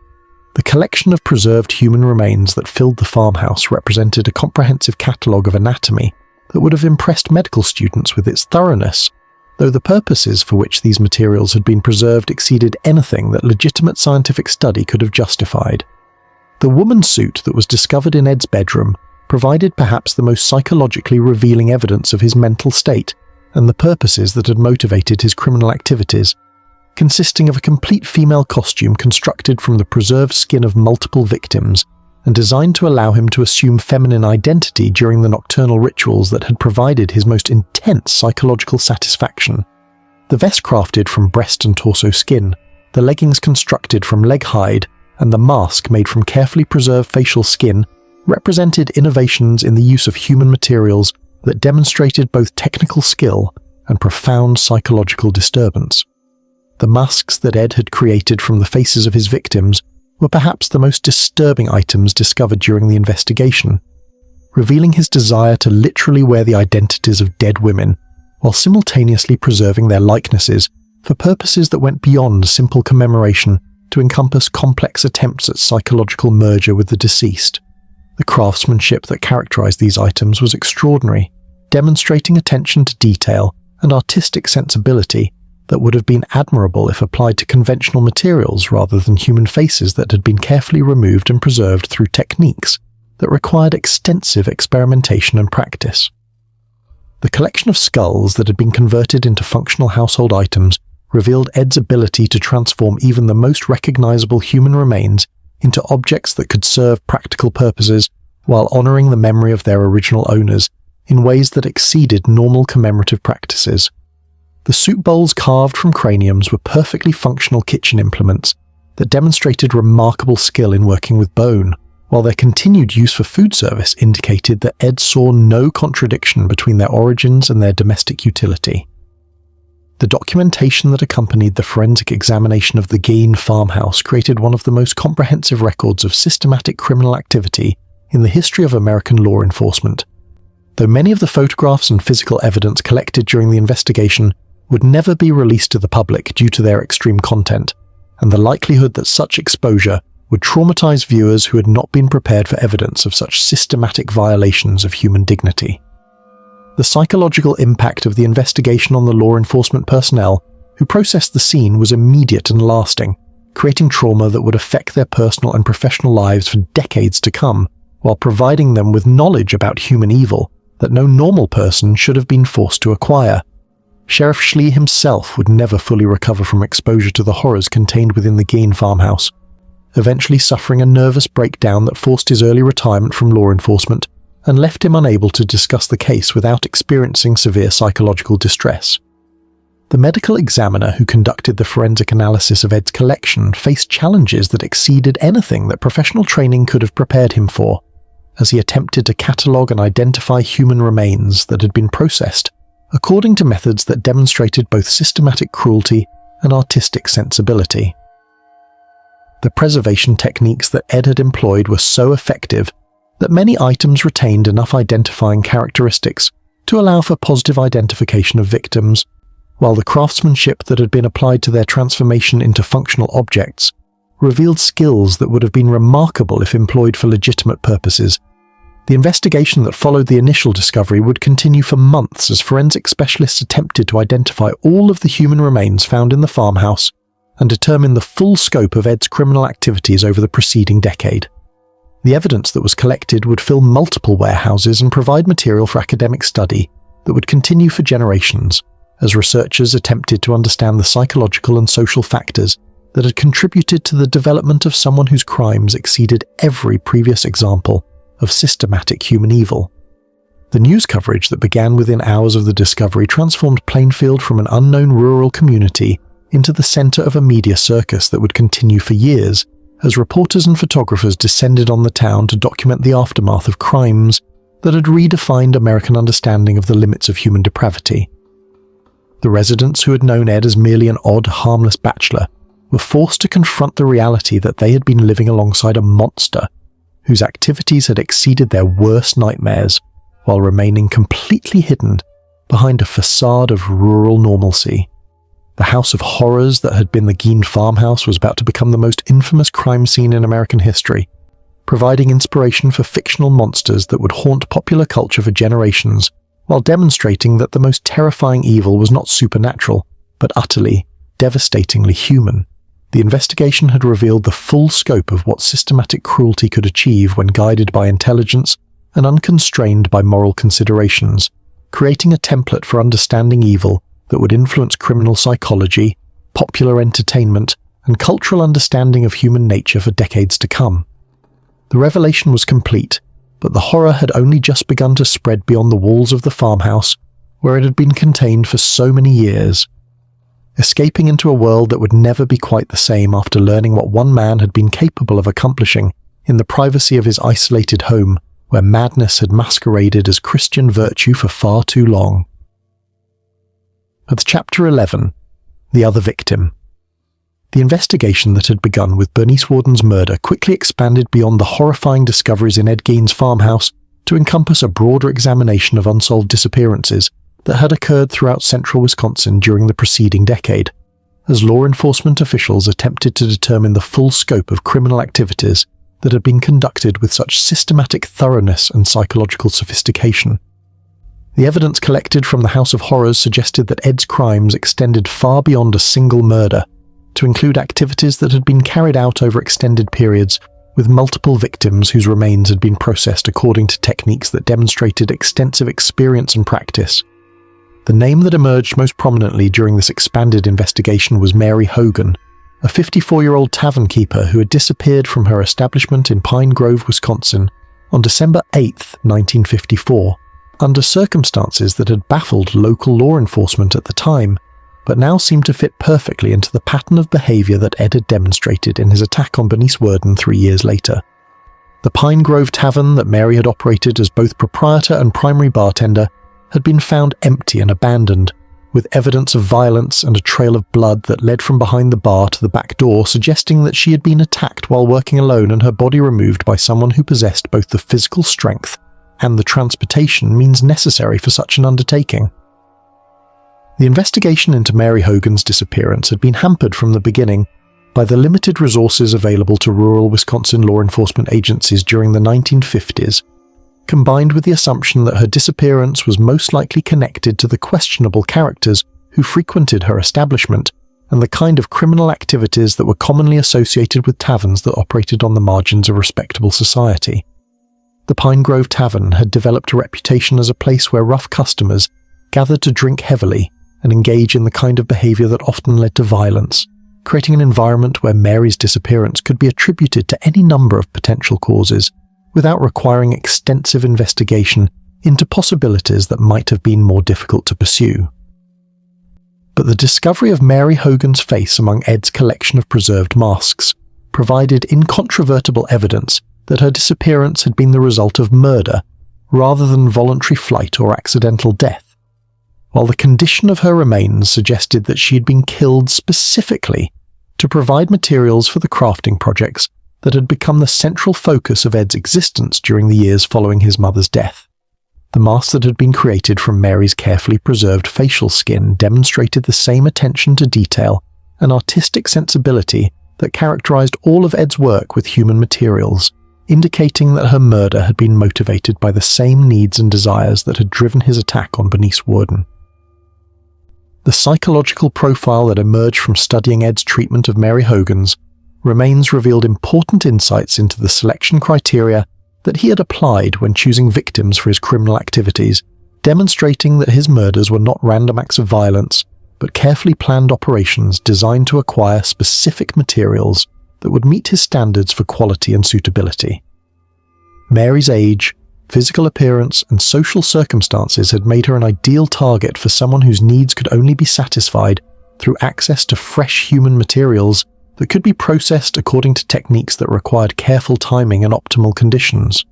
Speaker 1: The collection of preserved human remains that filled the farmhouse represented a comprehensive catalogue of anatomy that would have impressed medical students with its thoroughness, though the purposes for which these materials had been preserved exceeded anything that legitimate scientific study could have justified. The woman's suit that was discovered in Ed's bedroom provided perhaps the most psychologically revealing evidence of his mental state and the purposes that had motivated his criminal activities, consisting of a complete female costume constructed from the preserved skin of multiple victims and designed to allow him to assume feminine identity during the nocturnal rituals that had provided his most intense psychological satisfaction. The vest crafted from breast and torso skin, the leggings constructed from leg hide, and the mask made from carefully preserved facial skin represented innovations in the use of human materials that demonstrated both technical skill and profound psychological disturbance. The masks that Ed had created from the faces of his victims were perhaps the most disturbing items discovered during the investigation, revealing his desire to literally wear the identities of dead women while simultaneously preserving their likenesses for purposes that went beyond simple commemoration to encompass complex attempts at psychological merger with the deceased. The craftsmanship that characterized these items was extraordinary, demonstrating attention to detail and artistic sensibility that would have been admirable if applied to conventional materials rather than human faces that had been carefully removed and preserved through techniques that required extensive experimentation and practice. The collection of skulls that had been converted into functional household items revealed Ed's ability to transform even the most recognizable human remains into objects that could serve practical purposes while honoring the memory of their original owners in ways that exceeded normal commemorative practices. The soup bowls carved from craniums were perfectly functional kitchen implements that demonstrated remarkable skill in working with bone, while their continued use for food service indicated that Ed saw no contradiction between their origins and their domestic utility. The documentation that accompanied the forensic examination of the Gein farmhouse created one of the most comprehensive records of systematic criminal activity in the history of American law enforcement. Though many of the photographs and physical evidence collected during the investigation would never be released to the public due to their extreme content, and the likelihood that such exposure would traumatize viewers who had not been prepared for evidence of such systematic violations of human dignity. The psychological impact of the investigation on the law enforcement personnel who processed the scene was immediate and lasting, creating trauma that would affect their personal and professional lives for decades to come, while providing them with knowledge about human evil that no normal person should have been forced to acquire. Sheriff Schley himself would never fully recover from exposure to the horrors contained within the Gein farmhouse, eventually suffering a nervous breakdown that forced his early retirement from law enforcement and left him unable to discuss the case without experiencing severe psychological distress. The medical examiner who conducted the forensic analysis of Ed's collection faced challenges that exceeded anything that professional training could have prepared him for, as he attempted to catalogue and identify human remains that had been processed according to methods that demonstrated both systematic cruelty and artistic sensibility. The preservation techniques that Ed had employed were so effective that many items retained enough identifying characteristics to allow for positive identification of victims, while the craftsmanship that had been applied to their transformation into functional objects revealed skills that would have been remarkable if employed for legitimate purposes. The investigation that followed the initial discovery would continue for months as forensic specialists attempted to identify all of the human remains found in the farmhouse and determine the full scope of Ed's criminal activities over the preceding decade. The evidence that was collected would fill multiple warehouses and provide material for academic study that would continue for generations, as researchers attempted to understand the psychological and social factors that had contributed to the development of someone whose crimes exceeded every previous example of systematic human evil. The news coverage that began within hours of the discovery transformed Plainfield from an unknown rural community into the center of a media circus that would continue for years, as reporters and photographers descended on the town to document the aftermath of crimes that had redefined American understanding of the limits of human depravity. The residents who had known Ed as merely an odd, harmless bachelor were forced to confront the reality that they had been living alongside a monster whose activities had exceeded their worst nightmares while remaining completely hidden behind a facade of rural normalcy. The house of horrors that had been the Gein farmhouse was about to become the most infamous crime scene in American history, providing inspiration for fictional monsters that would haunt popular culture for generations, while demonstrating that the most terrifying evil was not supernatural, but utterly, devastatingly human. The investigation had revealed the full scope of what systematic cruelty could achieve when guided by intelligence and unconstrained by moral considerations, creating a template for understanding evil that would influence criminal psychology, popular entertainment, and cultural understanding of human nature for decades to come. The revelation was complete, but the horror had only just begun to spread beyond the walls of the farmhouse, where it had been contained for so many years. Escaping into a world that would never be quite the same after learning what one man had been capable of accomplishing in the privacy of his isolated home, where madness had masqueraded as Christian virtue for far too long. With Chapter 11, The Other Victim. The investigation that had begun with Bernice Warden's murder quickly expanded beyond the horrifying discoveries in Ed Gein's farmhouse to encompass a broader examination of unsolved disappearances that had occurred throughout central Wisconsin during the preceding decade, as law enforcement officials attempted to determine the full scope of criminal activities that had been conducted with such systematic thoroughness and psychological sophistication. The evidence collected from the House of Horrors suggested that Ed's crimes extended far beyond a single murder, to include activities that had been carried out over extended periods, with multiple victims whose remains had been processed according to techniques that demonstrated extensive experience and practice. The name that emerged most prominently during this expanded investigation was Mary Hogan, a 54-year-old tavern keeper who had disappeared from her establishment in Pine Grove, Wisconsin, on December 8, 1954, under circumstances that had baffled local law enforcement at the time, but now seemed to fit perfectly into the pattern of behavior that Ed had demonstrated in his attack on Bernice Worden 3 years later. The Pine Grove Tavern that Mary had operated as both proprietor and primary bartender had been found empty and abandoned, with evidence of violence and a trail of blood that led from behind the bar to the back door, suggesting that she had been attacked while working alone and her body removed by someone who possessed both the physical strength and the transportation means necessary for such an undertaking. The investigation into Mary Hogan's disappearance had been hampered from the beginning by the limited resources available to rural Wisconsin law enforcement agencies during the 1950s, combined with the assumption that her disappearance was most likely connected to the questionable characters who frequented her establishment and the kind of criminal activities that were commonly associated with taverns that operated on the margins of respectable society. The Pine Grove Tavern had developed a reputation as a place where rough customers gathered to drink heavily and engage in the kind of behavior that often led to violence, creating an environment where Mary's disappearance could be attributed to any number of potential causes, without requiring extensive investigation into possibilities that might have been more difficult to pursue. But the discovery of Mary Hogan's face among Ed's collection of preserved masks provided incontrovertible evidence that her disappearance had been the result of murder rather than voluntary flight or accidental death, while the condition of her remains suggested that she had been killed specifically to provide materials for the crafting projects that had become the central focus of Ed's existence during the years following his mother's death. The mask that had been created from Mary's carefully preserved facial skin demonstrated the same attention to detail and artistic sensibility that characterized all of Ed's work with human materials, indicating that her murder had been motivated by the same needs and desires that had driven his attack on Bernice Worden. The psychological profile that emerged from studying Ed's treatment of Mary Hogan's remains revealed important insights into the selection criteria that he had applied when choosing victims for his criminal activities, demonstrating that his murders were not random acts of violence, but carefully planned operations designed to acquire specific materials that would meet his standards for quality and suitability. Mary's age, physical appearance, and social circumstances had made her an ideal target for someone whose needs could only be satisfied through access to fresh human materials that could be processed according to techniques that required careful timing and optimal conditions.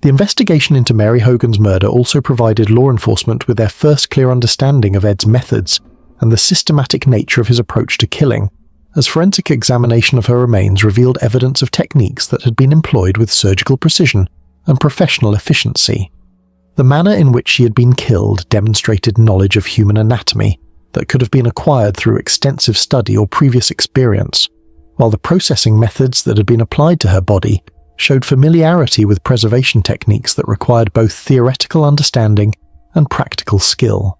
Speaker 1: The investigation into Mary Hogan's murder also provided law enforcement with their first clear understanding of Ed's methods and the systematic nature of his approach to killing, as forensic examination of her remains revealed evidence of techniques that had been employed with surgical precision and professional efficiency. The manner in which she had been killed demonstrated knowledge of human anatomy that could have been acquired through extensive study or previous experience, while the processing methods that had been applied to her body showed familiarity with preservation techniques that required both theoretical understanding and practical skill.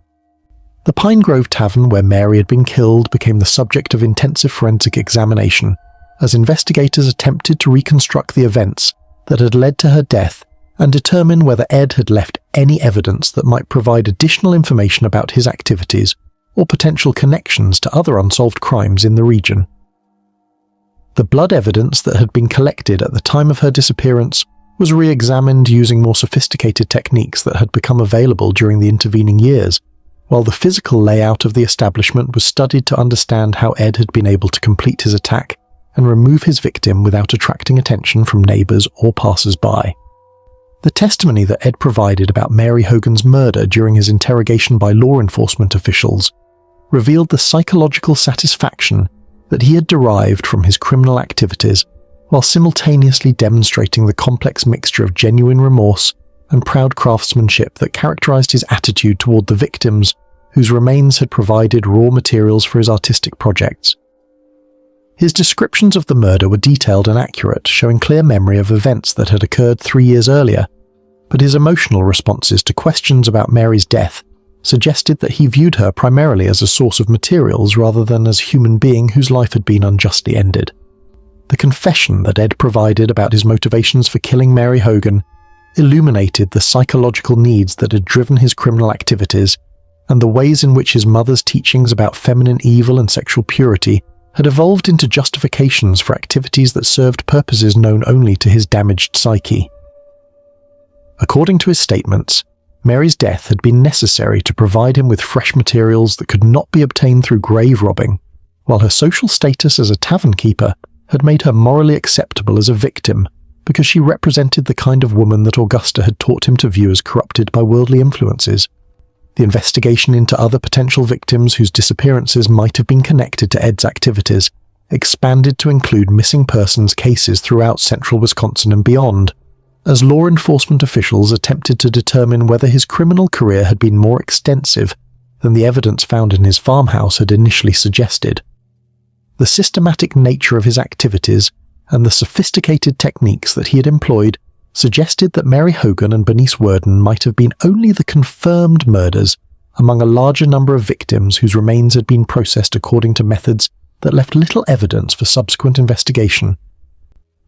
Speaker 1: The Pine Grove Tavern where Mary had been killed became the subject of intensive forensic examination, as investigators attempted to reconstruct the events that had led to her death and determine whether Ed had left any evidence that might provide additional information about his activities or potential connections to other unsolved crimes in the region. The blood evidence that had been collected at the time of her disappearance was re-examined using more sophisticated techniques that had become available during the intervening years, while the physical layout of the establishment was studied to understand how Ed had been able to complete his attack and remove his victim without attracting attention from neighbors or passers-by. The testimony that Ed provided about Mary Hogan's murder during his interrogation by law enforcement officials revealed the psychological satisfaction that he had derived from his criminal activities, while simultaneously demonstrating the complex mixture of genuine remorse and proud craftsmanship that characterized his attitude toward the victims whose remains had provided raw materials for his artistic projects. His descriptions of the murder were detailed and accurate, showing clear memory of events that had occurred 3 years earlier, but his emotional responses to questions about Mary's death suggested that he viewed her primarily as a source of materials rather than as a human being whose life had been unjustly ended. The confession that Ed provided about his motivations for killing Mary Hogan illuminated the psychological needs that had driven his criminal activities and the ways in which his mother's teachings about feminine evil and sexual purity had evolved into justifications for activities that served purposes known only to his damaged psyche. According to his statements, Mary's death had been necessary to provide him with fresh materials that could not be obtained through grave robbing, while her social status as a tavern keeper had made her morally acceptable as a victim because she represented the kind of woman that Augusta had taught him to view as corrupted by worldly influences. The investigation into other potential victims whose disappearances might have been connected to Ed's activities expanded to include missing persons cases throughout central Wisconsin and beyond, as law enforcement officials attempted to determine whether his criminal career had been more extensive than the evidence found in his farmhouse had initially suggested. The systematic nature of his activities and the sophisticated techniques that he had employed suggested that Mary Hogan and Bernice Worden might have been only the confirmed murders among a larger number of victims whose remains had been processed according to methods that left little evidence for subsequent investigation.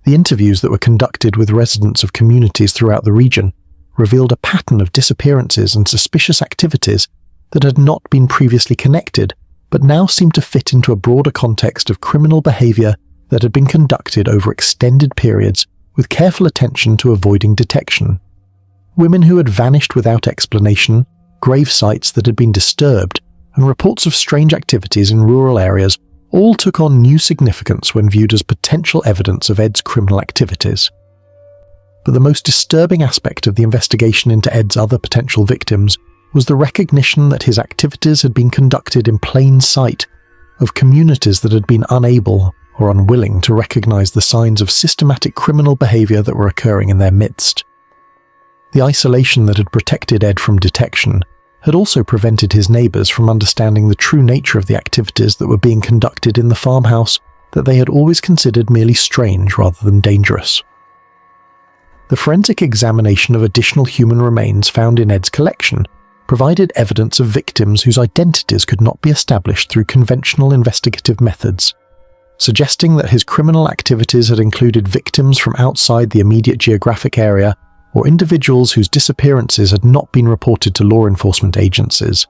Speaker 1: The interviews that were conducted with residents of communities throughout the region revealed a pattern of disappearances and suspicious activities that had not been previously connected, but now seemed to fit into a broader context of criminal behavior that had been conducted over extended periods with careful attention to avoiding detection. Women who had vanished without explanation, grave sites that had been disturbed, and reports of strange activities in rural areas all took on new significance when viewed as potential evidence of Ed's criminal activities. But the most disturbing aspect of the investigation into Ed's other potential victims was the recognition that his activities had been conducted in plain sight of communities that had been unable or unwilling to recognize the signs of systematic criminal behavior that were occurring in their midst. The isolation that had protected Ed from detection had also prevented his neighbors from understanding the true nature of the activities that were being conducted in the farmhouse that they had always considered merely strange rather than dangerous. The forensic examination of additional human remains found in Ed's collection provided evidence of victims whose identities could not be established through conventional investigative methods, suggesting that his criminal activities had included victims from outside the immediate geographic area or individuals whose disappearances had not been reported to law enforcement agencies.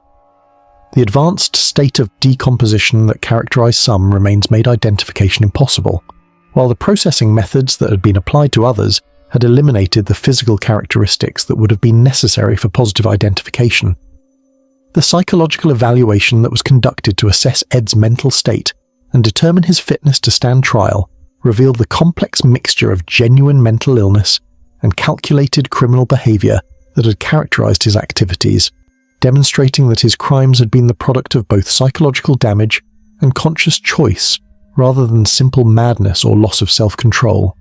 Speaker 1: The advanced state of decomposition that characterized some remains made identification impossible, while the processing methods that had been applied to others had eliminated the physical characteristics that would have been necessary for positive identification. The psychological evaluation that was conducted to assess Ed's mental state and determine his fitness to stand trial revealed the complex mixture of genuine mental illness and calculated criminal behavior that had characterized his activities, demonstrating that his crimes had been the product of both psychological damage and conscious choice rather than simple madness or loss of self-control.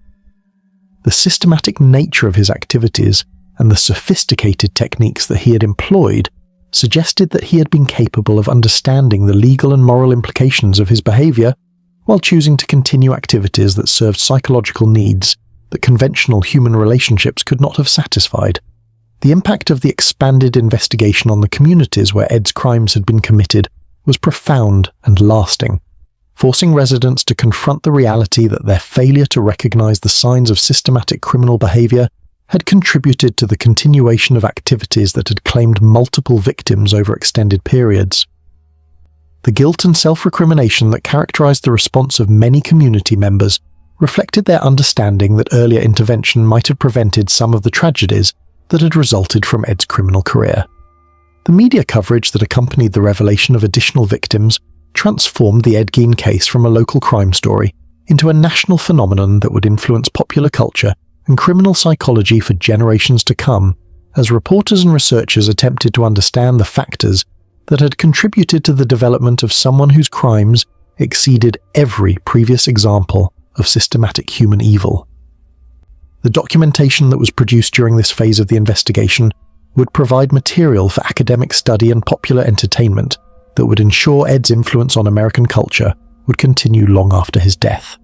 Speaker 1: The systematic nature of his activities and the sophisticated techniques that he had employed suggested that he had been capable of understanding the legal and moral implications of his behavior while choosing to continue activities that served psychological needs that conventional human relationships could not have satisfied. The impact of the expanded investigation on the communities where Ed's crimes had been committed was profound and lasting, forcing residents to confront the reality that their failure to recognize the signs of systematic criminal behavior had contributed to the continuation of activities that had claimed multiple victims over extended periods. The guilt and self-recrimination that characterized the response of many community members reflected their understanding that earlier intervention might have prevented some of the tragedies that had resulted from Ed's criminal career. The media coverage that accompanied the revelation of additional victims transformed the Ed Gein case from a local crime story into a national phenomenon that would influence popular culture and criminal psychology for generations to come, as reporters and researchers attempted to understand the factors that had contributed to the development of someone whose crimes exceeded every previous example of systematic human evil. The documentation that was produced during this phase of the investigation would provide material for academic study and popular entertainment that would ensure Ed's influence on American culture would continue long after his death.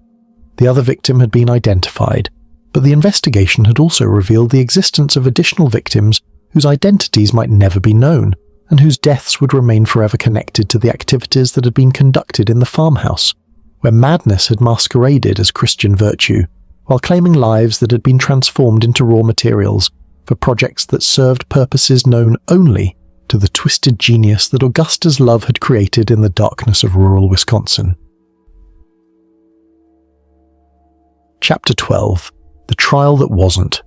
Speaker 1: The other victim had been identified, But the investigation had also revealed the existence of additional victims whose identities might never be known, and whose deaths would remain forever connected to the activities that had been conducted in the farmhouse, where madness had masqueraded as Christian virtue, while claiming lives that had been transformed into raw materials for projects that served purposes known only to the twisted genius that Augusta's love had created in the darkness of rural Wisconsin. Chapter 12. The Trial That Wasn't.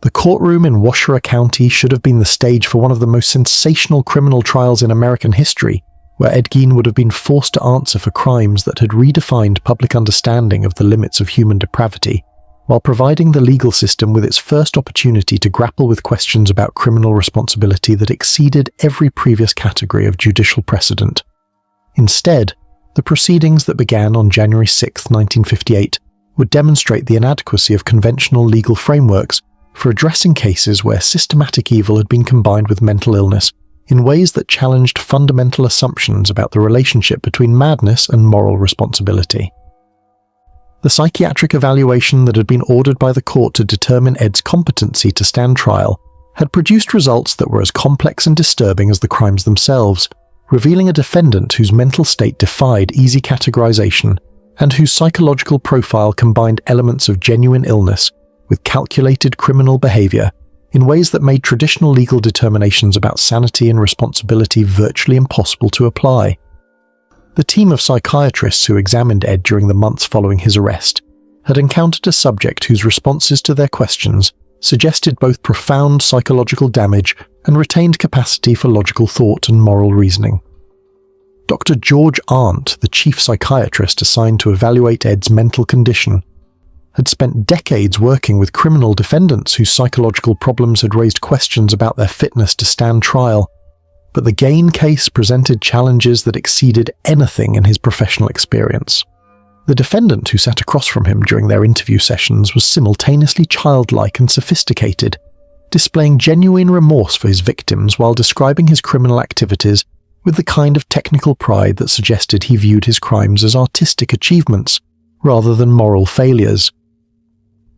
Speaker 1: The courtroom in Washoe County should have been the stage for one of the most sensational criminal trials in American history, where Ed Gein would have been forced to answer for crimes that had redefined public understanding of the limits of human depravity, while providing the legal system with its first opportunity to grapple with questions about criminal responsibility that exceeded every previous category of judicial precedent. Instead, the proceedings that began on January 6, 1958, would demonstrate the inadequacy of conventional legal frameworks for addressing cases where systematic evil had been combined with mental illness in ways that challenged fundamental assumptions about the relationship between madness and moral responsibility. The psychiatric evaluation that had been ordered by the court to determine Ed's competency to stand trial had produced results that were as complex and disturbing as the crimes themselves, revealing a defendant whose mental state defied easy categorization and whose psychological profile combined elements of genuine illness with calculated criminal behavior in ways that made traditional legal determinations about sanity and responsibility virtually impossible to apply. The team of psychiatrists who examined Ed during the months following his arrest had encountered a subject whose responses to their questions suggested both profound psychological damage and retained capacity for logical thought and moral reasoning. Dr. George Arndt, the chief psychiatrist assigned to evaluate Ed's mental condition, had spent decades working with criminal defendants whose psychological problems had raised questions about their fitness to stand trial, but the Gein case presented challenges that exceeded anything in his professional experience. The defendant who sat across from him during their interview sessions was simultaneously childlike and sophisticated, displaying genuine remorse for his victims while describing his criminal activities with the kind of technical pride that suggested he viewed his crimes as artistic achievements rather than moral failures.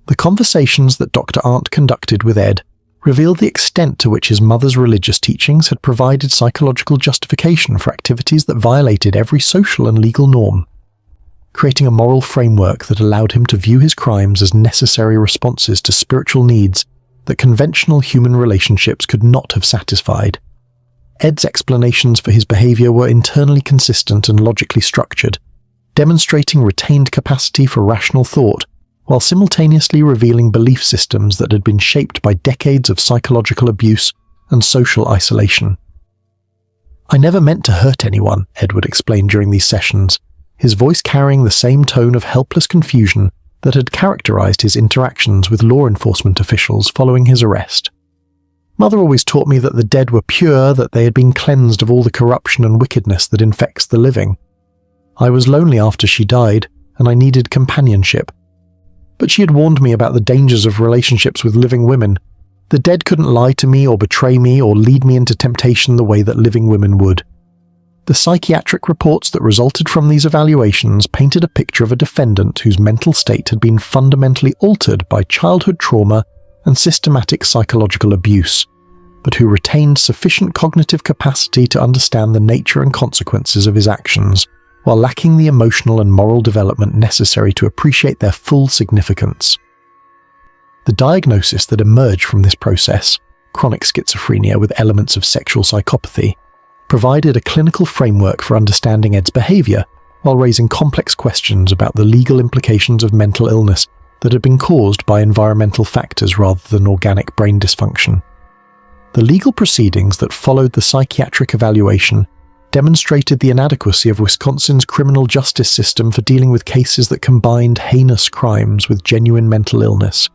Speaker 1: The conversations that Dr. Arndt conducted with Ed revealed the extent to which his mother's religious teachings had provided psychological justification for activities that violated every social and legal norm, creating a moral framework that allowed him to view his crimes as necessary responses to spiritual needs that conventional human relationships could not have satisfied. Ed's explanations for his behavior were internally consistent and logically structured, demonstrating retained capacity for rational thought, while simultaneously revealing belief systems that had been shaped by decades of psychological abuse and social isolation. "I never meant to hurt anyone," Ed would explain during these sessions, his voice carrying the same tone of helpless confusion that had characterized his interactions with law enforcement officials following his arrest. "Mother always taught me that the dead were pure, that they had been cleansed of all the corruption and wickedness that infects the living. I was lonely after she died, and I needed companionship. But she had warned me about the dangers of relationships with living women. The dead couldn't lie to me or betray me or lead me into temptation the way that living women would." The psychiatric reports that resulted from these evaluations painted a picture of a defendant whose mental state had been fundamentally altered by childhood trauma and systematic psychological abuse, but who retained sufficient cognitive capacity to understand the nature and consequences of his actions, while lacking the emotional and moral development necessary to appreciate their full significance. The diagnosis that emerged from this process, chronic schizophrenia with elements of sexual psychopathy, provided a clinical framework for understanding Ed's behavior, while raising complex questions about the legal implications of mental illness that had been caused by environmental factors rather than organic brain dysfunction. The legal proceedings that followed the psychiatric evaluation demonstrated the inadequacy of Wisconsin's criminal justice system for dealing with cases that combined heinous crimes with genuine mental illness,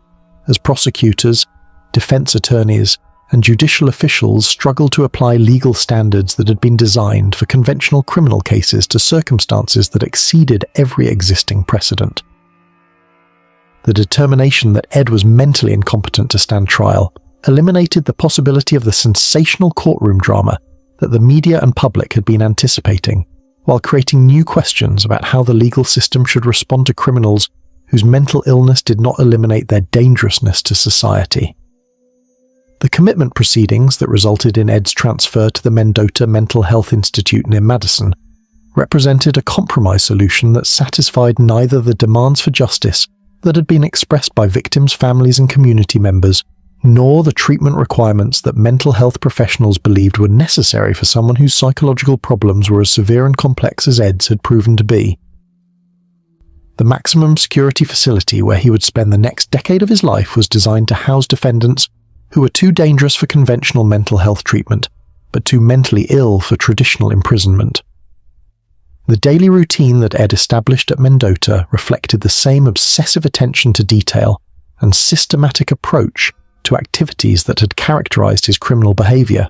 Speaker 1: as prosecutors, defense attorneys, and judicial officials struggled to apply legal standards that had been designed for conventional criminal cases to circumstances that exceeded every existing precedent. The determination that Ed was mentally incompetent to stand trial eliminated the possibility of the sensational courtroom drama that the media and public had been anticipating, while creating new questions about how the legal system should respond to criminals whose mental illness did not eliminate their dangerousness to society. The commitment proceedings that resulted in Ed's transfer to the Mendota Mental Health Institute near Madison represented a compromise solution that satisfied neither the demands for justice that had been expressed by victims' families and community members, nor the treatment requirements that mental health professionals believed were necessary for someone whose psychological problems were as severe and complex as Ed's had proven to be. The maximum security facility where he would spend the next decade of his life was designed to house defendants who were too dangerous for conventional mental health treatment, but too mentally ill for traditional imprisonment. The daily routine that Ed established at Mendota reflected the same obsessive attention to detail and systematic approach to activities that had characterized his criminal behavior.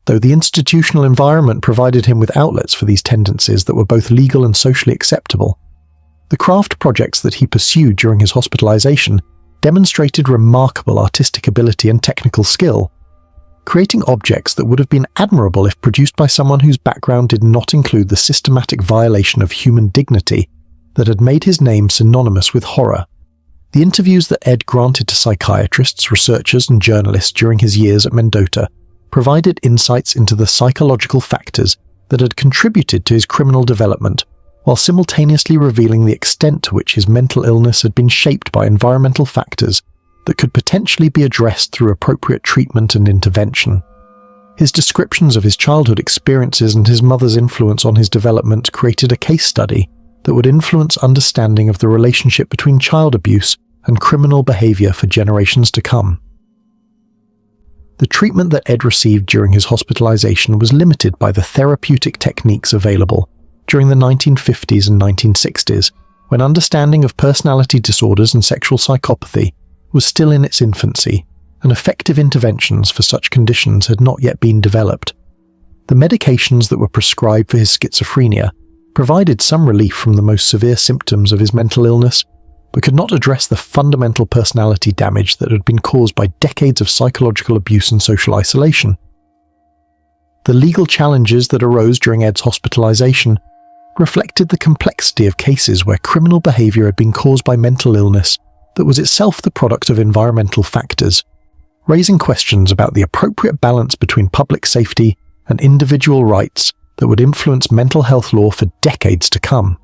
Speaker 1: Though the institutional environment provided him with outlets for these tendencies that were both legal and socially acceptable, the craft projects that he pursued during his hospitalization demonstrated remarkable artistic ability and technical skill, creating objects that would have been admirable if produced by someone whose background did not include the systematic violation of human dignity that had made his name synonymous with horror. The interviews that Ed granted to psychiatrists, researchers, and journalists during his years at Mendota provided insights into the psychological factors that had contributed to his criminal development, while simultaneously revealing the extent to which his mental illness had been shaped by environmental factors that could potentially be addressed through appropriate treatment and intervention. His descriptions of his childhood experiences and his mother's influence on his development created a case study that would influence understanding of the relationship between child abuse and criminal behavior for generations to come. The treatment that Ed received during his hospitalization was limited by the therapeutic techniques available during the 1950s and 1960s, when understanding of personality disorders and sexual psychopathy was still in its infancy, and effective interventions for such conditions had not yet been developed. The medications that were prescribed for his schizophrenia provided some relief from the most severe symptoms of his mental illness, but could not address the fundamental personality damage that had been caused by decades of psychological abuse and social isolation. The legal challenges that arose during Ed's hospitalization reflected the complexity of cases where criminal behavior had been caused by mental illness that was itself the product of environmental factors, raising questions about the appropriate balance between public safety and individual rights that would influence mental health law for decades to come.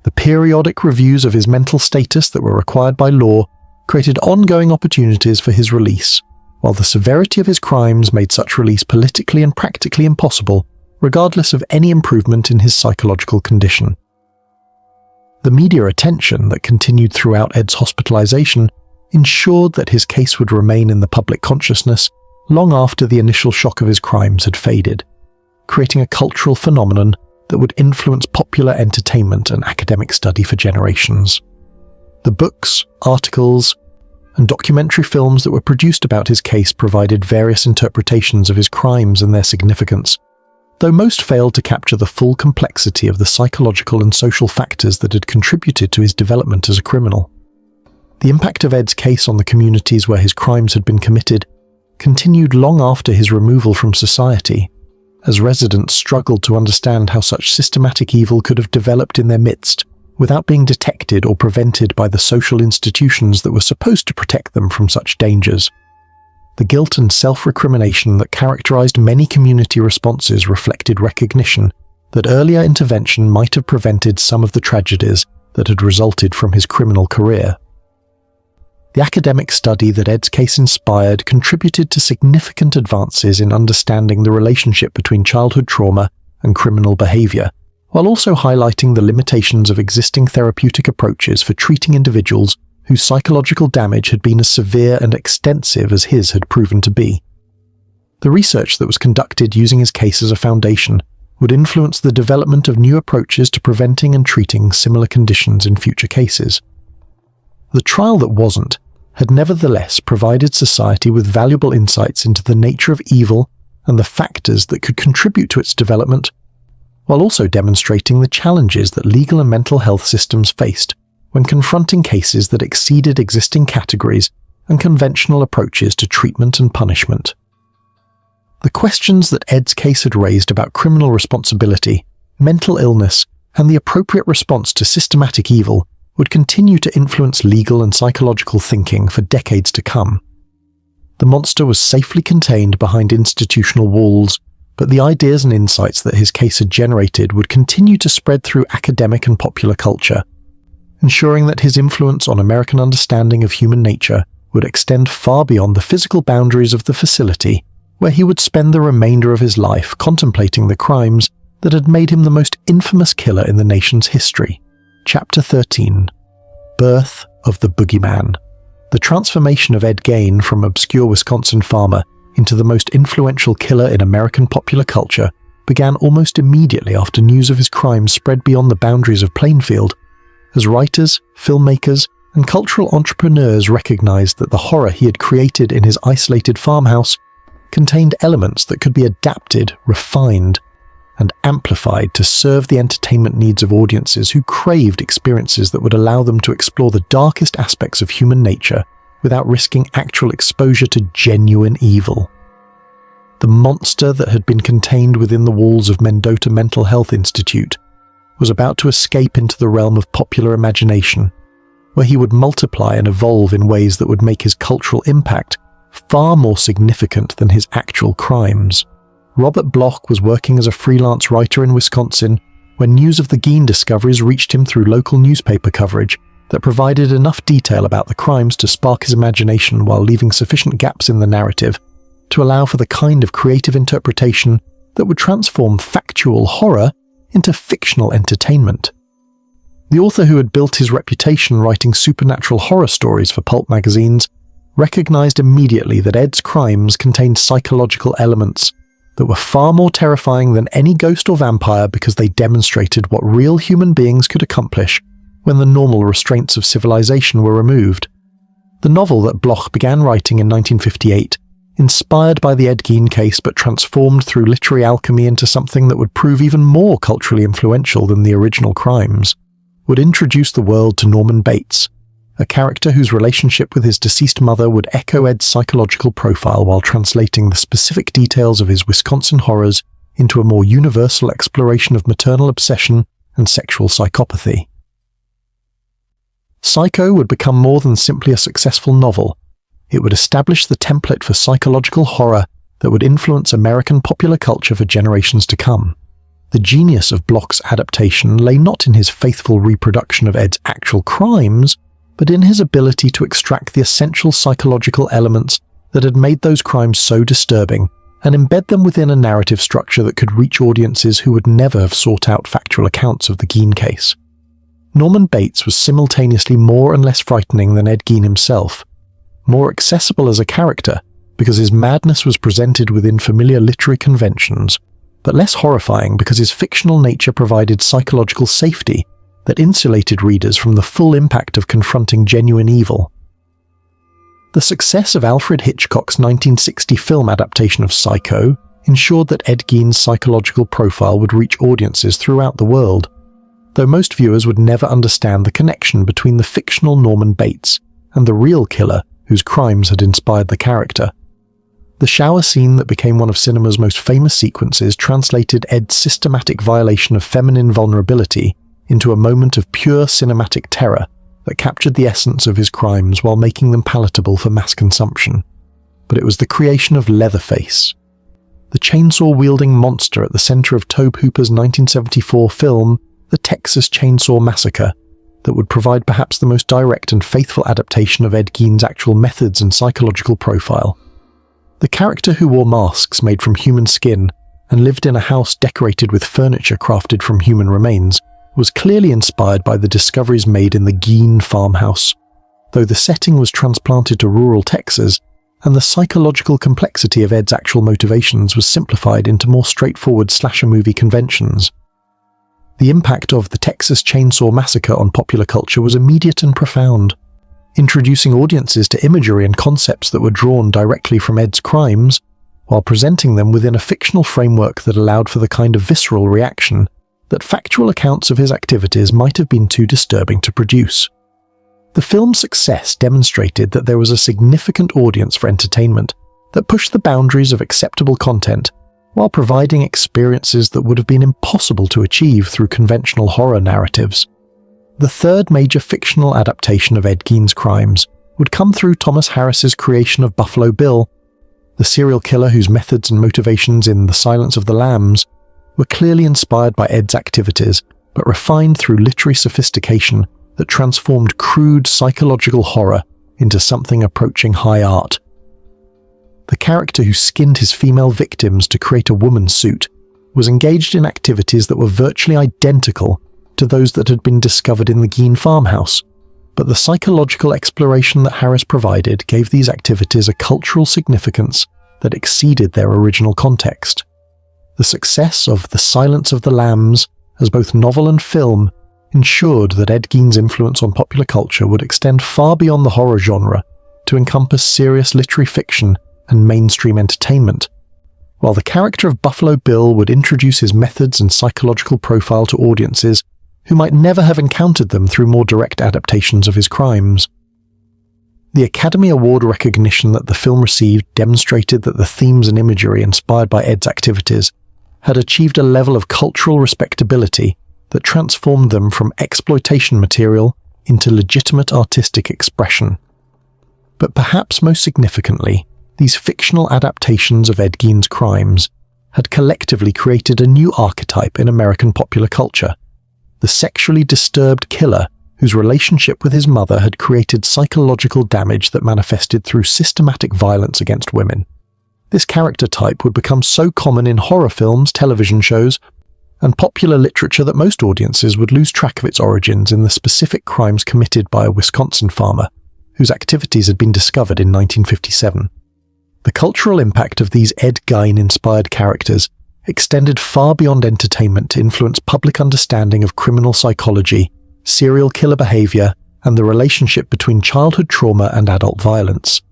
Speaker 1: The periodic reviews of his mental status that were required by law created ongoing opportunities for his release, while the severity of his crimes made such release politically and practically impossible, regardless of any improvement in his psychological condition. The media attention that continued throughout Ed's hospitalization ensured that his case would remain in the public consciousness long after the initial shock of his crimes had faded, creating a cultural phenomenon that would influence popular entertainment and academic study for generations. The books, articles, and documentary films that were produced about his case provided various interpretations of his crimes and their significance, though most failed to capture the full complexity of the psychological and social factors that had contributed to his development as a criminal. The impact of Ed's case on the communities where his crimes had been committed continued long after his removal from society, as residents struggled to understand how such systematic evil could have developed in their midst without being detected or prevented by the social institutions that were supposed to protect them from such dangers. The guilt and self-recrimination that characterized many community responses reflected recognition that earlier intervention might have prevented some of the tragedies that had resulted from his criminal career. The academic study that Ed's case inspired contributed to significant advances in understanding the relationship between childhood trauma and criminal behavior, while also highlighting the limitations of existing therapeutic approaches for treating individuals whose psychological damage had been as severe and extensive as his had proven to be. The research that was conducted using his case as a foundation would influence the development of new approaches to preventing and treating similar conditions in future cases. The trial that wasn't had nevertheless provided society with valuable insights into the nature of evil and the factors that could contribute to its development, while also demonstrating the challenges that legal and mental health systems faced when confronting cases that exceeded existing categories and conventional approaches to treatment and punishment. The questions that Ed's case had raised about criminal responsibility, mental illness, and the appropriate response to systematic evil would continue to influence legal and psychological thinking for decades to come. The monster was safely contained behind institutional walls, but the ideas and insights that his case had generated would continue to spread through academic and popular culture, ensuring that his influence on American understanding of human nature would extend far beyond the physical boundaries of the facility, where he would spend the remainder of his life contemplating the crimes that had made him the most infamous killer in the nation's history. Chapter 13. Birth of the Boogeyman. The transformation of Ed Gein from obscure Wisconsin farmer into the most influential killer in American popular culture began almost immediately after news of his crimes spread beyond the boundaries of Plainfield, as writers, filmmakers, and cultural entrepreneurs recognized that the horror he had created in his isolated farmhouse contained elements that could be adapted, refined, and amplified to serve the entertainment needs of audiences who craved experiences that would allow them to explore the darkest aspects of human nature without risking actual exposure to genuine evil. The monster that had been contained within the walls of Mendota Mental Health Institute was about to escape into the realm of popular imagination, where he would multiply and evolve in ways that would make his cultural impact far more significant than his actual crimes. Robert Bloch was working as a freelance writer in Wisconsin when news of the Gein discoveries reached him through local newspaper coverage that provided enough detail about the crimes to spark his imagination while leaving sufficient gaps in the narrative to allow for the kind of creative interpretation that would transform factual horror into fictional entertainment. The author, who had built his reputation writing supernatural horror stories for pulp magazines, recognized immediately that Ed's crimes contained psychological elements that were far more terrifying than any ghost or vampire because they demonstrated what real human beings could accomplish when the normal restraints of civilization were removed. The novel that Bloch began writing in 1958, inspired by the Ed Gein case but transformed through literary alchemy into something that would prove even more culturally influential than the original crimes, would introduce the world to Norman Bates, a character whose relationship with his deceased mother would echo Ed's psychological profile while translating the specific details of his Wisconsin horrors into a more universal exploration of maternal obsession and sexual psychopathy. Psycho would become more than simply a successful novel. It would establish the template for psychological horror that would influence American popular culture for generations to come. The genius of Bloch's adaptation lay not in his faithful reproduction of Ed's actual crimes, but in his ability to extract the essential psychological elements that had made those crimes so disturbing and embed them within a narrative structure that could reach audiences who would never have sought out factual accounts of the Gein case. Norman Bates was simultaneously more and less frightening than Ed Gein himself, more accessible as a character because his madness was presented within familiar literary conventions, but less horrifying because his fictional nature provided psychological safety that insulated readers from the full impact of confronting genuine evil. The success of Alfred Hitchcock's 1960 film adaptation of Psycho ensured that Ed Gein's psychological profile would reach audiences throughout the world, though most viewers would never understand the connection between the fictional Norman Bates and the real killer whose crimes had inspired the character. The shower scene that became one of cinema's most famous sequences translated Ed's systematic violation of feminine vulnerability into a moment of pure cinematic terror that captured the essence of his crimes while making them palatable for mass consumption. But it was the creation of Leatherface, the chainsaw-wielding monster at the center of Tobe Hooper's 1974 film, The Texas Chainsaw Massacre, that would provide perhaps the most direct and faithful adaptation of Ed Gein's actual methods and psychological profile. The character, who wore masks made from human skin and lived in a house decorated with furniture crafted from human remains, was clearly inspired by the discoveries made in the Gein farmhouse, though the setting was transplanted to rural Texas, and the psychological complexity of Ed's actual motivations was simplified into more straightforward slasher movie conventions. The impact of The Texas Chainsaw Massacre on popular culture was immediate and profound, introducing audiences to imagery and concepts that were drawn directly from Ed's crimes, while presenting them within a fictional framework that allowed for the kind of visceral reaction that factual accounts of his activities might have been too disturbing to produce. The film's success demonstrated that there was a significant audience for entertainment that pushed the boundaries of acceptable content while providing experiences that would have been impossible to achieve through conventional horror narratives. The third major fictional adaptation of Ed Gein's crimes would come through Thomas Harris's creation of Buffalo Bill, the serial killer whose methods and motivations in The Silence of the Lambs were clearly inspired by Ed's activities, but refined through literary sophistication that transformed crude psychological horror into something approaching high art. The character who skinned his female victims to create a woman's suit was engaged in activities that were virtually identical to those that had been discovered in the Gein farmhouse, but the psychological exploration that Harris provided gave these activities a cultural significance that exceeded their original context. The success of The Silence of the Lambs as both novel and film ensured that Ed Gein's influence on popular culture would extend far beyond the horror genre to encompass serious literary fiction and mainstream entertainment, while the character of Buffalo Bill would introduce his methods and psychological profile to audiences who might never have encountered them through more direct adaptations of his crimes. The Academy Award recognition that the film received demonstrated that the themes and imagery inspired by Ed's activities had achieved a level of cultural respectability that transformed them from exploitation material into legitimate artistic expression. But perhaps most significantly, these fictional adaptations of Ed Gein's crimes had collectively created a new archetype in American popular culture, the sexually disturbed killer whose relationship with his mother had created psychological damage that manifested through systematic violence against women. This character type would become so common in horror films, television shows, and popular literature that most audiences would lose track of its origins in the specific crimes committed by a Wisconsin farmer, whose activities had been discovered in 1957. The cultural impact of these Ed Gein-inspired characters extended far beyond entertainment to influence public understanding of criminal psychology, serial killer behavior, and the relationship between childhood trauma and adult violence.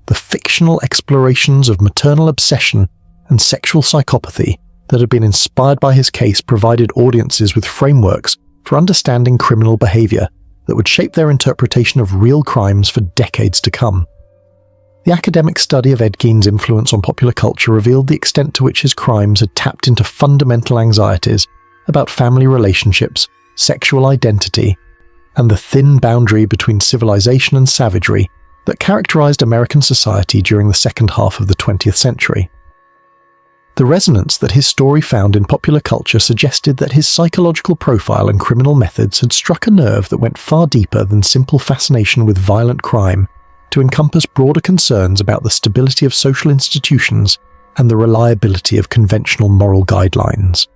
Speaker 1: The fictional explorations of maternal obsession and sexual psychopathy that had been inspired by his case provided audiences with frameworks for understanding criminal behavior that would shape their interpretation of real crimes for decades to come. The academic study of Ed Gein's influence on popular culture revealed the extent to which his crimes had tapped into fundamental anxieties about family relationships, sexual identity, and the thin boundary between civilization and savagery that characterized American society during the second half of the 20th century. The resonance that his story found in popular culture suggested that his psychological profile and criminal methods had struck a nerve that went far deeper than simple fascination with violent crime to encompass broader concerns about the stability of social institutions and the reliability of conventional moral guidelines.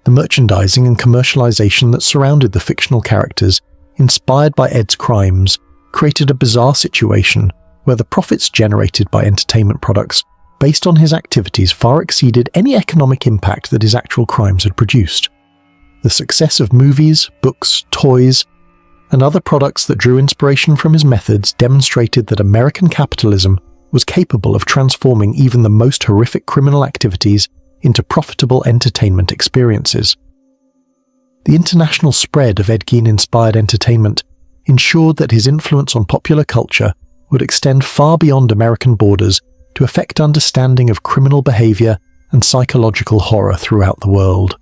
Speaker 1: The merchandising and commercialization that surrounded the fictional characters, inspired by Ed's crimes, created a bizarre situation where the profits generated by entertainment products based on his activities far exceeded any economic impact that his actual crimes had produced. The success of movies, books, toys, and other products that drew inspiration from his methods demonstrated that American capitalism was capable of transforming even the most horrific criminal activities into profitable entertainment experiences. The international spread of Ed Gein-inspired entertainment ensured that his influence on popular culture would extend far beyond American borders to affect understanding of criminal behavior and psychological horror throughout the world.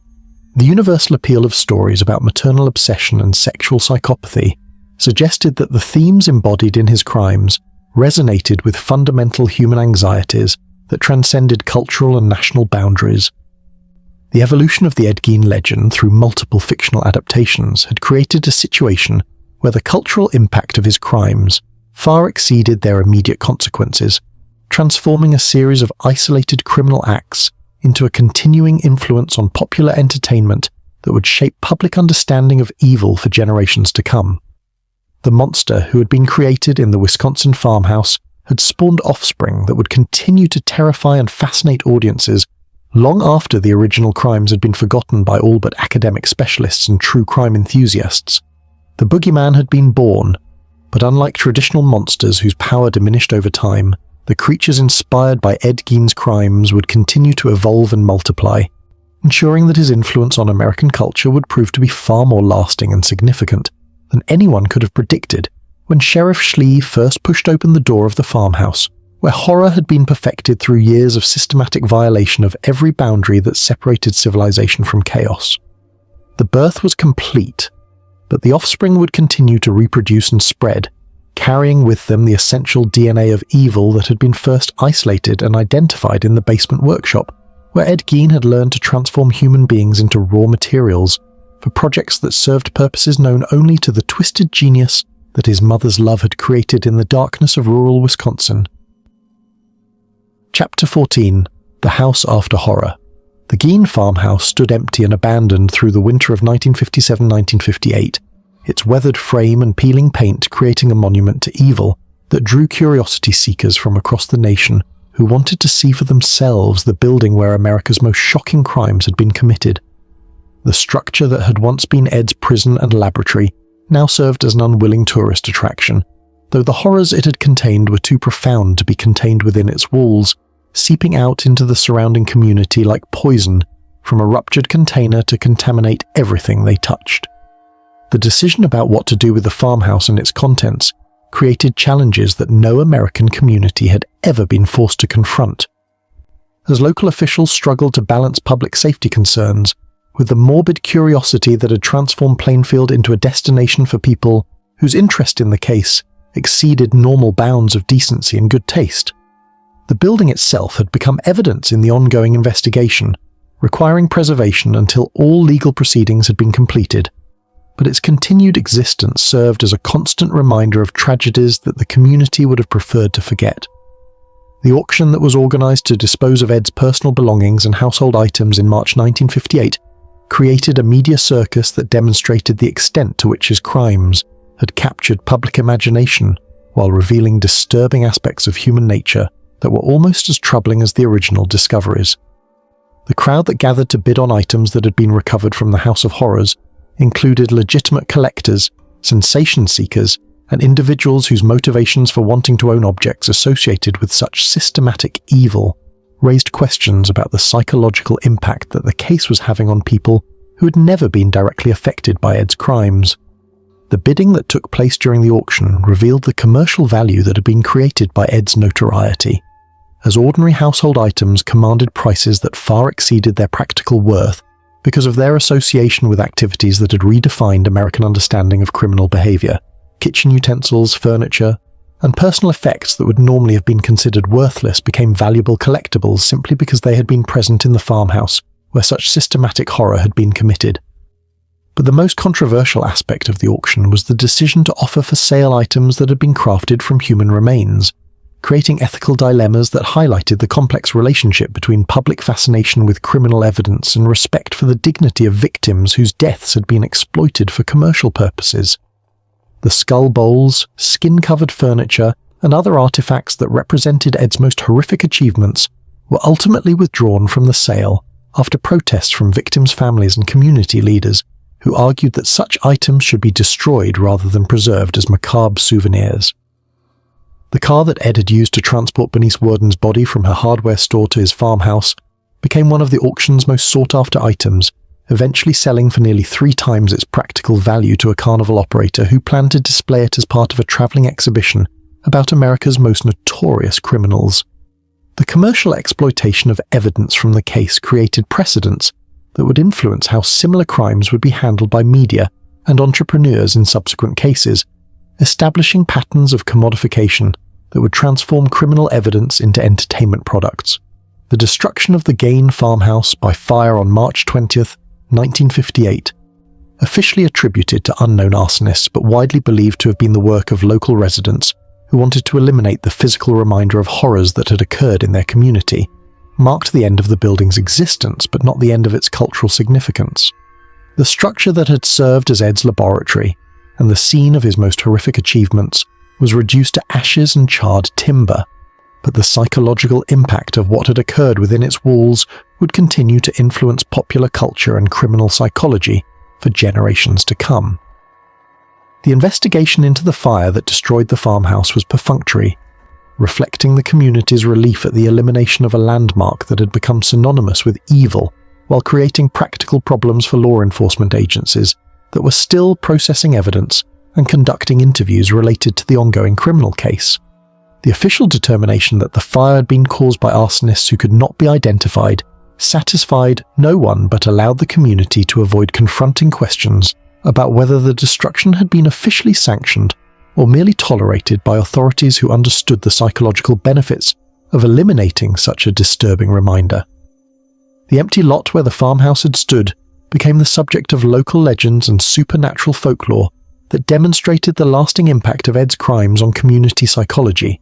Speaker 1: The universal appeal of stories about maternal obsession and sexual psychopathy suggested that the themes embodied in his crimes resonated with fundamental human anxieties that transcended cultural and national boundaries. The evolution of the Ed Gein legend through multiple fictional adaptations had created a situation where the cultural impact of his crimes far exceeded their immediate consequences, transforming a series of isolated criminal acts into a continuing influence on popular entertainment that would shape public understanding of evil for generations to come. The monster who had been created in the Wisconsin farmhouse had spawned offspring that would continue to terrify and fascinate audiences long after the original crimes had been forgotten by all but academic specialists and true crime enthusiasts. The boogeyman had been born, but unlike traditional monsters whose power diminished over time, the creatures inspired by Ed Gein's crimes would continue to evolve and multiply, ensuring that his influence on American culture would prove to be far more lasting and significant than anyone could have predicted when Sheriff Schlee first pushed open the door of the farmhouse, where horror had been perfected through years of systematic violation of every boundary that separated civilization from chaos. The birth was complete, but the offspring would continue to reproduce and spread, carrying with them the essential DNA of evil that had been first isolated and identified in the basement workshop, where Ed Gein had learned to transform human beings into raw materials for projects that served purposes known only to the twisted genius that his mother's love had created in the darkness of rural Wisconsin. Chapter 14. The House After Horror. The Gein farmhouse stood empty and abandoned through the winter of 1957-1958, its weathered frame and peeling paint creating a monument to evil that drew curiosity seekers from across the nation who wanted to see for themselves the building where America's most shocking crimes had been committed. The structure that had once been Ed's prison and laboratory now served as an unwilling tourist attraction, though the horrors it had contained were too profound to be contained within its walls, seeping out into the surrounding community like poison from a ruptured container to contaminate everything they touched. The decision about what to do with the farmhouse and its contents created challenges that no American community had ever been forced to confront. As local officials struggled to balance public safety concerns with the morbid curiosity that had transformed Plainfield into a destination for people whose interest in the case exceeded normal bounds of decency and good taste. The building itself had become evidence in the ongoing investigation, requiring preservation until all legal proceedings had been completed, but its continued existence served as a constant reminder of tragedies that the community would have preferred to forget. The auction that was organized to dispose of Ed's personal belongings and household items in March 1958 created a media circus that demonstrated the extent to which his crimes had captured public imagination while revealing disturbing aspects of human nature that were almost as troubling as the original discoveries. The crowd that gathered to bid on items that had been recovered from the House of Horrors included legitimate collectors, sensation seekers, and individuals whose motivations for wanting to own objects associated with such systematic evil raised questions about the psychological impact that the case was having on people who had never been directly affected by Ed's crimes. The bidding that took place during the auction revealed the commercial value that had been created by Ed's notoriety, as ordinary household items commanded prices that far exceeded their practical worth because of their association with activities that had redefined American understanding of criminal behavior. Kitchen utensils, furniture, and personal effects that would normally have been considered worthless became valuable collectibles simply because they had been present in the farmhouse where such systematic horror had been committed. But the most controversial aspect of the auction was the decision to offer for sale items that had been crafted from human remains, creating ethical dilemmas that highlighted the complex relationship between public fascination with criminal evidence and respect for the dignity of victims whose deaths had been exploited for commercial purposes. The skull bowls, skin-covered furniture, and other artifacts that represented Ed's most horrific achievements were ultimately withdrawn from the sale after protests from victims' families and community leaders who argued that such items should be destroyed rather than preserved as macabre souvenirs. The car that Ed had used to transport Bernice Worden's body from her hardware store to his farmhouse became one of the auction's most sought-after items, eventually selling for nearly 3 times its practical value to a carnival operator who planned to display it as part of a traveling exhibition about America's most notorious criminals. The commercial exploitation of evidence from the case created precedents that would influence how similar crimes would be handled by media and entrepreneurs in subsequent cases, establishing patterns of commodification that would transform criminal evidence into entertainment products. The destruction of the Gein farmhouse by fire on March 20th, 1958, officially attributed to unknown arsonists but widely believed to have been the work of local residents who wanted to eliminate the physical reminder of horrors that had occurred in their community, marked the end of the building's existence but not the end of its cultural significance. The structure that had served as Ed's laboratory and the scene of his most horrific achievements was reduced to ashes and charred timber, but the psychological impact of what had occurred within its walls would continue to influence popular culture and criminal psychology for generations to come. The investigation into the fire that destroyed the farmhouse was perfunctory, reflecting the community's relief at the elimination of a landmark that had become synonymous with evil while creating practical problems for law enforcement agencies that were still processing evidence and conducting interviews related to the ongoing criminal case. The official determination that the fire had been caused by arsonists who could not be identified satisfied no one but allowed the community to avoid confronting questions about whether the destruction had been officially sanctioned or merely tolerated by authorities who understood the psychological benefits of eliminating such a disturbing reminder. The empty lot where the farmhouse had stood became the subject of local legends and supernatural folklore that demonstrated the lasting impact of Ed's crimes on community psychology,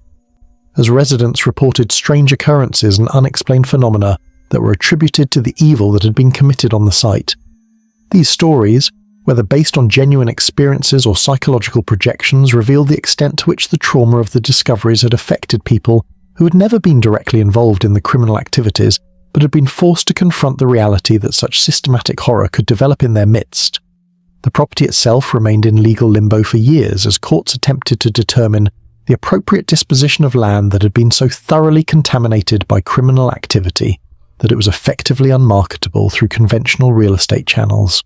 Speaker 1: as residents reported strange occurrences and unexplained phenomena that were attributed to the evil that had been committed on the site. These stories, whether based on genuine experiences or psychological projections, revealed the extent to which the trauma of the discoveries had affected people who had never been directly involved in the criminal activities but had been forced to confront the reality that such systematic horror could develop in their midst. The property itself remained in legal limbo for years as courts attempted to determine the appropriate disposition of land that had been so thoroughly contaminated by criminal activity that it was effectively unmarketable through conventional real estate channels.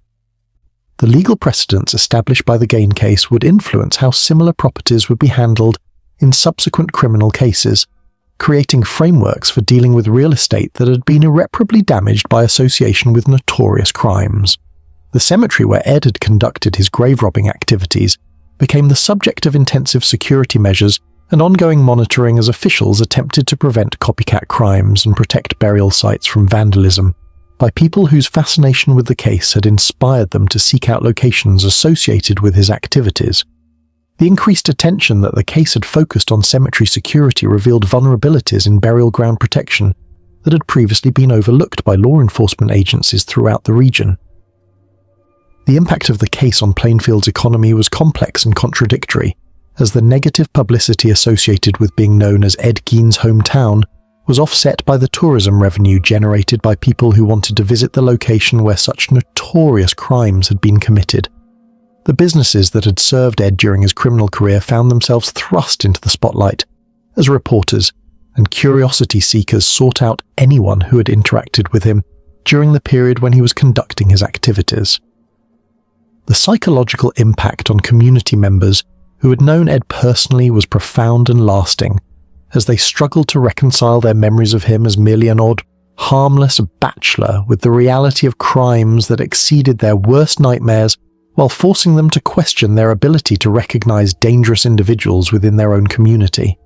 Speaker 1: The legal precedents established by the Gein case would influence how similar properties would be handled in subsequent criminal cases, creating frameworks for dealing with real estate that had been irreparably damaged by association with notorious crimes. The cemetery where Ed had conducted his grave-robbing activities became the subject of intensive security measures and ongoing monitoring as officials attempted to prevent copycat crimes and protect burial sites from vandalism by people whose fascination with the case had inspired them to seek out locations associated with his activities. The increased attention that the case had focused on cemetery security revealed vulnerabilities in burial ground protection that had previously been overlooked by law enforcement agencies throughout the region. The impact of the case on Plainfield's economy was complex and contradictory, as the negative publicity associated with being known as Ed Gein's hometown was offset by the tourism revenue generated by people who wanted to visit the location where such notorious crimes had been committed. The businesses that had served Ed during his criminal career found themselves thrust into the spotlight, as reporters and curiosity seekers sought out anyone who had interacted with him during the period when he was conducting his activities. The psychological impact on community members who had known Ed personally was profound and lasting, as they struggled to reconcile their memories of him as merely an odd, harmless bachelor with the reality of crimes that exceeded their worst nightmares, while forcing them to question their ability to recognize dangerous individuals within their own community.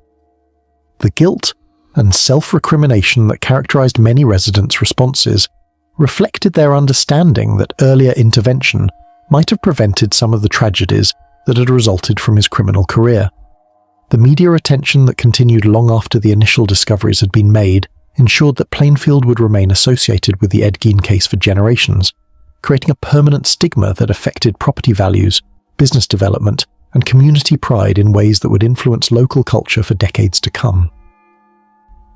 Speaker 1: The guilt and self-recrimination that characterized many residents' responses reflected their understanding that earlier intervention might have prevented some of the tragedies that had resulted from his criminal career. The media attention that continued long after the initial discoveries had been made ensured that Plainfield would remain associated with the Ed Gein case for generations, creating a permanent stigma that affected property values, business development, and community pride in ways that would influence local culture for decades to come.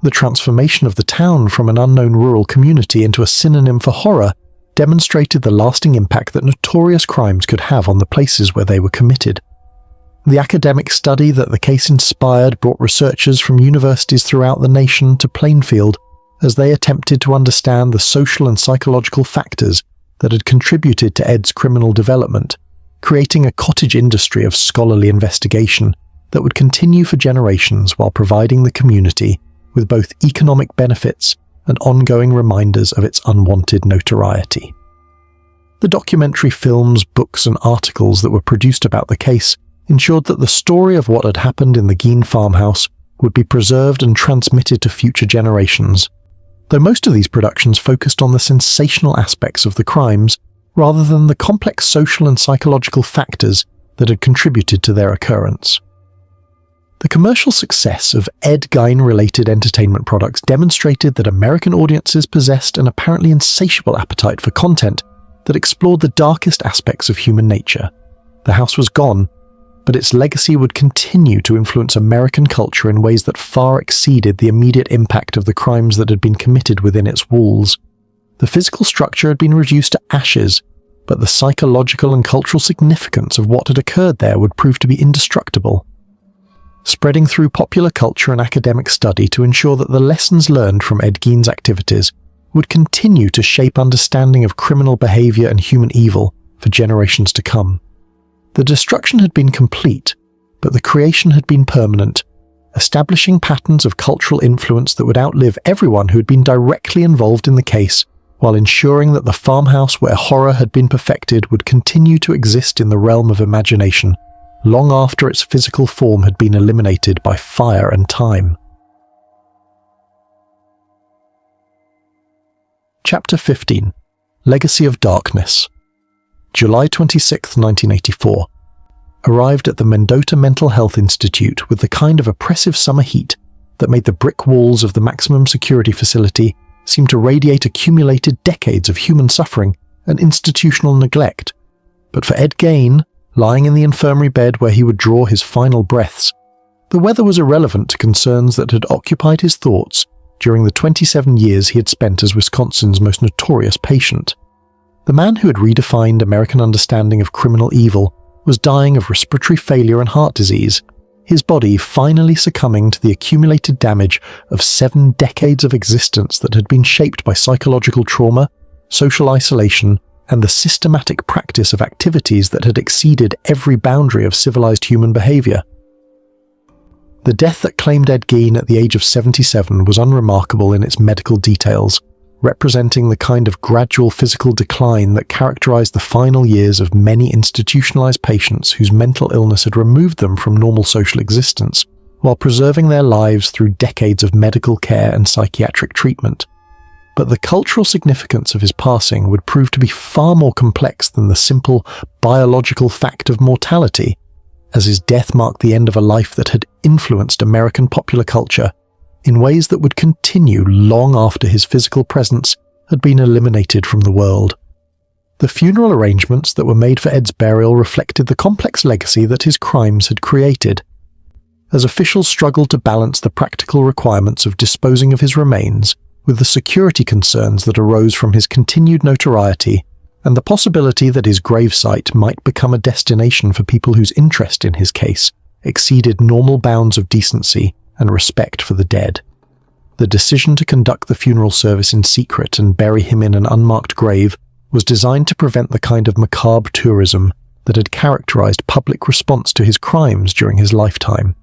Speaker 1: The transformation of the town from an unknown rural community into a synonym for horror demonstrated the lasting impact that notorious crimes could have on the places where they were committed. The academic study that the case inspired brought researchers from universities throughout the nation to Plainfield as they attempted to understand the social and psychological factors that had contributed to Ed's criminal development, creating a cottage industry of scholarly investigation that would continue for generations while providing the community with both economic benefits and ongoing reminders of its unwanted notoriety. The documentary films, books, and articles that were produced about the case ensured that the story of what had happened in the Gein farmhouse would be preserved and transmitted to future generations, though most of these productions focused on the sensational aspects of the crimes rather than the complex social and psychological factors that had contributed to their occurrence. The commercial success of Ed Gein-related entertainment products demonstrated that American audiences possessed an apparently insatiable appetite for content that explored the darkest aspects of human nature. The house was gone, but its legacy would continue to influence American culture in ways that far exceeded the immediate impact of the crimes that had been committed within its walls. The physical structure had been reduced to ashes, but the psychological and cultural significance of what had occurred there would prove to be indestructible, spreading through popular culture and academic study to ensure that the lessons learned from Ed Gein's activities would continue to shape understanding of criminal behavior and human evil for generations to come. The destruction had been complete, but the creation had been permanent, establishing patterns of cultural influence that would outlive everyone who had been directly involved in the case, while ensuring that the farmhouse where horror had been perfected would continue to exist in the realm of imagination long after its physical form had been eliminated by fire and time. Chapter 15. Legacy of Darkness. July 26, 1984. Arrived at the Mendota Mental Health Institute with the kind of oppressive summer heat that made the brick walls of the maximum security facility seem to radiate accumulated decades of human suffering and institutional neglect. But for Ed Gein, lying in the infirmary bed where he would draw his final breaths, the weather was irrelevant to concerns that had occupied his thoughts during the 27 years he had spent as Wisconsin's most notorious patient. The man who had redefined American understanding of criminal evil was dying of respiratory failure and heart disease, his body finally succumbing to the accumulated damage of 7 decades of existence that had been shaped by psychological trauma, social isolation, and the systematic practice of activities that had exceeded every boundary of civilized human behavior. The death that claimed Ed Gein at the age of 77 was unremarkable in its medical details, representing the kind of gradual physical decline that characterized the final years of many institutionalized patients whose mental illness had removed them from normal social existence, while preserving their lives through decades of medical care and psychiatric treatment. But the cultural significance of his passing would prove to be far more complex than the simple biological fact of mortality, as his death marked the end of a life that had influenced American popular culture in ways that would continue long after his physical presence had been eliminated from the world. The funeral arrangements that were made for Ed's burial reflected the complex legacy that his crimes had created. As officials struggled to balance the practical requirements of disposing of his remains with the security concerns that arose from his continued notoriety and the possibility that his gravesite might become a destination for people whose interest in his case exceeded normal bounds of decency and respect for the dead. The decision to conduct the funeral service in secret and bury him in an unmarked grave was designed to prevent the kind of macabre tourism that had characterized public response to his crimes during his lifetime.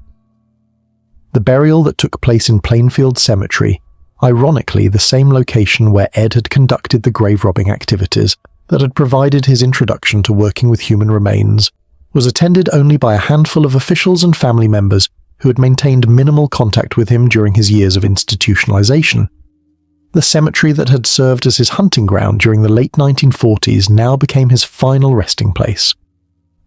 Speaker 1: The burial that took place in Plainfield Cemetery, ironically the same location where Ed had conducted the grave-robbing activities that had provided his introduction to working with human remains, was attended only by a handful of officials and family members who had maintained minimal contact with him during his years of institutionalization. The cemetery that had served as his hunting ground during the late 1940s now became his final resting place.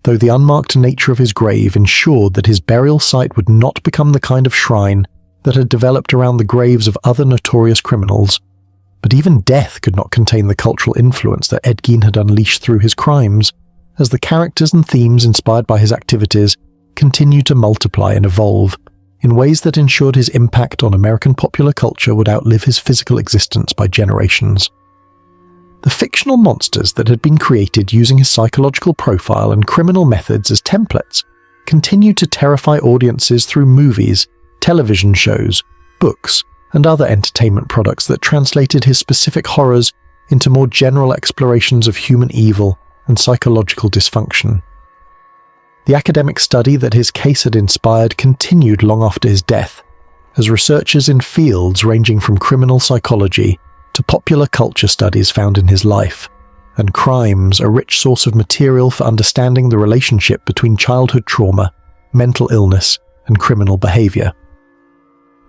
Speaker 1: Though the unmarked nature of his grave ensured that his burial site would not become the kind of shrine that had developed around the graves of other notorious criminals, but even death could not contain the cultural influence that Ed Gein had unleashed through his crimes, as the characters and themes inspired by his activities continued to multiply and evolve in ways that ensured his impact on American popular culture would outlive his physical existence by generations. The fictional monsters that had been created using his psychological profile and criminal methods as templates continued to terrify audiences through movies, television shows, books, and other entertainment products that translated his specific horrors into more general explorations of human evil and psychological dysfunction. The academic study that his case had inspired continued long after his death, as researchers in fields ranging from criminal psychology to popular culture studies found in his life, and crimes a rich source of material for understanding the relationship between childhood trauma, mental illness, and criminal behavior.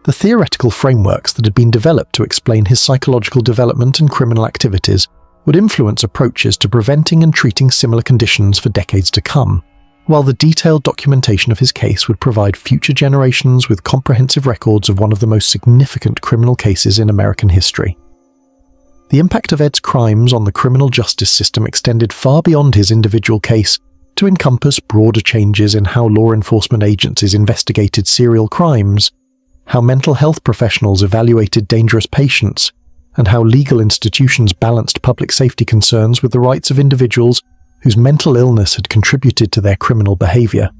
Speaker 1: The theoretical frameworks that had been developed to explain his psychological development and criminal activities would influence approaches to preventing and treating similar conditions for decades to come, while the detailed documentation of his case would provide future generations with comprehensive records of one of the most significant criminal cases in American history. The impact of Ed's crimes on the criminal justice system extended far beyond his individual case to encompass broader changes in how law enforcement agencies investigated serial crimes, how mental health professionals evaluated dangerous patients, and how legal institutions balanced public safety concerns with the rights of individuals whose mental illness had contributed to their criminal behavior.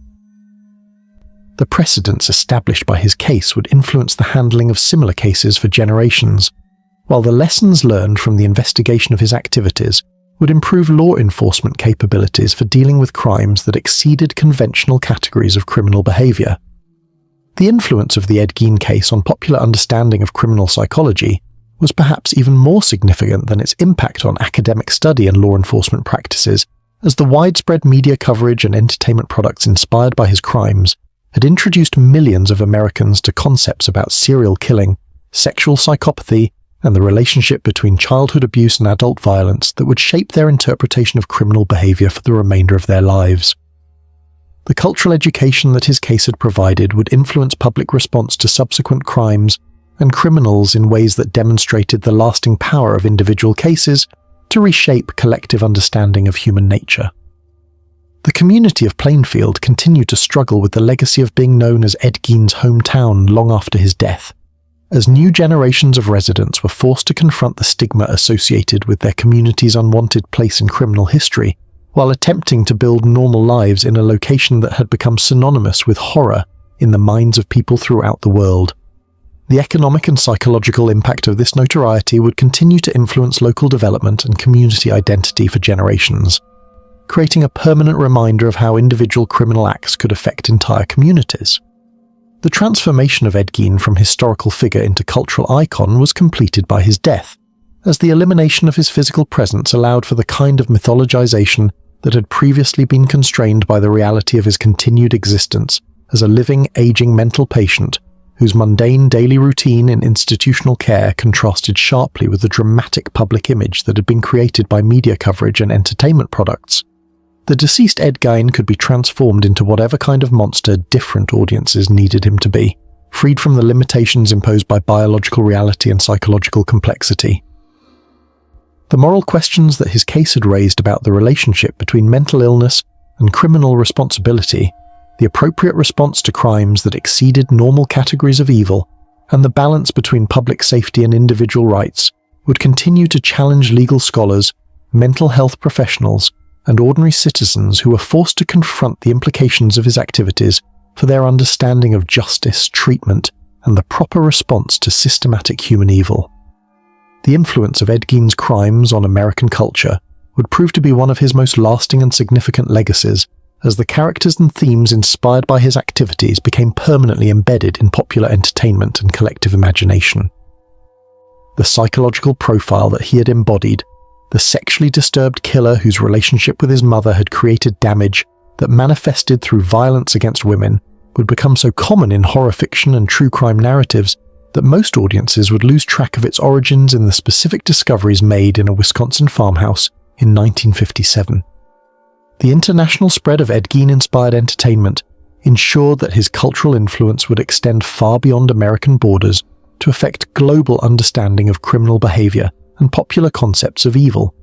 Speaker 1: The precedents established by his case would influence the handling of similar cases for generations, while the lessons learned from the investigation of his activities would improve law enforcement capabilities for dealing with crimes that exceeded conventional categories of criminal behavior. The influence of the Ed Gein case on popular understanding of criminal psychology was perhaps even more significant than its impact on academic study and law enforcement practices, as the widespread media coverage and entertainment products inspired by his crimes had introduced millions of Americans to concepts about serial killing, sexual psychopathy, and the relationship between childhood abuse and adult violence that would shape their interpretation of criminal behavior for the remainder of their lives. The cultural education that his case had provided would influence public response to subsequent crimes and criminals in ways that demonstrated the lasting power of individual cases to reshape collective understanding of human nature. The community of Plainfield continued to struggle with the legacy of being known as Ed Gein's hometown long after his death, as new generations of residents were forced to confront the stigma associated with their community's unwanted place in criminal history, while attempting to build normal lives in a location that had become synonymous with horror in the minds of people throughout the world. The economic and psychological impact of this notoriety would continue to influence local development and community identity for generations, creating a permanent reminder of how individual criminal acts could affect entire communities. The transformation of Ed Gein from historical figure into cultural icon was completed by his death, as the elimination of his physical presence allowed for the kind of mythologization that had previously been constrained by the reality of his continued existence as a living, aging mental patient whose mundane daily routine in institutional care contrasted sharply with the dramatic public image that had been created by media coverage and entertainment products. The deceased Ed Gein could be transformed into whatever kind of monster different audiences needed him to be, freed from the limitations imposed by biological reality and psychological complexity. The moral questions that his case had raised about the relationship between mental illness and criminal responsibility, the appropriate response to crimes that exceeded normal categories of evil, and the balance between public safety and individual rights would continue to challenge legal scholars, mental health professionals, and ordinary citizens who were forced to confront the implications of his activities for their understanding of justice, treatment, and the proper response to systematic human evil. The influence of Ed Gein's crimes on American culture would prove to be one of his most lasting and significant legacies, as the characters and themes inspired by his activities became permanently embedded in popular entertainment and collective imagination. The psychological profile that he had embodied, the sexually disturbed killer whose relationship with his mother had created damage that manifested through violence against women, would become so common in horror fiction and true crime narratives that most audiences would lose track of its origins in the specific discoveries made in a Wisconsin farmhouse in 1957. The international spread of Ed Gein-inspired entertainment ensured that his cultural influence would extend far beyond American borders to affect global understanding of criminal behavior and popular concepts of evil,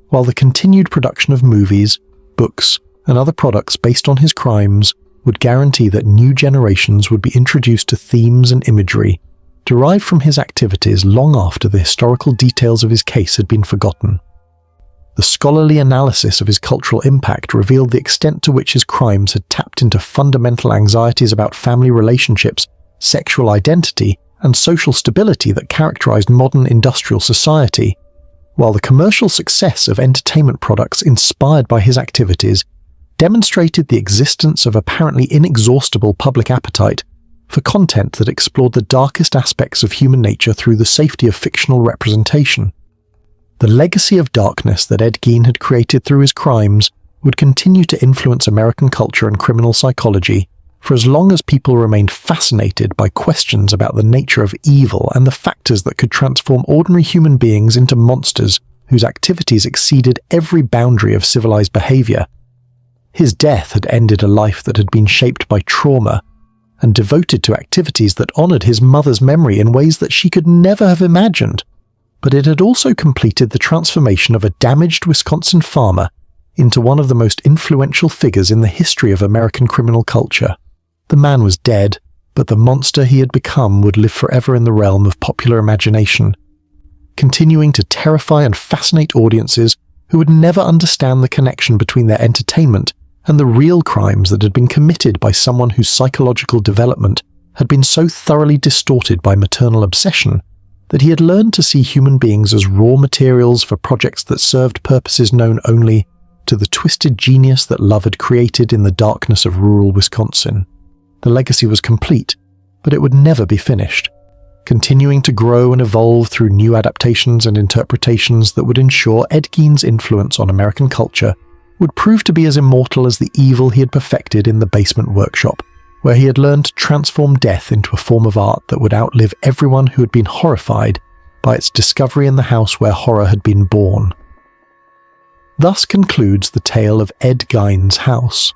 Speaker 1: while the continued production of movies, books, and other products based on his crimes would guarantee that new generations would be introduced to themes and imagery derived from his activities long after the historical details of his case had been forgotten. The scholarly analysis of his cultural impact revealed the extent to which his crimes had tapped into fundamental anxieties about family relationships, sexual identity, and social stability that characterized modern industrial society, while the commercial success of entertainment products inspired by his activities demonstrated the existence of apparently inexhaustible public appetite for content that explored the darkest aspects of human nature through the safety of fictional representation. The legacy of darkness that Ed Gein had created through his crimes would continue to influence American culture and criminal psychology for as long as people remained fascinated by questions about the nature of evil and the factors that could transform ordinary human beings into monsters whose activities exceeded every boundary of civilized behavior. His death had ended a life that had been shaped by trauma and devoted to activities that honored his mother's memory in ways that she could never have imagined. But it had also completed the transformation of a damaged Wisconsin farmer into one of the most influential figures in the history of American criminal culture. The man was dead, but the monster he had become would live forever in the realm of popular imagination, continuing to terrify and fascinate audiences who would never understand the connection between their entertainment and the real crimes that had been committed by someone whose psychological development had been so thoroughly distorted by maternal obsession that he had learned to see human beings as raw materials for projects that served purposes known only to the twisted genius that love had created in the darkness of rural Wisconsin. The legacy was complete, but it would never be finished. continuing to grow and evolve through new adaptations and interpretations that would ensure Ed Gein's influence on American culture would prove to be as immortal as the evil he had perfected in the basement workshop, where he had learned to transform death into a form of art that would outlive everyone who had been horrified by its discovery in the house where horror had been born. Thus concludes the tale of Ed Gein's house,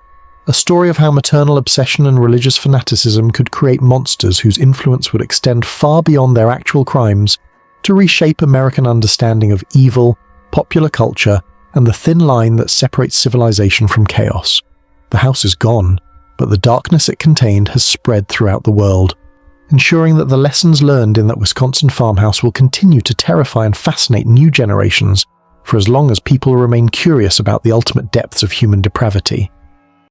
Speaker 1: a story of how maternal obsession and religious fanaticism could create monsters whose influence would extend far beyond their actual crimes to reshape American understanding of evil, popular culture, and the thin line that separates civilization from chaos. The house is gone, but the darkness it contained has spread throughout the world, ensuring that the lessons learned in that Wisconsin farmhouse will continue to terrify and fascinate new generations for as long as people remain curious about the ultimate depths of human depravity.